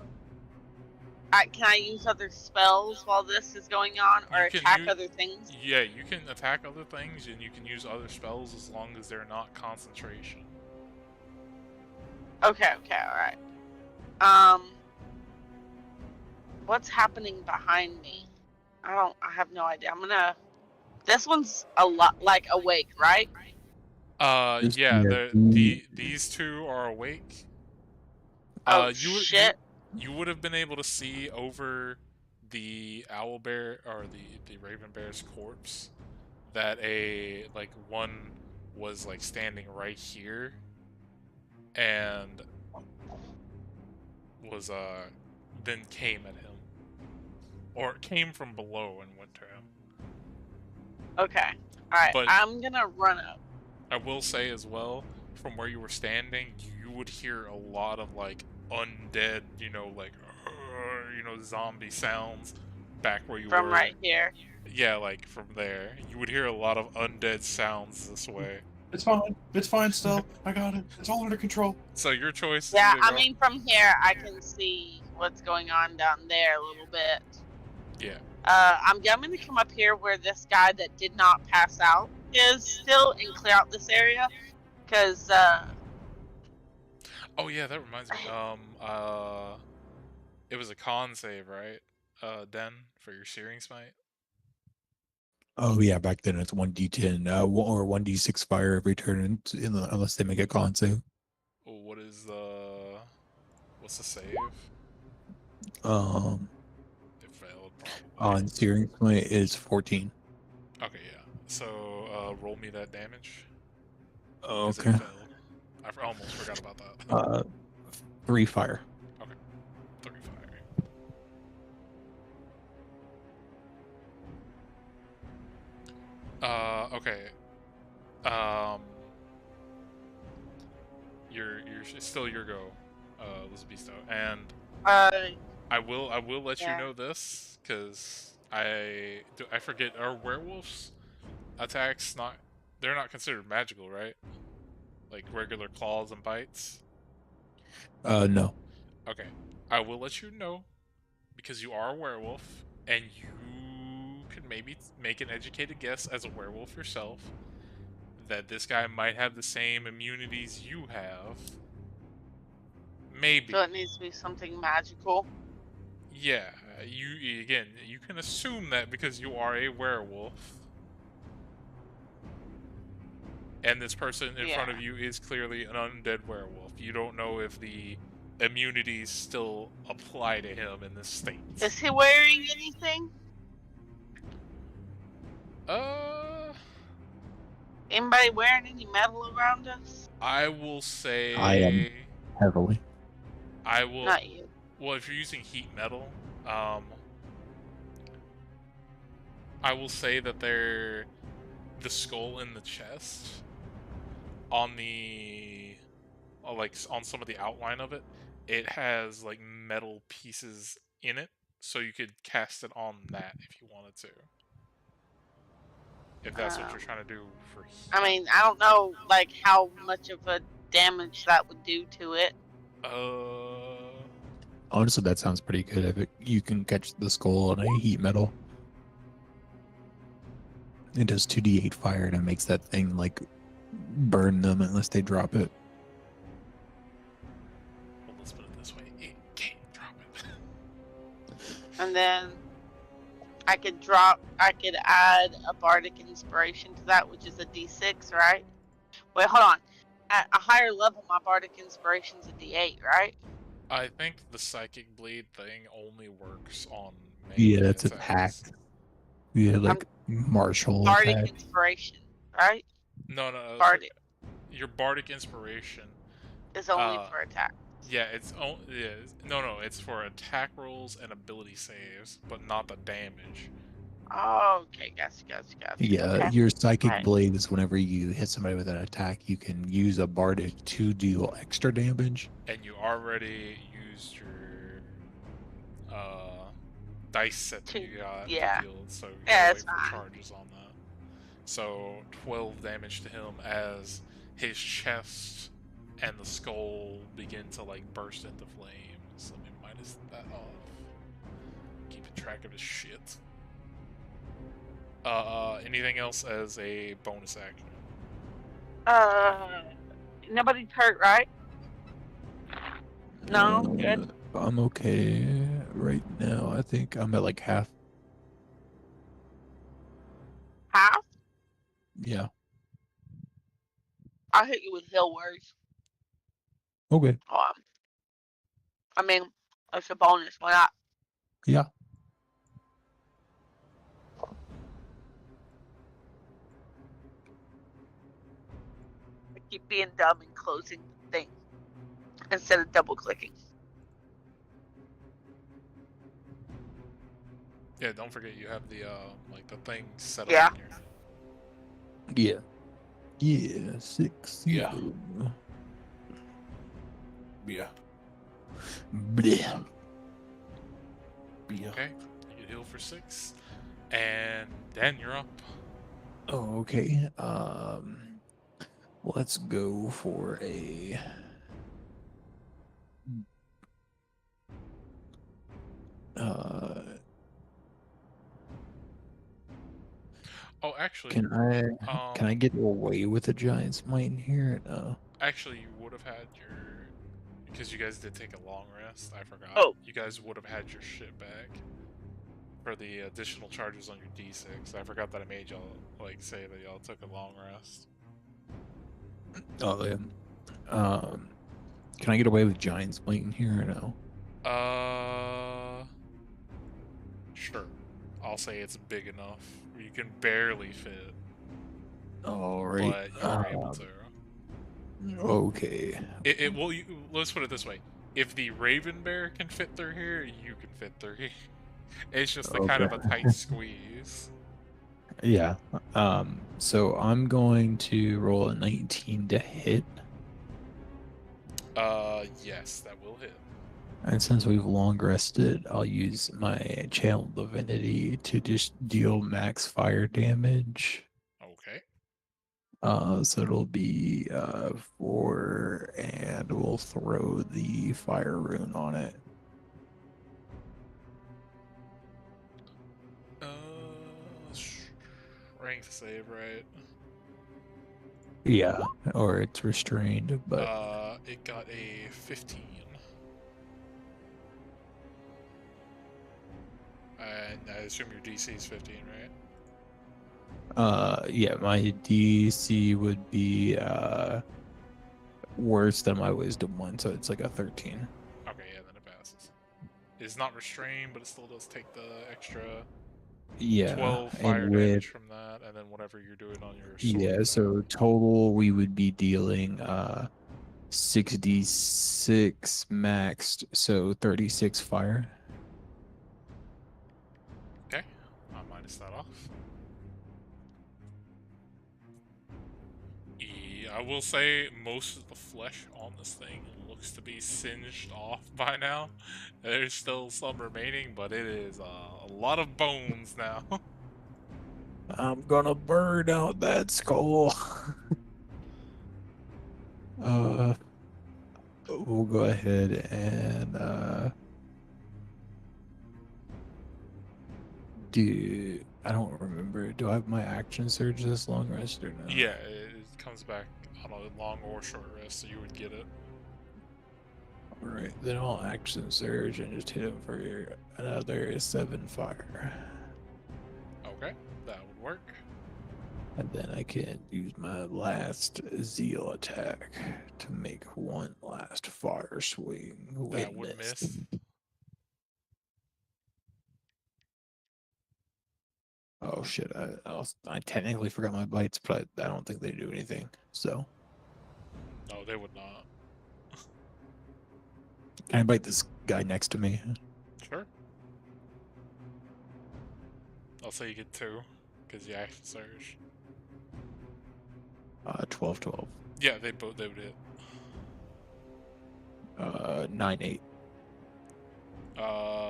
can I use other spells while this is going on, or
You can
attack
use-
other things?
Yeah, you can attack other things and you can use other spells as long as they're not concentration.
Okay, alright. What's happening behind me? I have no idea. This one's a lot like awake, right?
This-
Yeah,
yeah,
these two are awake.
Oh, shit.
You would have been able to see over the owl bear or the raven bear's corpse that one was like standing right here and was then came at him, or came from below and went to him.
Okay. Alright,
But-
I'm gonna run up.
I will say as well, from where you were standing, you would hear a lot of like undead, zombie sounds back where you
From
were.
right here.
Yeah, like from there. You would hear a lot of undead sounds this way.
It's fine. It's fine still. I got it. It's all under control.
So your choice.
Yeah,
either
I
go-
mean, from here, I can see what's going on down there a little bit.
Yeah.
I'm going to come up here where this guy that did not pass out is still and clear out this area. Because,
Oh yeah, that reminds me. It was a con save, right? Den for your Searing Smite.
Oh yeah, back then it's 1d10 or 1d6 fire every turn unless they make a con save.
What's the save? It failed probably.
On Searing Smite is 14.
Okay, yeah. So roll me that damage.
Oh,
'cause it
okay.
failed. I almost forgot about that.
3 fire.
3 fire. Okay. It's still your go, Elizabeth, and I will let
Yeah.
you know this because I forget. Are werewolves attacks they're not considered magical, right? Like regular claws and bites.
No.
Okay, I will let you know because you are a werewolf and you can maybe make an educated guess as a werewolf yourself that this guy might have the same immunities you have. Maybe.
so it needs to be something magical.
Yeah, you can assume that because you are a werewolf. And this person in front of you is clearly an undead werewolf. You don't know if the immunities still apply to him in this state.
Is he wearing anything? Anybody wearing any metal around us?
I will say
I am. Heavily.
I will.
Not you.
Well, if you're using heat metal, I will say that the skull in the chest on on some of the outline of it, it has like metal pieces in it, so you could cast it on that if you wanted to. If that's what you're trying to do for heat.
I mean, I don't know, like, how much of a damage that would do to it.
Honestly, that sounds pretty good. If you can catch the skull on a heat metal, it does 2d8 fire and it makes that thing like burn them unless they drop it.
Well, let's put it this way: it can't drop it.
And then I could add a bardic inspiration to that, which is a D6, right? Wait, hold on. At a higher level, my bardic inspiration's a D8, right?
I think the psychic blade thing only works on melee
Yeah, that's
attacks.
attack. Yeah, like martial
Bardic
attack.
inspiration, right?
No,
Bardic
your bardic inspiration.
is only for attack.
Yeah, it's for attack rolls and ability saves, but not the damage.
Oh, okay, gotcha.
Yeah,
Okay.
your psychic
Right.
blade is whenever you hit somebody with an attack, you can use a bardic to deal extra damage.
And you already used your dice set that you got
Yeah.
to deal, so you
Yeah,
gotta
it's
wait for
fine.
charges on that. So 12 damage to him as his chest and the skull begin to like burst into flames. Let me minus that off. Keeping track of his shit. Anything else as a bonus action?
Nobody's hurt, right? No, good.
I'm okay right now. I think I'm at like half.
Half?
Yeah.
I'll hit you with heal words.
Okay.
I mean, it's a bonus. Why not?
Yeah.
I keep being dumb and closing the thing instead of double clicking.
Yeah, don't forget you have the like the thing set
Yeah.
up in here.
Yeah. 6.
Yeah.
Bleh.
Yeah.
Okay, you heal for 6, and Dan, you're up.
Oh, okay. Let's go for a.
Oh, actually,
Can I get away with a giant smite in here? No.
Actually, you would have had your, because you guys did take a long rest. I forgot.
Oh.
You guys would have had your shit back for the additional charges on your D6. I forgot that I made y'all like say that y'all took a long rest.
Oh yeah. Can I get away with giant smite in here or no?
Sure. I'll say it's big enough. You can barely fit,
All right.
but you're able to.
Okay.
Let's put it this way: if the Raven Bear can fit through here, you can fit through here. It's just a kind of a
Okay.
tight squeeze.
Yeah. So I'm going to roll a 19 to hit.
Yes, that will hit.
And since we've long rested, I'll use my channel divinity to just deal max fire damage.
Okay.
So it'll be 4, and we'll throw the fire rune on it.
Strength save, right?
Yeah, or it's restrained, but
It got a 15. And I assume your DC is 15, right?
yeah, my DC would be worse than my wisdom one, so it's like a 13.
Okay, yeah, then it passes. It's not restrained, but it still does take the extra
Yeah,
12 fire
and
damage
with
from that, and then whatever you're doing on your sword.
yeah, so total we would be dealing 6d6 maxed, so 36 fire.
Okay, I'll minus that off. Yeah, I will say most of the flesh on this thing looks to be singed off by now. There's still some remaining, but it is a lot of bones now.
I'm gonna burn out that skull. We'll go ahead and do. I don't remember. Do I have my action surge this long rest or no?
Yeah, it comes back on a long or short rest, so you would get it.
Alright, then I'll action surge and just hit him for another 7 fire.
Okay, that would work.
And then I can use my last zeal attack to make one last fire swing.
That would miss.
Oh shit! I technically forgot my bites, but I don't think they do anything. So
No, they would not.
can I bite this guy next to me?
Sure. I'll say you get 2, because you action surge.
12.
Yeah, they would hit.
9-8.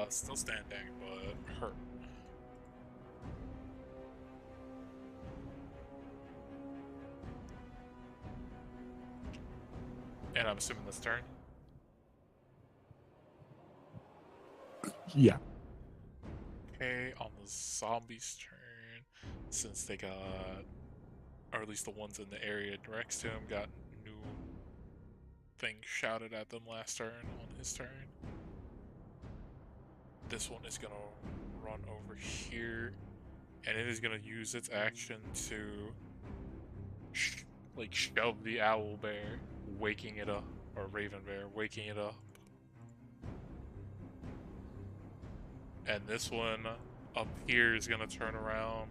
Still standing, but hurt. And I'm assuming this turn.
Yeah.
Okay, on the zombies' turn, since they got, or at least the ones in the area next to him, got new things shouted at them last turn on his turn. This one is gonna run over here, and it is gonna use its action to shove the owl bear, waking it up, or raven bear, waking it up. And this one up here is gonna turn around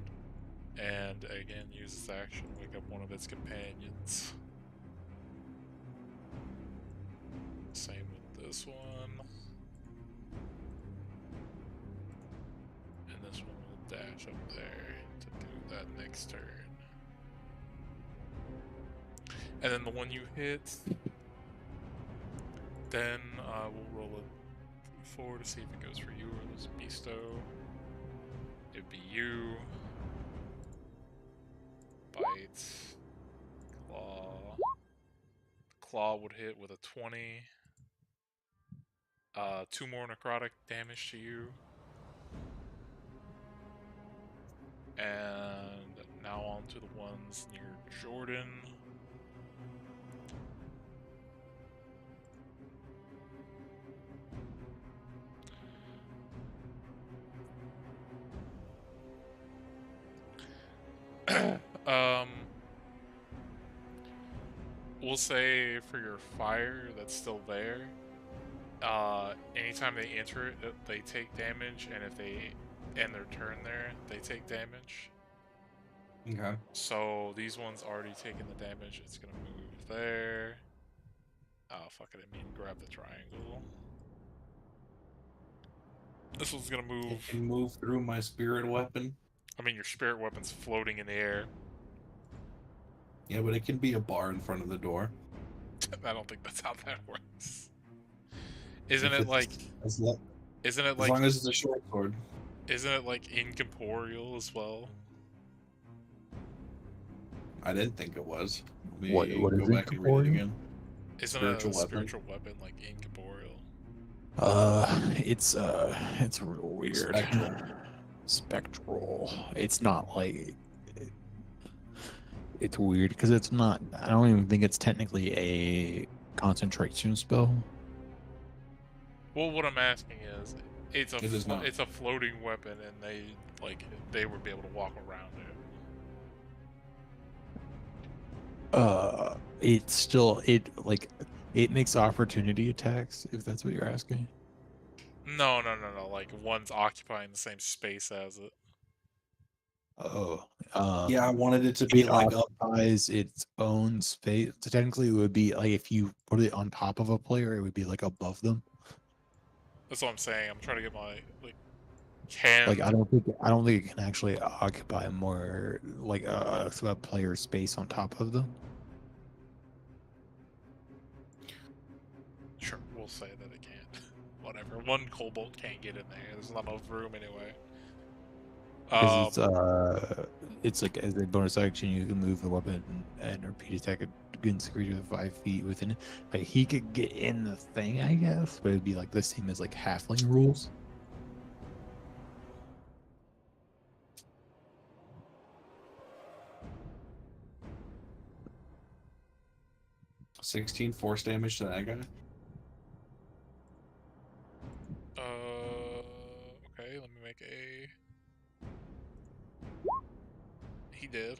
and again use its action to wake up one of its companions. Same with this one. And this one will dash up there to do that next turn. And then the one you hit, then we'll roll a 4 to see if it goes for you or this beasto. It'd be you. Bite. Claw. Claw would hit with a 20. 2 more necrotic damage to you. And now on to the ones near Jordan. We'll say for your fire that's still there, anytime they enter it, they take damage, and if they end their turn there, they take damage.
Okay.
So these ones already taking the damage, it's gonna move there. Oh fuck it, I mean grab the triangle. This one's gonna
It
move.
can move through my spirit weapon.
I mean your spirit weapon's floating in the air.
Yeah, but it can be a bar in front of the door.
I don't think that's how that works. Isn't
If
it
it's-
like?
As, lo-
Isn't it
as
like?
long as it's a short sword.
Isn't it like incorporeal as well?
I didn't think it was. Let me
What
go
is
back and read it
incorporeal?
again.
Isn't
Spiritual
a
weapon.
spiritual weapon like incorporeal?
It's real weird.
Spectral.
Spectral. It's not like it's weird because it's not. I don't even think it's technically a concentration spell.
Well, what I'm asking is, it's a
It is not.
it's a floating weapon, and they would be able to walk around it.
It's still it makes opportunity attacks if that's what you're asking.
No. Like one's occupying the same space as it.
Oh,
Yeah, I wanted it to be
it
like
occupies its own space. So technically, it would be like if you put it on top of a player, it would be like above them.
That's what I'm saying. I'm trying to get my can.
Like I don't think it can actually occupy more like a player space on top of them.
Sure, we'll say that it can't. Whatever. One kobold can't get in there. There's not enough room anyway.
Because it's like as a bonus action, you can move the weapon and repeat attack against a creature 5 feet within it. Like he could get in the thing, I guess, but it'd be like the same as like halfling rules.
a 16 force damage to that guy.
Okay, let me make a he did.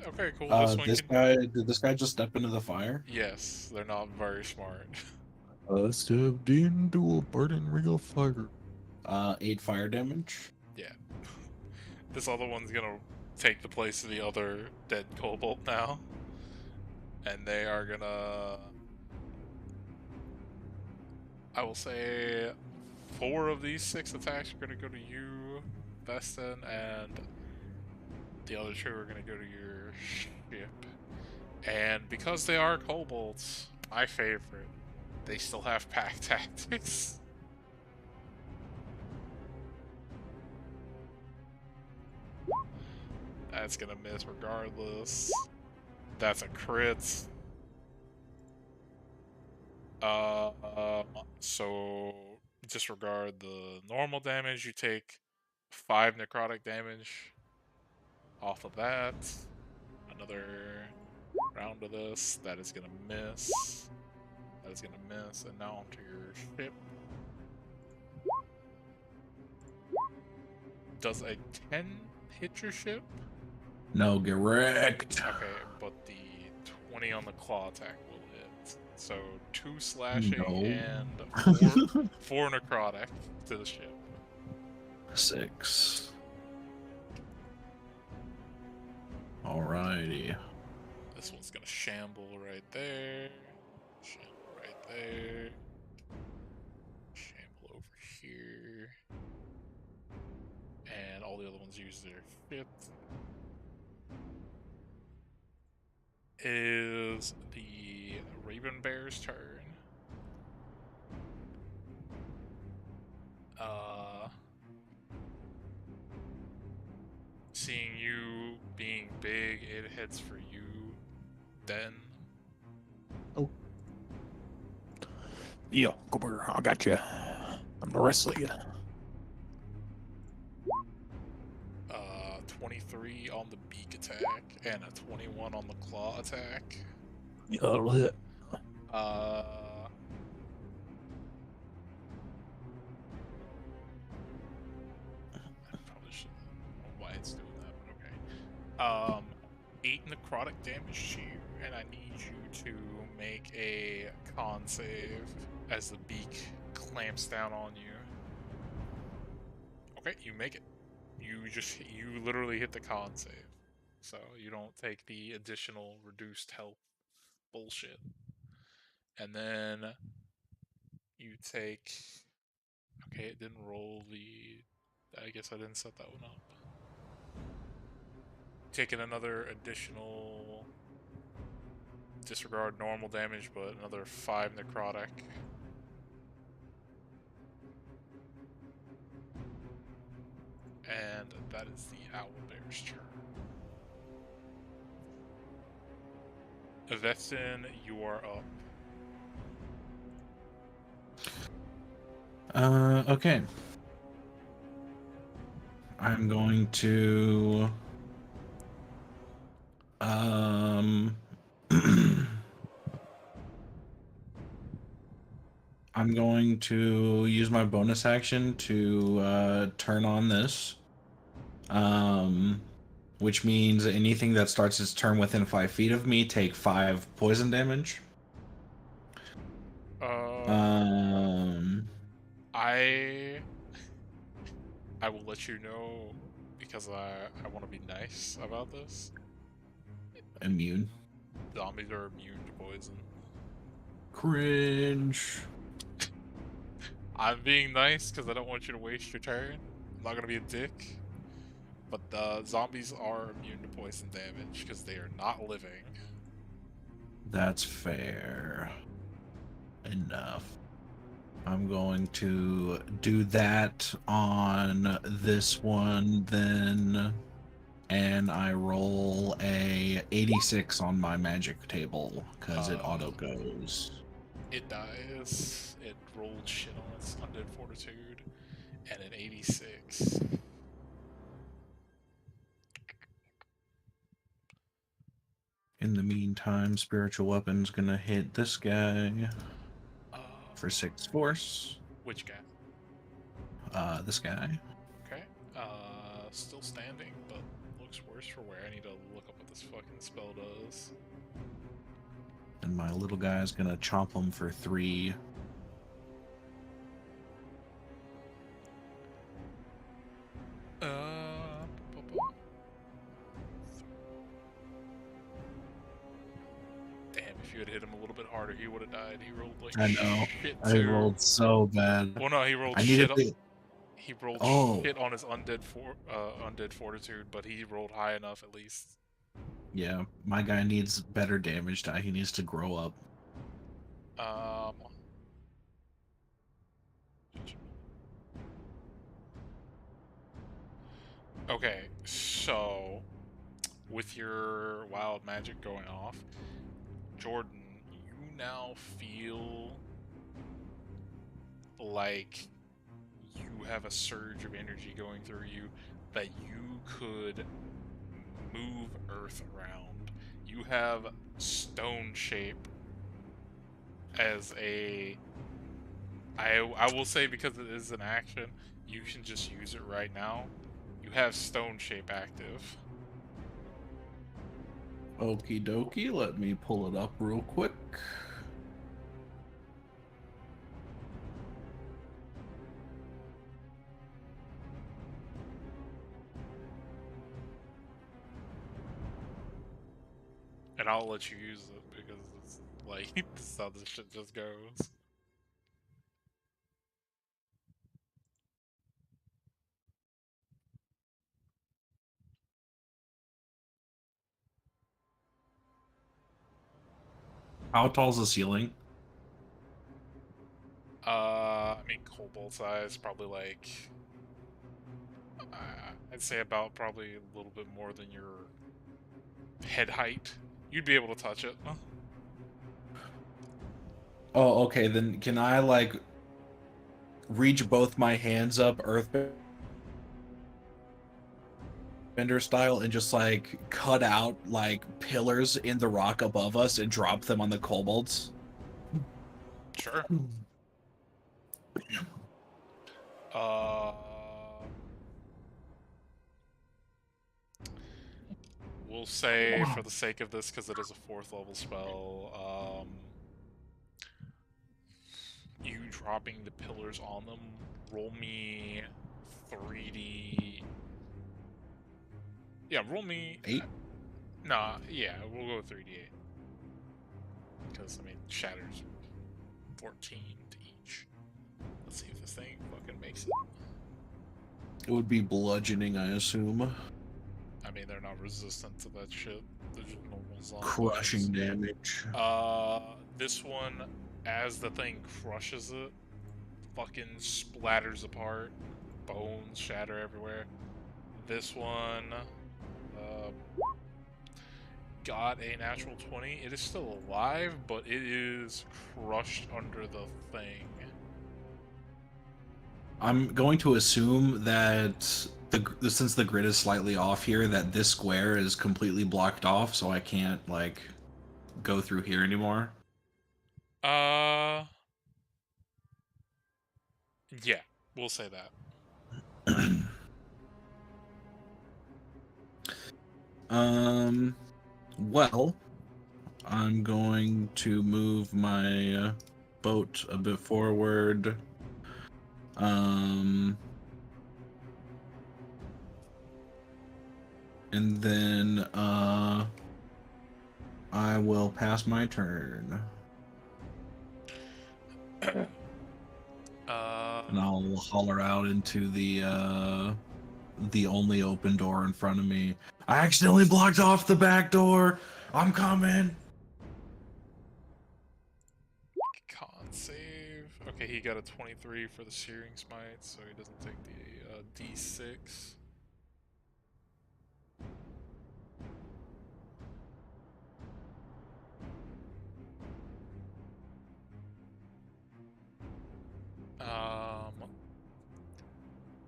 Okay, cool. This one can.
Did this guy just step into the fire?
Yes, they're not very smart.
I stepped into a burning ring of fire.
8 fire damage.
Yeah. This other one's gonna take the place of the other dead kobold now. And they are gonna... I will say 4 of these 6 attacks are gonna go to you, Vestin, and the other 2 are gonna go to your ship. And because they are kobolds, my favorite, they still have pack tactics. That's gonna miss regardless. That's a crit. So disregard the normal damage. You take 5 necrotic damage off of that. Another round of this. That is gonna miss. That is gonna miss. And now onto your ship. Does a 10 hit your ship?
No, get wrecked.
Okay, but the 20 on the claw attack will hit. So 2 slashing
No.
and 4 necrotic to the ship.
6. Alrighty.
This one's gonna shamble right there. Shamble right there. Shamble over here. And all the other ones use their ship. Is the Raven Bear's turn. Seeing you being big, it heads for you then.
Yo, come here, I got you. I'm gonna wrestle you.
23 on the beak attack and a 21 on the claw attack.
Yeah, that'll hit.
I probably shouldn't know why it's doing that, but okay. 8 necrotic damage to you, and I need you to make a con save as the beak clamps down on you. Okay, you make it. You literally hit the con save. So you don't take the additional reduced health bullshit. And then you take... Okay, it didn't roll the... I guess I didn't set that one up. Taking another additional... Disregard normal damage, but another 5 necrotic. And that is the Owlbear's turn. Vestin, you are up.
Okay. I'm going to I'm going to use my bonus action to turn on this. Which means anything that starts its turn within 5 feet of me take 5 poison damage.
I will let you know because I want to be nice about this.
Immune.
Zombies are immune to poison.
Cringe.
I'm being nice because I don't want you to waste your turn. I'm not gonna be a dick. But the zombies are immune to poison damage because they are not living.
That's fair. Enough. I'm going to do that on this one then. And I roll a 86 on my magic table because it auto goes.
It dies. It rolled shit on its undead fortitude. And an 86.
In the meantime, spiritual weapon's gonna hit this guy for 6 force.
Which guy?
This guy.
Okay. Still standing, but looks worse for wear. I need to look up what this fucking spell does.
And my little guy's gonna chomp him for 3.
Damn, if you had hit him a little bit harder, he would have died. He rolled like
I know.
shit
I
too.
rolled so bad.
Well, no, he rolled
I
shit.
needed to.
He rolled
Oh.
shit on his undead fortitude, but he rolled high enough at least.
Yeah, my guy needs better damage die. He needs to grow up.
Okay, so with your wild magic going off, Jordan, you now feel like you have a surge of energy going through you that you could move Earth around. You have stone shape as a... I will say, because it is an action, you can just use it right now. You have stone shape active.
Okie dokie, let me pull it up real quick.
And I'll let you use it because it's like, this is how this shit just goes.
How tall's the ceiling?
I mean, cobalt size, probably like... I'd say about probably a little bit more than your head height. You'd be able to touch it.
Oh, okay, then can I, like, reach both my hands up Earthbender style and just, like, cut out, like, pillars in the rock above us and drop them on the kobolds?
Sure. We'll say, for the sake of this, because it is a 4th level spell, you dropping the pillars on them, roll me 3d... Yeah, roll me...
8?
Nah, yeah, we'll go with 3d8. Because, I mean, shatters 14 to each. Let's see if this thing fucking makes it.
It would be bludgeoning, I assume.
I mean, they're not resistant to that shit. They're just normal zombies.
Crushing damage.
This one, as the thing crushes it, fucking splatters apart. Bones shatter everywhere. This one, got a natural 20. It is still alive, but it is crushed under the thing.
I'm going to assume that since the grid is slightly off here, that this square is completely blocked off, so I can't, like, go through here anymore.
Yeah, we'll say that.
Well, I'm going to move my boat a bit forward. And then I will pass my turn. And I'll holler out into the only open door in front of me. I accidentally blocked off the back door. I'm coming.
Con save. Okay, he got a 23 for the Searing Smite, so he doesn't take the D6.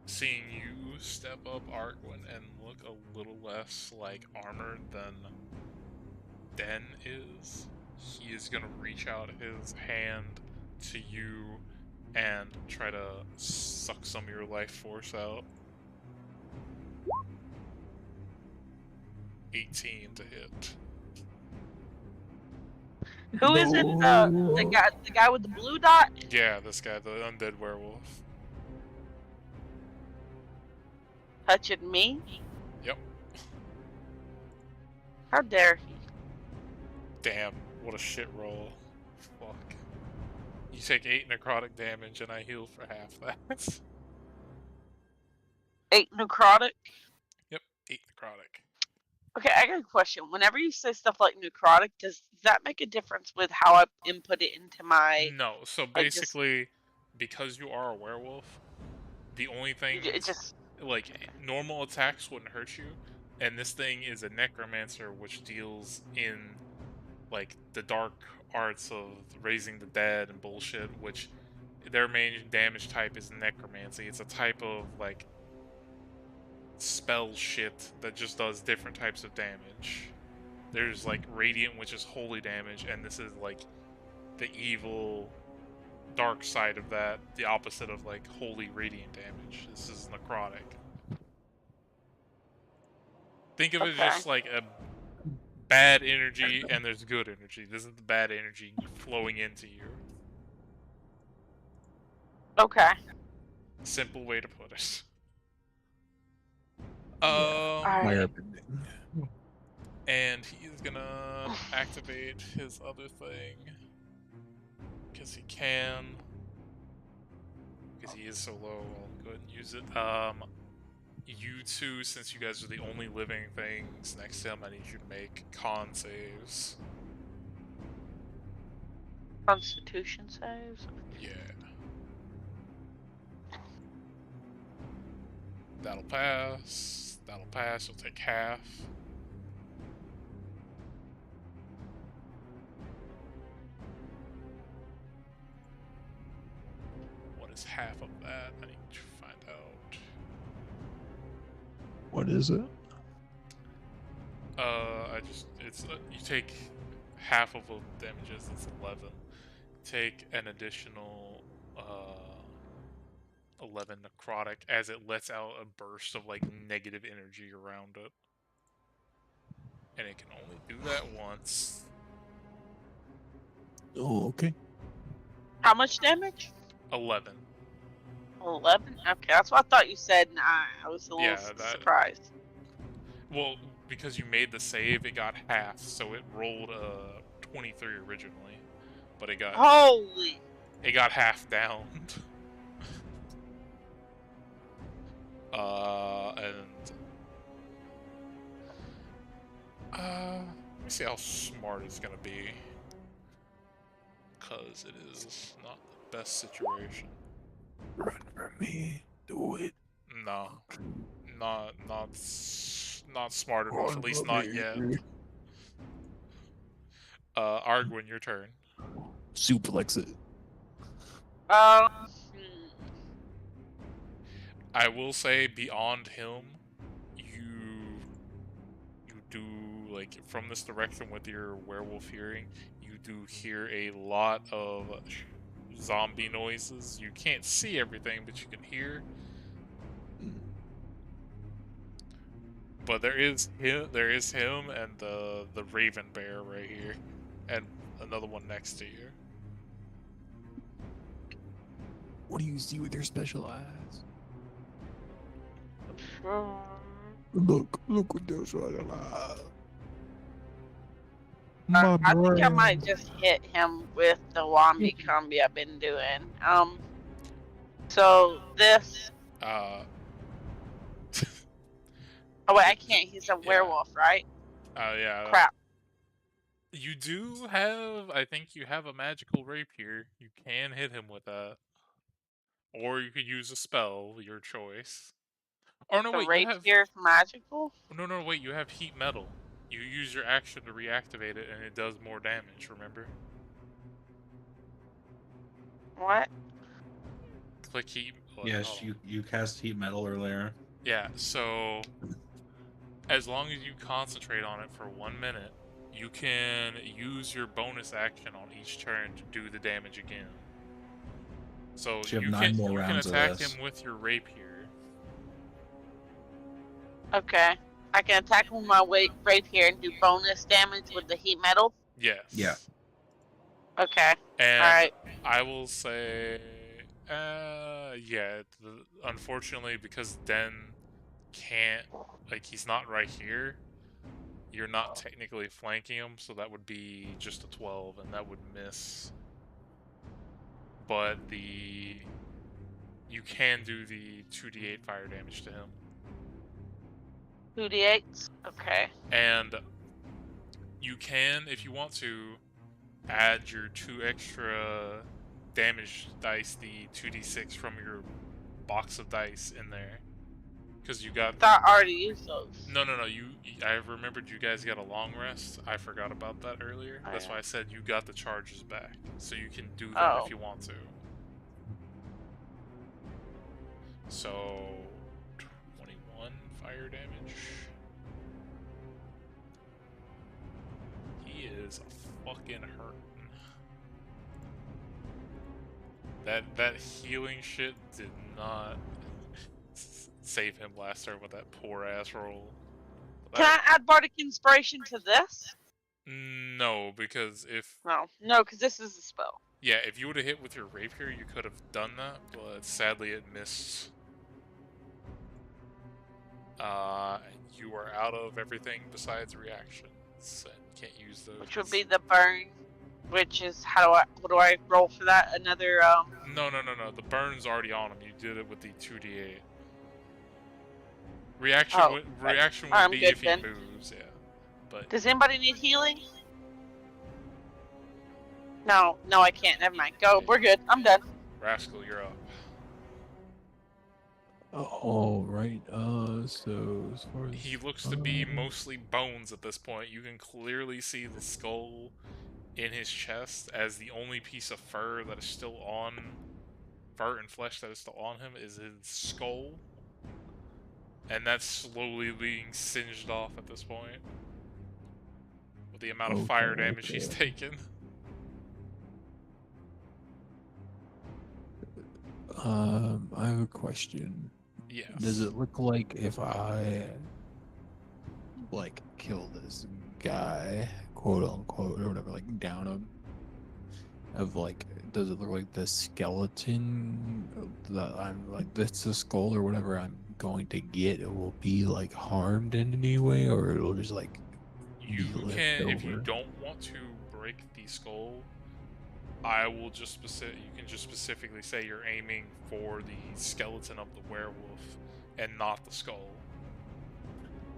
Seeing you step up, Arkwin, and look a little less like armored than Den is, he is gonna reach out his hand to you and try to suck some of your life force out. 18 to hit.
Who is it? The guy with the blue dot?
Yeah, this guy, the undead werewolf.
Touching me?
Yep.
How dare he?
Damn, what a shit roll. Fuck. You take 8 necrotic damage and I heal for half that.
8 necrotic?
Yep, 8 necrotic.
Okay, I got a question. Whenever you say stuff like necrotic, does that make a difference with how I input it into my...
No, so basically, because you are a werewolf, the only thing...
It just...
Like, normal attacks wouldn't hurt you, and this thing is a necromancer which deals in, like, the dark arts of raising the dead and bullshit, which their main damage type is necromancy. It's a type of, like, spell shit that just does different types of damage. There's, like, radiant, which is holy damage, and this is, like, the evil dark side of that, the opposite of, like, holy radiant damage. This is necrotic. Think of it just like a bad energy, and there's good energy. This is the bad energy flowing into you.
Okay.
Simple way to put it.
Alright.
And he's gonna activate his other thing. Because he can. Because he is so low, I'll go ahead and use it. You two, since you guys are the only living things next to him, I need you to make con saves.
Constitution saves?
Yeah. That'll pass. That'll pass. You'll take half. What is half of that? I need to find out.
What is it?
You take half of the damages, it's 11. Take an additional 11 necrotic as it lets out a burst of like negative energy around it. And it can only do that once.
Oh, okay.
How much damage?
11.
11? Okay, that's what I thought you said, and I was a little surprised.
Well, because you made the save, it got half, so it rolled 23 originally, but it got
Holy!
It got half down. Let me see how smart it's gonna be, because it is not the best situation.
Run from me. Do it.
No, not smart enough. At least not yet. Arguin, your turn.
Suplex it.
I will say, beyond him, you do, like, from this direction with your werewolf hearing, you do hear a lot of zombie noises. You can't see everything, but you can hear. But there is him and the Raven Bear right here, and another one next to you.
What do you see with your special eyes? Look with those special eyes.
I think I might just hit him with the Wambi combi I've been doing. So this. Oh wait, I can't. He's a werewolf, right?
Yeah.
Crap.
You do have, I think you have a magical rapier. You can hit him with that. Or you could use a spell, your choice. Or no,
The
wait,
rapier's magical?
No, wait, you have heat metal. You use your action to reactivate it, and it does more damage, remember?
What?
Click heat.
Yes, you cast heat metal earlier.
Yeah, so as long as you concentrate on it for 1 minute, you can use your bonus action on each turn to do the damage again. So
you
can attack him with your rapier.
Okay. I can attack him with my rapier and do bonus damage with the heat metal.
Yes.
Yeah.
Okay.
And
Alright.
I will say, yeah. Unfortunately, because Den can't, like, he's not right here. You're not technically flanking him, so that would be just a 12, and that would miss. But you can do the 2d8 fire damage to him.
2d8s? Okay.
And you can, if you want to, add your 2 extra damage dice, the 2d6 from your box of dice in there. Because you got...
I already used those.
No. I remembered you guys got a long rest. I forgot about that earlier.
Oh,
That's
yeah.
why I said you got the charges back. So you can do that if you want to. So... 21 fire damage. He is fucking hurting. That healing shit did not save him last turn with that poor ass roll.
Can I add Bardic Inspiration to this?
No, because if
No, because this is a spell.
yeah, if you would have hit with your rapier, you could have done that, but sadly it missed. You are out of everything besides reactions, and can't use those.
Which would be the burn. Which is what do I roll for that? Another
No. The burn's already on him. You did it with the 2d8. Reaction
Oh,
would
I'm
be
good
if he
then.
moves, yeah. But
Does anybody need healing? No, I can't. Never mind. Go. We're good. I'm done.
Rascal, you're up.
All right. So as far as
He looks to be mostly bones at this point. You can clearly see the skull in his chest, as the only piece of fur that is still on, fur and flesh that is still on him, is his skull. And that's slowly being singed off at this point, with the amount of fire damage he's taken.
I have a question.
Yes.
Does it look like if I like kill this guy, quote unquote, or whatever, like down him, of like, does it look like the skeleton that I'm like, that's the skull or whatever I'm going to get, it will be like harmed in any way, or it'll just like
You
be left
can, if you
over?
don't want to break the skull, I will just you can just specifically say you're aiming for the skeleton of the werewolf and not the skull.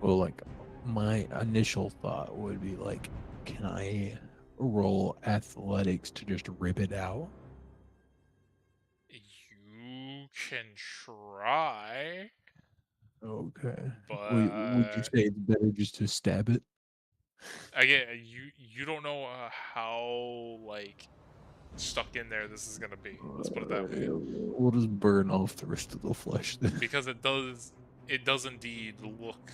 Well, like, my initial thought would be like, can I roll athletics to just rip it out?
You can try,
Okay.
but
Would you say it's better just to stab it?
again, you don't know how like stuck in there this is gonna be. Let's put it that way.
We'll just burn off the rest of the flesh then.
Because it does indeed look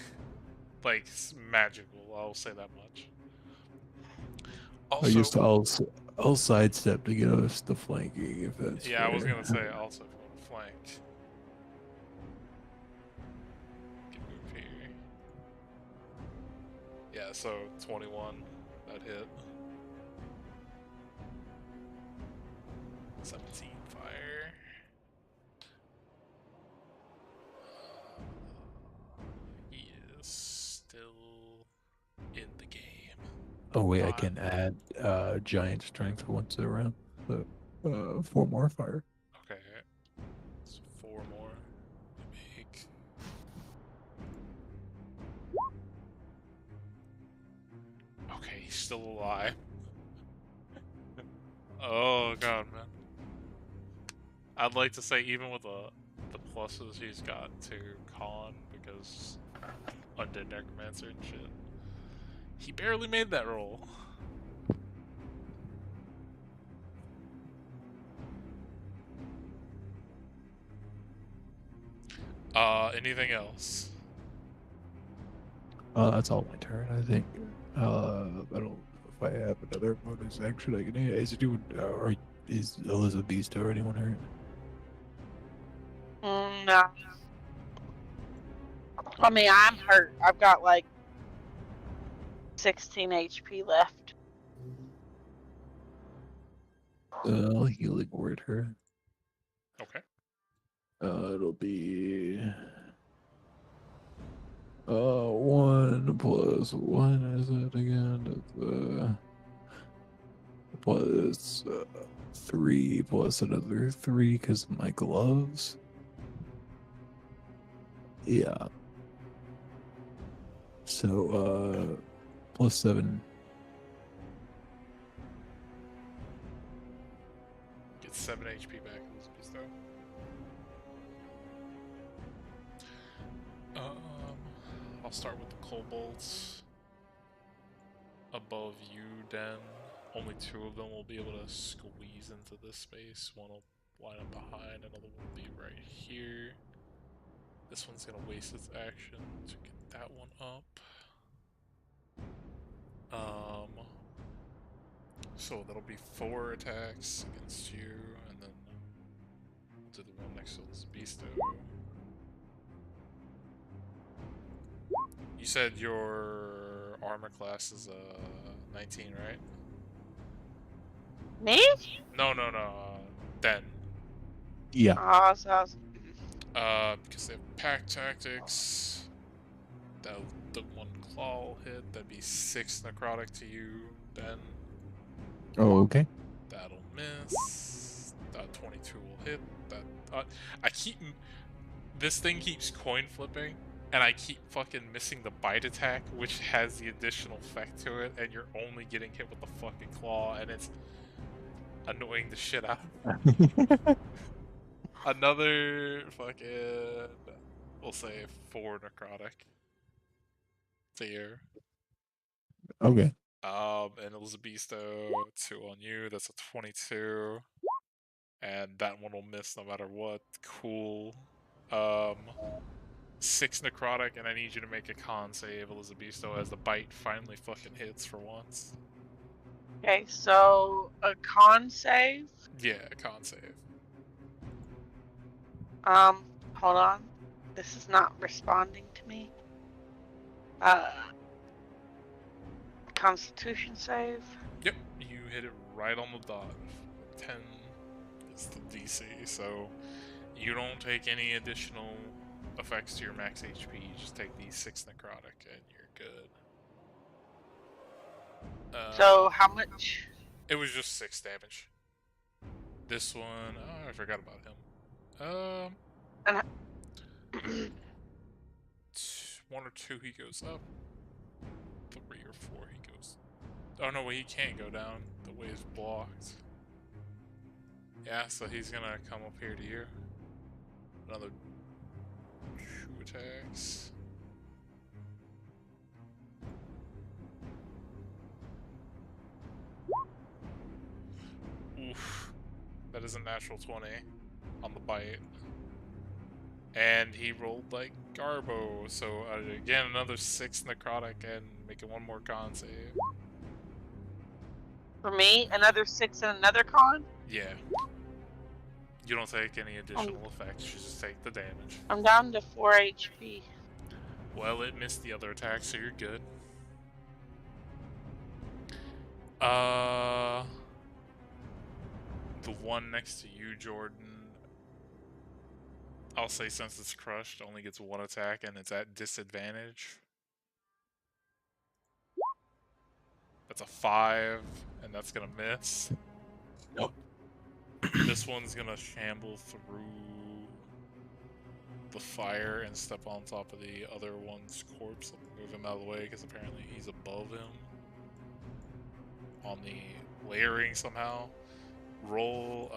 like magical. I'll say that much.
I guess
Also,
I'll sidestep to get us the flanking if that's
yeah, I was
fair.
gonna say also if you want to flank. Get move here. Yeah, so 21, that hit. 17 fire. He is still in the game.
Oh wait, I
Fine.
can add giant strength once a round. So 4 more fire.
Okay, so 4 more to make. Okay, he's still alive. Oh god, man. I'd like to say even with the pluses he's got to con because undead necromancer and shit, he barely made that roll. Anything else?
That's all my turn, I think. I don't know if I have another bonus action I can. Is it doing? Or is Elizabeth Beast or anyone hurt?
No. I mean, I'm hurt. I've got like 16 HP left.
I'll healing word her.
Okay.
It'll be 1 plus 1 is it again? Plus 3 plus another 3 because of my gloves. Yeah. So plus 7.
Get 7 HP back, Elizabeth, though. I'll start with the kobolds. Above you, Den. Only 2 of them will be able to squeeze into this space. One will line up behind, another one will be right here. This one's gonna waste its action to get that one up. So that'll be 4 attacks against you, and then we'll do the one next to this beasto. You said your armor class is 19, right?
Me?
No, Den.
Yeah.
Oh, so
Because they have pack tactics. That the 1 claw will hit. That'd be 6 necrotic to you. Then
Oh, okay.
that'll miss. That 22 will hit. That this thing keeps coin flipping, and I keep fucking missing the bite attack, which has the additional effect to it, and you're only getting hit with the fucking claw, and it's annoying the shit out of me. Another fucking, we'll say 4 necrotic to you.
Okay.
And Elizabetho, 2 on you. That's a 22, and that one will miss no matter what. Cool. 6 necrotic, and I need you to make a con save, Elizabetho, as the bite finally fucking hits for once.
okay, so a con save.
Yeah, con save.
Hold on. This is not responding to me. Constitution save.
Yep, you hit it right on the dot. 10 is the DC, so you don't take any additional effects to your max HP. You just take these 6 necrotic, and you're good.
So how much?
It was just 6 damage. This one, oh, I forgot about him.
And
1 or 2 he goes up. 3 or 4 he goes. Oh no, wait, he can't go down. The way is blocked. Yeah, so he's gonna come up here to you. Another 2 attacks. Oof. That is a natural 20 on the bite. And he rolled like Garbo, so again, another 6 necrotic and making 1 more con save.
For me, another 6 and another con?
Yeah. You don't take any additional effects, you just take the damage.
I'm down to 4 HP.
Well, it missed the other attack, so you're good. The one next to you, Jordan, I'll say since it's crushed, only gets 1 attack and it's at disadvantage. That's a 5, and that's gonna miss.
Nope.
This one's gonna shamble through the fire and step on top of the other one's corpse. I'll move him out of the way because apparently he's above him. On the layering somehow. Roll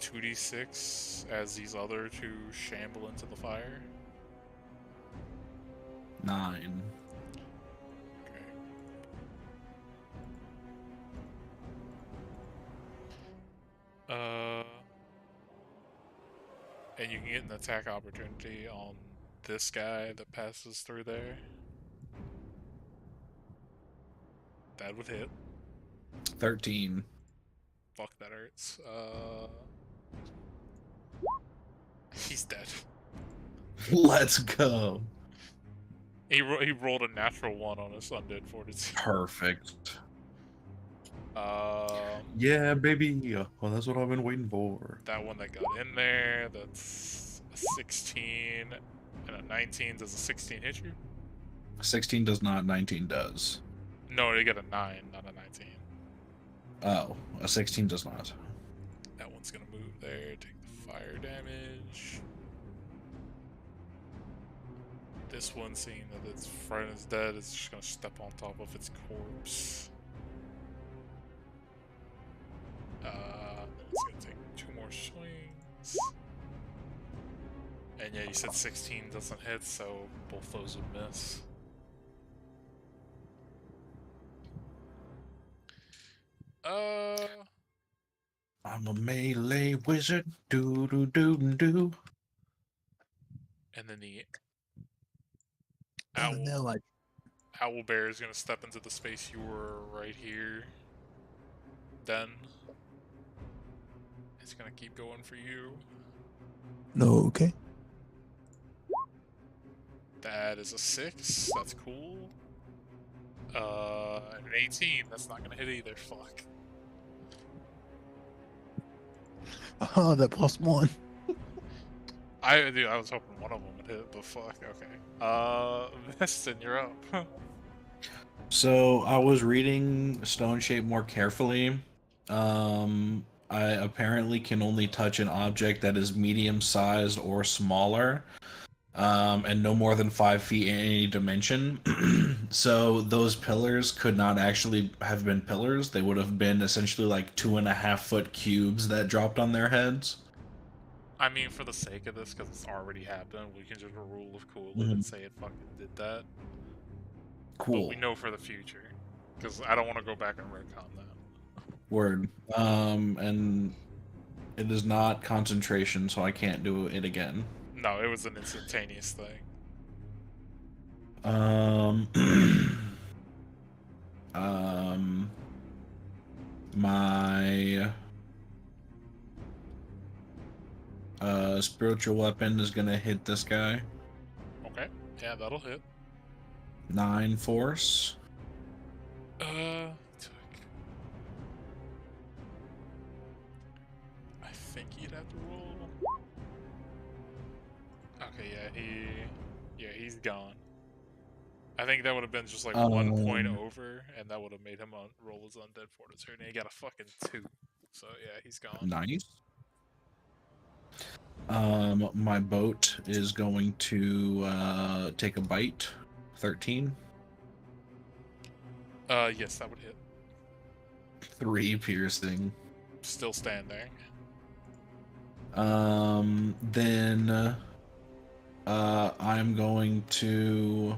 2d6 as these other 2 shamble into the fire.
9.
Okay. And you can get an attack opportunity on this guy that passes through there. That would hit.
13.
Fuck, that hurts. He's dead.
Let's go.
He rolled a natural 1 on his undead fortitude.
Perfect.
Um,
Yeah, baby. Well, that's what I've been waiting for.
that one that got in there, that's a 16 and a 19. Does a 16 hit you?
16 does not. 19 does.
No, they got a 9, not a 19.
Oh, a 16 does not.
That one's gonna move there, take the fire damage. This one, seeing that its friend is dead, is just gonna step on top of its corpse. It's gonna take 2 more swings. And yeah, you said 16 doesn't hit, so both those would miss.
I'm a melee wizard. Do do do do.
And then the
And they're like,
owl bear is gonna step into the space you were right here. Then it's gonna keep going for you.
no, okay.
That is a 6. That's cool. An 18. That's not gonna hit either. Fuck.
Oh, that +1.
I was hoping one of them would hit, but fuck. Okay. Veston, you're up.
So I was reading Stone Shape more carefully. I apparently can only touch an object that is medium sized or smaller, and no more than 5 feet in any dimension. So those pillars could not actually have been pillars. They would have been essentially like 2.5-foot cubes that dropped on their heads.
I mean, for the sake of this, because it's already happened, we can just rule of cool it
Mhm.
and say it fucking did that. But
Cool.
we know for the future, because I don't want to go back and retcon that.
Word. And it is not concentration, so I can't do it again.
No, it was an instantaneous thing.
My spiritual weapon is gonna hit this guy.
Okay, yeah, that'll hit.
9 force.
Took. I think he'd have to roll. Okay, he's gone. I think that would have been just like 1 point over, and that would have made him roll his undead fortitude, and he got a fucking 2. So yeah, he's gone.
Nice. My boat is going to take a bite. 13.
Yes, that would hit.
3 piercing.
Still standing.
Then I'm going to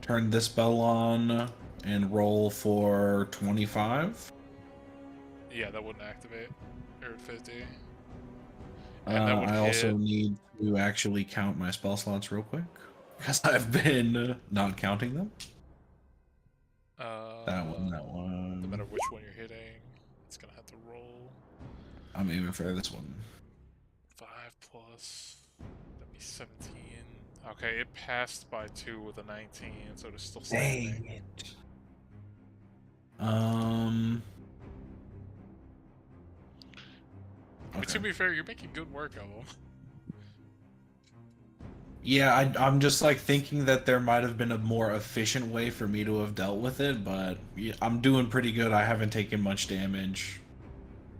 turn this spell on and roll for 25.
Yeah, that wouldn't activate. Or 50. And that would
I also
hit.
need to actually count my spell slots real quick because I've been not counting them. That one, that
No
one.
matter which one you're hitting, it's gonna have to roll.
I'm aiming for this one.
5 plus. That'd be 17. Okay, it passed by 2 with a 19, so it's still standing.
Dang it.
But to be fair, you're making good work of them.
Yeah, I'm just like thinking that there might have been a more efficient way for me to have dealt with it, but yeah, I'm doing pretty good. I haven't taken much damage.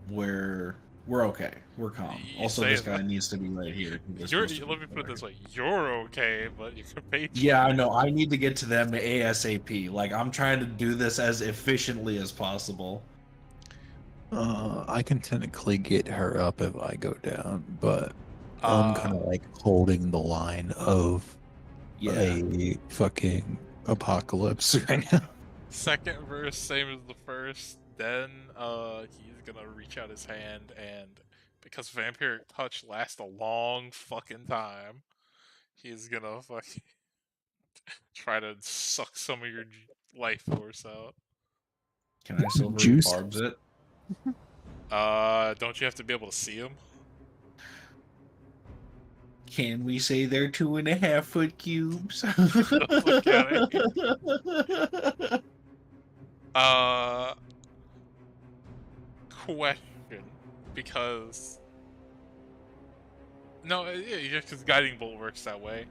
We're okay. We're calm.
You
Also,
say
this guy
that.
needs to be right here. He's
Let
supposed to
me
be
put it
right
this way: you're okay, but your patron.
Yeah, I know. I need to get to them ASAP. Like, I'm trying to do this as efficiently as possible.
I can technically get her up if I go down, but I'm kind of like holding the line of
Yeah.
a fucking apocalypse right now.
Second verse, same as the first. Then he's gonna reach out his hand, and because vampiric touch lasts a long fucking time, he's gonna fucking try to suck some of your life force out.
Can I silver
Juice.
barbs it?
Don't you have to be able to see him?
Can we say they're 2.5 foot cubes?
Fuck outta Question, because no, yeah, because guiding bolt works that way.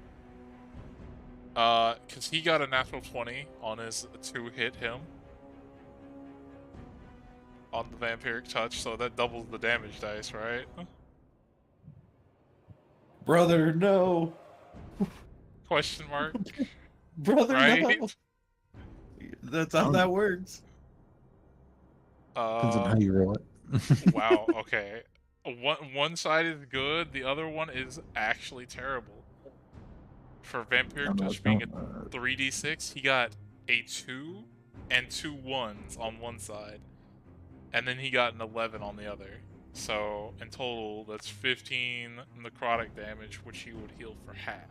Because he got a natural 20 on his to hit him on the vampiric touch, so that doubles the damage dice, right?
Brother, no.
Question mark.
Brother,
Right?
no. That's how that works.
Depends on how you roll it.
Wow. Okay. One side is good, the other one is actually terrible. For vampiric touch being a 3d6, he got a 2 and 2 1s on one side, and then he got an 11 on the other. So in total, that's 15 necrotic damage, which he would heal for half.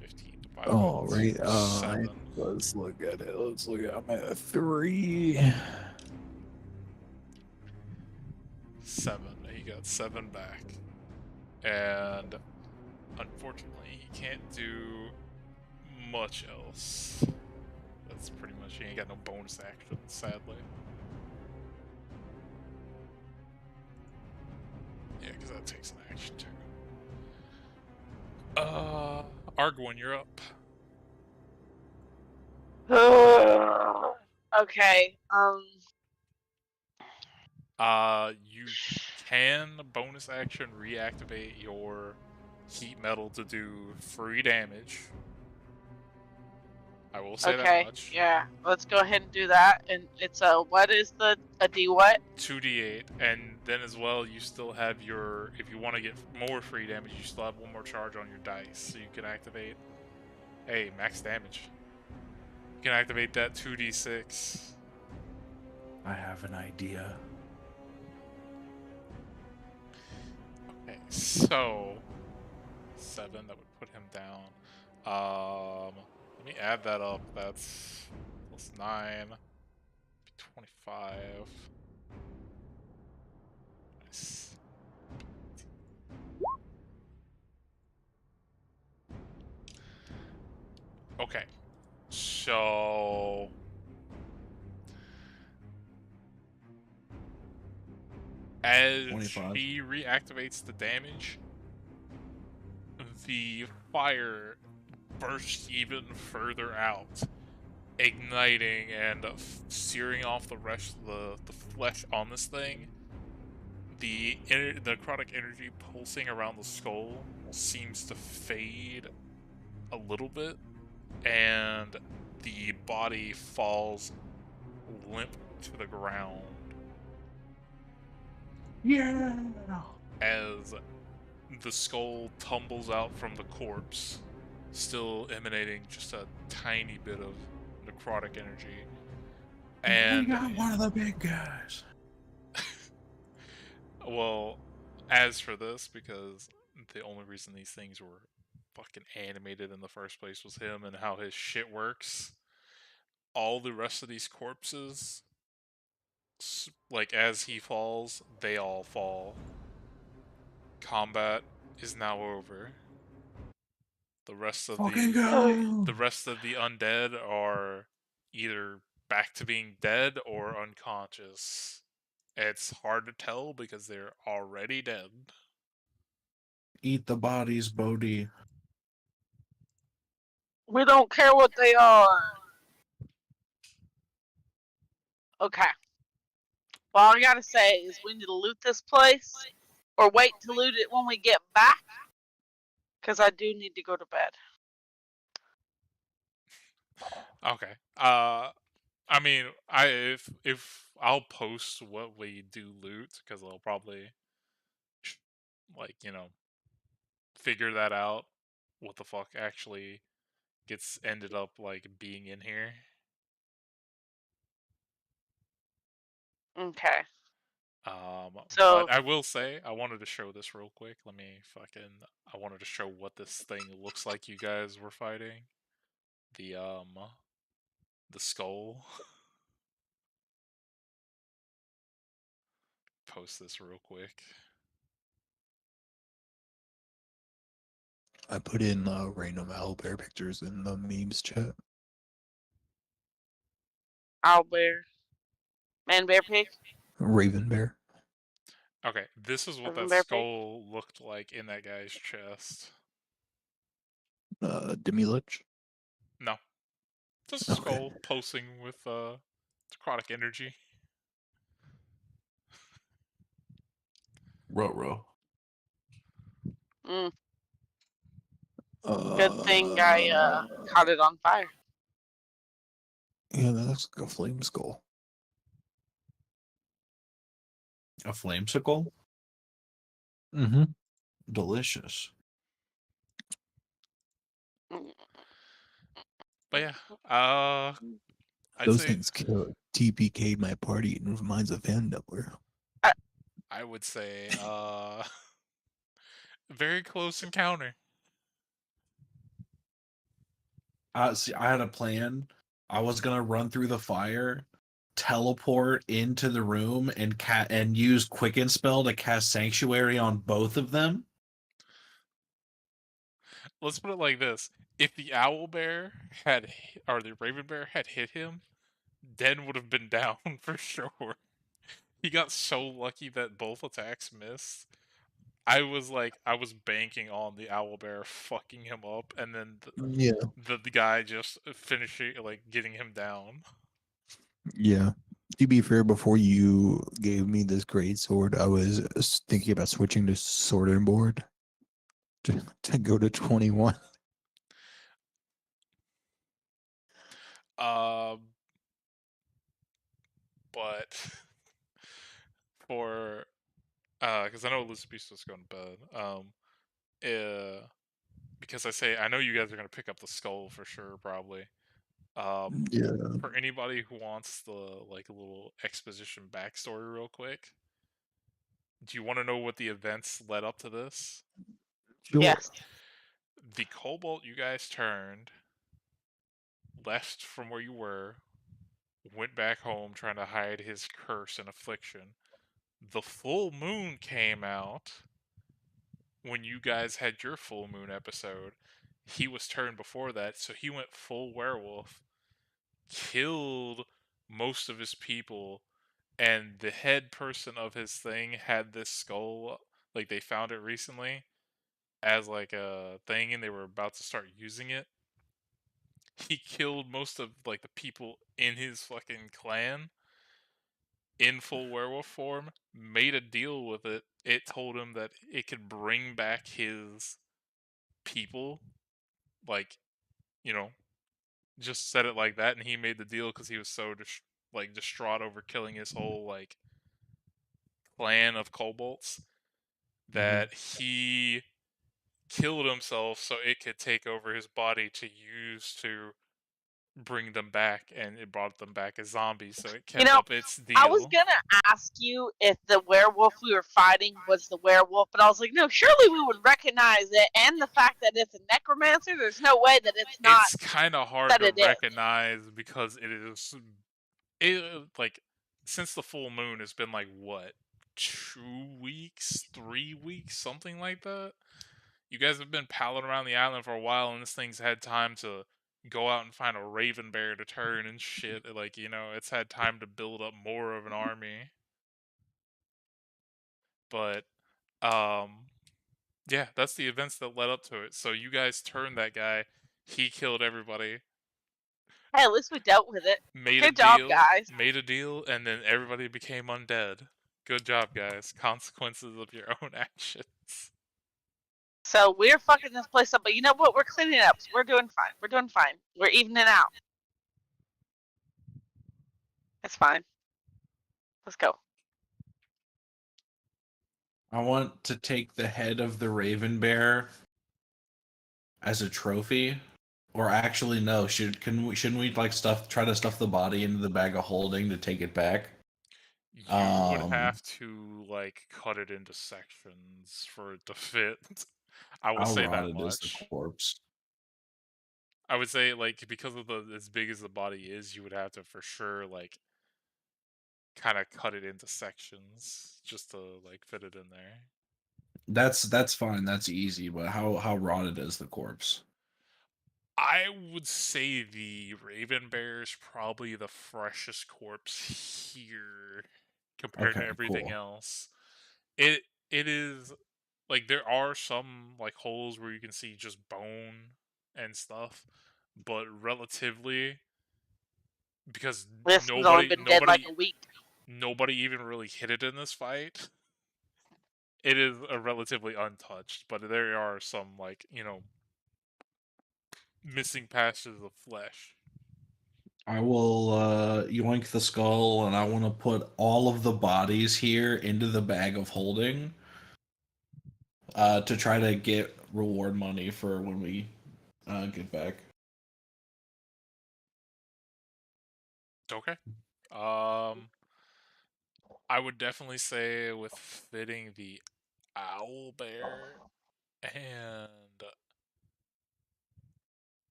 15 divided
Oh,
by
right.
7.
Let's look at it. Let's look at my 3.
7. He got 7 back. And unfortunately, he can't do much else. That's pretty much, he ain't got no bonus action, sadly. Yeah, because that takes an action too. Argwin, you're up.
Okay.
You can bonus action reactivate your heat metal to do free damage. I will say that
Okay.
much.
Yeah. Let's go ahead and do that. And it's what is a D what?
2d8, and then as well, you still have your, if you want to get more free damage, you still have one more charge on your dice, so you can activate, hey, max damage. You can activate that 2d6.
I have an idea.
Okay, so 7, that would put him down. Let me add that up. That's plus 9, 25. Nice. Okay, so as
25.
she reactivates the damage, the fire bursts even further out, igniting and searing off the rest of the flesh on this thing. The necrotic energy pulsing around the skull seems to fade a little bit, and the body falls limp to the ground.
Yeah.
As the skull tumbles out from the corpse, still emanating just a tiny bit of necrotic energy. And
we got one of the big guys.
well, as for this, because the only reason these things were fucking animated in the first place was him and how his shit works, all the rest of these corpses, like as he falls, they all fall. Combat is now over. The rest of
Fucking
the
go.
rest of the undead are either back to being dead or unconscious. It's hard to tell because they're already dead.
Eat the bodies, Bodhi.
We don't care what they are. Okay. Well, all I gotta say is we need to loot this place, or wait to loot it when we get back, because I do need to go to bed.
Okay. I mean, if I'll post what we do loot, because I'll probably like, you know, figure that out. What the fuck actually gets ended up like being in here.
Okay.
But I will say, I wanted to show this real quick. I wanted to show what this thing looks like you guys were fighting. The skull. post this real quick.
I put in random owlbear pictures in the memes chat.
Owlbear. Man bear pig.
Raven bear.
Okay, this is what
Raven
that
bear pig?
skull looked like in that guy's chest.
Demilich.
No. Just a
Okay.
skull pulsing with necrotic energy.
Ruh-roh.
Mm. Good thing I caught it on fire.
Yeah, that looks like a flame skull.
A flamesicle?
Mm-hmm.
Delicious.
But yeah, I'd
Those
say
things kill TPK'd my party and reminds of fan doubler.
I would say very close encounter.
See, I had a plan. I was gonna run through the fire, teleport into the room, and use Quicken Spell to cast Sanctuary on both of them.
Let's put it like this: if the owl bear had or the raven bear had hit him, Den would have been down for sure. He got so lucky that both attacks missed. I was banking on the owl bear fucking him up, and then
Yeah.
the guy just finishing, like, getting him down.
Yeah. To be fair, before you gave me this great sword, I was thinking about switching to sword and board to go to 21.
But for because I know Elizabeth was going to bed. Because I know you guys are gonna pick up the skull for sure, probably.
Yeah.
For anybody who wants the like little exposition backstory, real quick, do you want to know what the events led up to this?
Sure.
Yes.
The kobold you guys turned left from where you were, went back home trying to hide his curse and affliction. The full moon came out when you guys had your full moon episode. He was turned before that, so he went full werewolf, killed most of his people, and the head person of his thing had this skull, like they found it recently as like a thing and they were about to start using it. He killed most of like the people in his fucking clan in full werewolf form, made a deal with it. It told him that it could bring back his people, like, you know, just said it like that, and he made the deal because he was so distraught over killing his whole like clan of kobolds that he killed himself so it could take over his body to use to bring them back, and it brought them back as zombies, so it kept up its deal.
I was gonna ask you if the werewolf we were fighting was the werewolf, but I was like, no, surely we would recognize it, and the fact that it's a necromancer, there's no way that it's not.
It's kind of hard
that
to
it is.
recognize because like, since the full moon, it's been like, what, 2 weeks, 3 weeks, something like that? You guys have been palling around the island for a while, and this thing's had time to go out and find a raven bear to turn and shit. Like, you know, it's had time to build up more of an army. But, yeah, that's the events that led up to it. So you guys turned that guy. He killed everybody.
Hey, at least we dealt with it.
Made
Good
a
job,
deal,
guys.
Made a deal, and then everybody became undead. Good job, guys. Consequences of your own actions.
So we're fucking this place up, but you know what? We're cleaning it up. So we're doing fine. We're doing fine. We're evening out. It's fine. Let's go.
I want to take the head of the Raven Bear as a trophy. Or actually, no. Shouldn't we like try to stuff the body into the bag of holding to take it back?
You would have to like cut it into sections for it to fit. I will say that much.
As the corpse.
I would say, like, because of as big as the body is, you would have to for sure like kind of cut it into sections just to like fit it in there.
That's fine. That's easy. But how rotted is the corpse?
I would say the Raven Bear is probably the freshest corpse here compared to
Okay,
everything
cool.
else. It is like there are some like holes where you can see just bone and stuff, but relatively because
This one's only been dead like a week.
nobody even really hit it in this fight. It is a relatively untouched, but there are some like, missing patches of flesh.
I will yoink the skull, and I want to put all of the bodies here into the bag of holding to try to get reward money for when we get back.
Okay. I would definitely say with fitting the owl bear and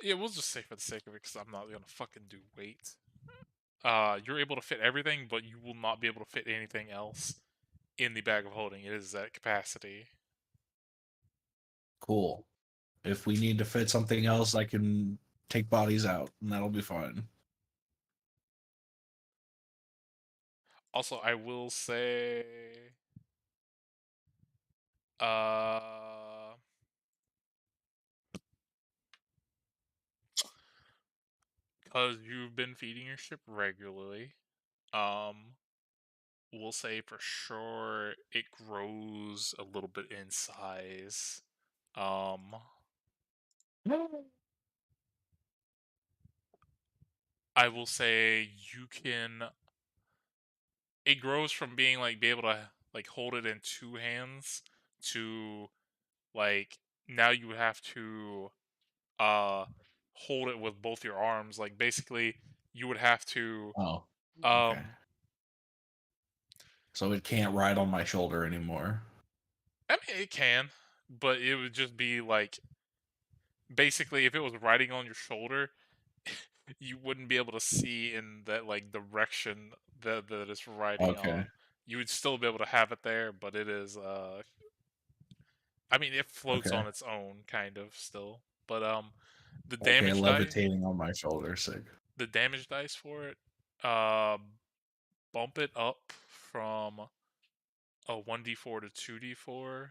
yeah, we'll just say for the sake of it because I'm not gonna fucking do weight. You're able to fit everything, but you will not be able to fit anything else in the bag of holding. It is at capacity.
Cool. If we need to fit something else, I can take bodies out, and that'll be fine.
Also, I will say, because you've been feeding your ship regularly, we'll say for sure it grows a little bit in size. I will say you can. It grows from being like be able to like hold it in two hands to like now you have to hold it with both your arms. Like basically you would have to
Oh,
um
okay. So it can't ride on my shoulder anymore.
I mean it can, but it would just be like basically if it was riding on your shoulder you wouldn't be able to see in that like direction that it's riding
Okay.
on. You would still be able to have it there, but it is I mean it floats
Okay.
on its own kind of still. But the
Okay,
damage die
levitating on my shoulder, sick.
the damage dice for it uh bump it up from a 1d4 to 2d4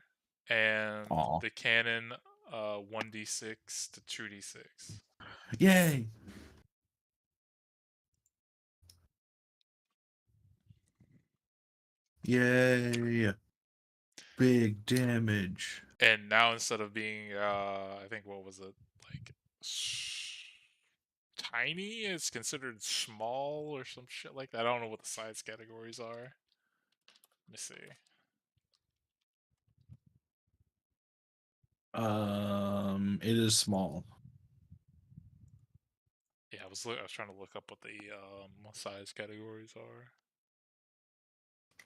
and
Aw.
the cannon 1d6 to 2d6.
Yay! Yay! Big damage.
And now instead of being I think what was it like tiny, it's considered small or some shit like that. I don't know what the size categories are. Let me see.
It is small.
Yeah, I was trying to look up what the size categories are.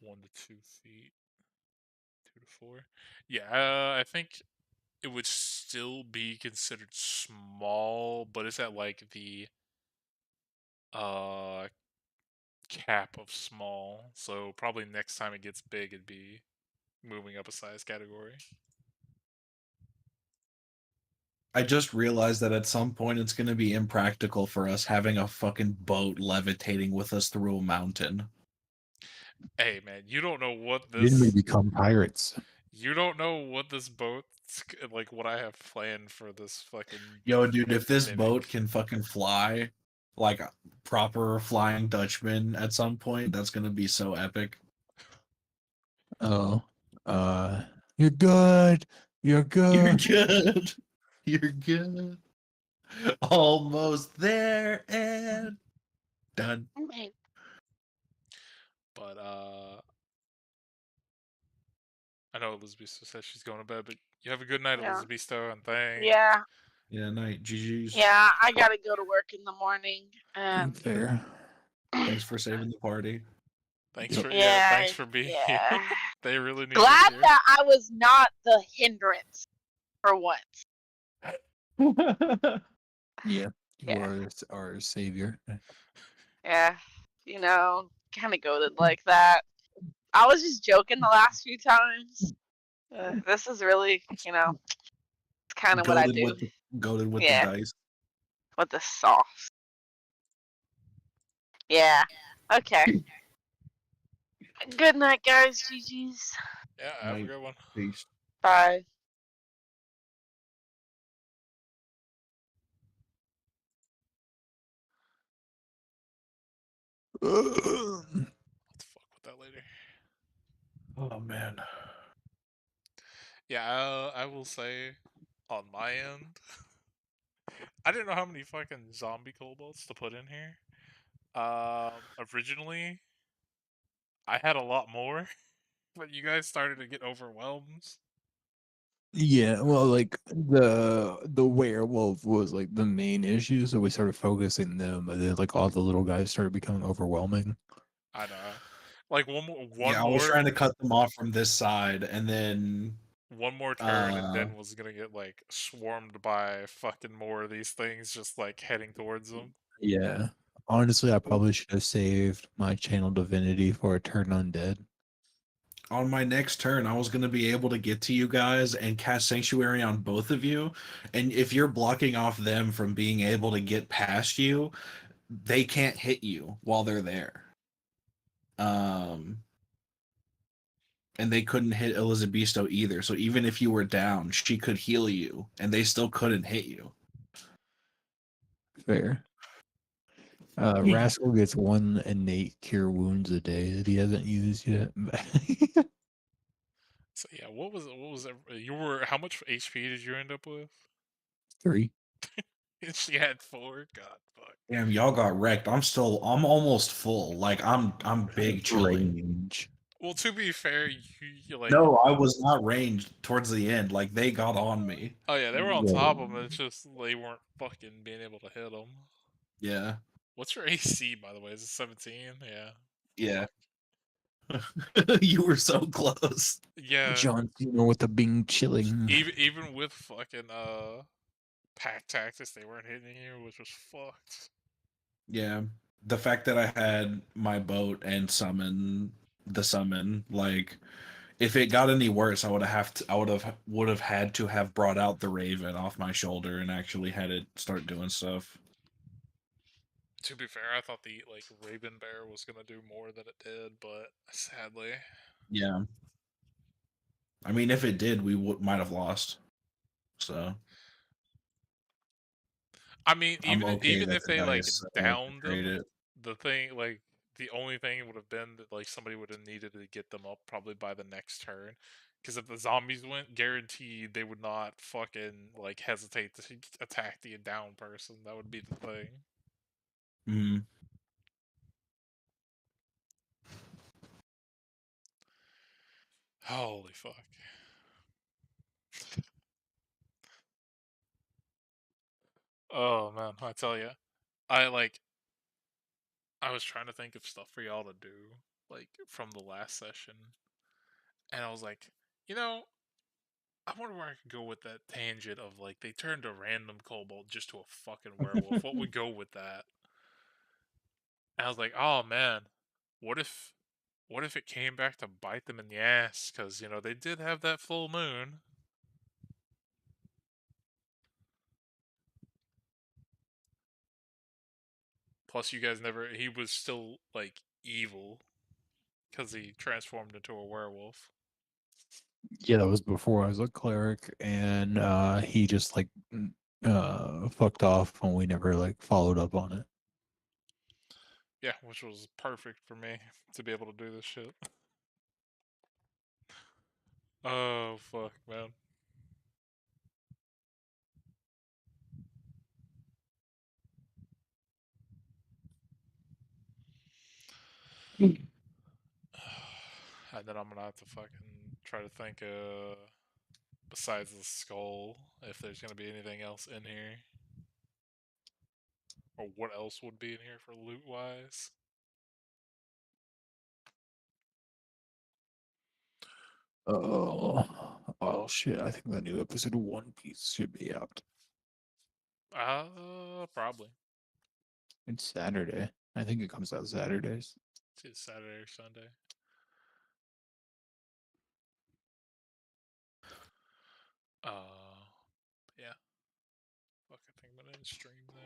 1 to 2 feet, 2 to 4. Yeah, I think it would still be considered small, but it's at like the cap of small. So probably next time it gets big, it'd be moving up a size category.
I just realized that at some point it's going to be impractical for us having a fucking boat levitating with us through a mountain.
Hey man, you don't know what
Then we
this.
become pirates.
You don't know what this boat, like what I have planned for this fucking.
Yo, dude, if this
mimic.
boat can fucking fly like a proper Flying Dutchman at some point, that's going to be so epic.
Oh, you're good. You're
You're
good.
good. You're good. Almost there and done.
Okay.
But I know Elizabeth says she's going to bed, but you have a good night,
Yeah.
Elizabeth, and thanks.
Yeah.
Yeah, night. GG's.
Yeah, I gotta go to work in the morning.
Fair.
Thanks for saving the party.
Thanks
Yep.
for
Yeah,
thanks for being here.
yeah.
They really need
Glad
you.
that I was not the hindrance for once.
Yeah, you
Yeah.
are our savior.
Yeah, kind of goated like that. I was just joking the last few times. This is really, it's kind of what I do.
Goaded with the
Yeah,
dice.
with the sauce. Yeah. Okay. Good night, guys. GG's.
Yeah, have a
Night.
good one.
Peace.
Bye.
Let's fuck with that later.
Oh man.
Yeah, I will say, on my end, I didn't know how many fucking zombie kobolds to put in here. Originally, I had a lot more, but you guys started to get overwhelmed.
Yeah, well, like the werewolf was like the main issue, so we started focusing them, and then like all the little guys started becoming overwhelming.
I know. Like one
Yeah, I was trying to cut them off from this side, and then
turn, and then was gonna get like swarmed by fucking more of these things, just like heading towards them.
Yeah. Honestly, I probably should have saved my channel divinity for a turn undead.
on my next turn, I was going to be able to get to you guys and cast Sanctuary on both of you. And if you're blocking off them from being able to get past you, they can't hit you while they're there. And they couldn't hit Elizabesto either. So even if you were down, she could heal you, and they still couldn't hit you.
Fair. Rascal gets 1 innate cure wounds a day that he hasn't used yet.
So yeah, what was that? You were how much HP did you end up with?
3.
She had 4. God, fuck.
Damn, y'all got wrecked. I'm almost full. Like I'm big chilling.
Range.
Well, to be fair, you like.
No, I was not ranged towards the end. Like they got on me.
Oh yeah, they were on
Yeah.
top of them. It's just they weren't fucking being able to hit them.
Yeah.
What's your AC, by the way? Is it 17? Yeah.
Yeah. You were so close.
Yeah.
John Cena with the Bing chilling.
Even with fucking pack tactics, they weren't hitting you, which was fucked.
Yeah. The fact that I had my boat and the summon, like if it got any worse, I would have had to have brought out the Raven off my shoulder and actually had it start doing stuff.
To be fair, I thought the like Raven Bear was gonna do more than it did, but sadly,
Yeah. I mean, if it did, we might have lost. So
I mean,
I'm okay
even
that
if
the
they like
dice
downed
create
them,
it.
the thing like the only thing would have been that like somebody would have needed to get them up probably by the next turn. Because if the zombies went, guaranteed they would not fucking like hesitate to attack the down person. That would be the thing.
Mm.
Holy fuck. Oh man, I tell you, I was trying to think of stuff for y'all to do like from the last session, and I was like, I wonder where I could go with that tangent of like they turned a random kobold just to a fucking werewolf. What would go with that? And I was like, oh man, what if it came back to bite them in the ass? Because they did have that full moon. Plus, you guys never. He was still like evil because he transformed into a werewolf.
Yeah, that was before I was a cleric, and he just like fucked off when we never like followed up on it.
Yeah, which was perfect for me to be able to do this shit. Oh fuck, man. And then I'm gonna have to fucking try to think besides the skull, if there's gonna be anything else in here. Or what else would be in here for loot wise.
Oh shit! I think the new episode of One Piece should be out.
Probably.
It's Saturday. I think it comes out Saturdays.
It's either Saturday or Sunday. Yeah. Fuck, I think I'm gonna stream then.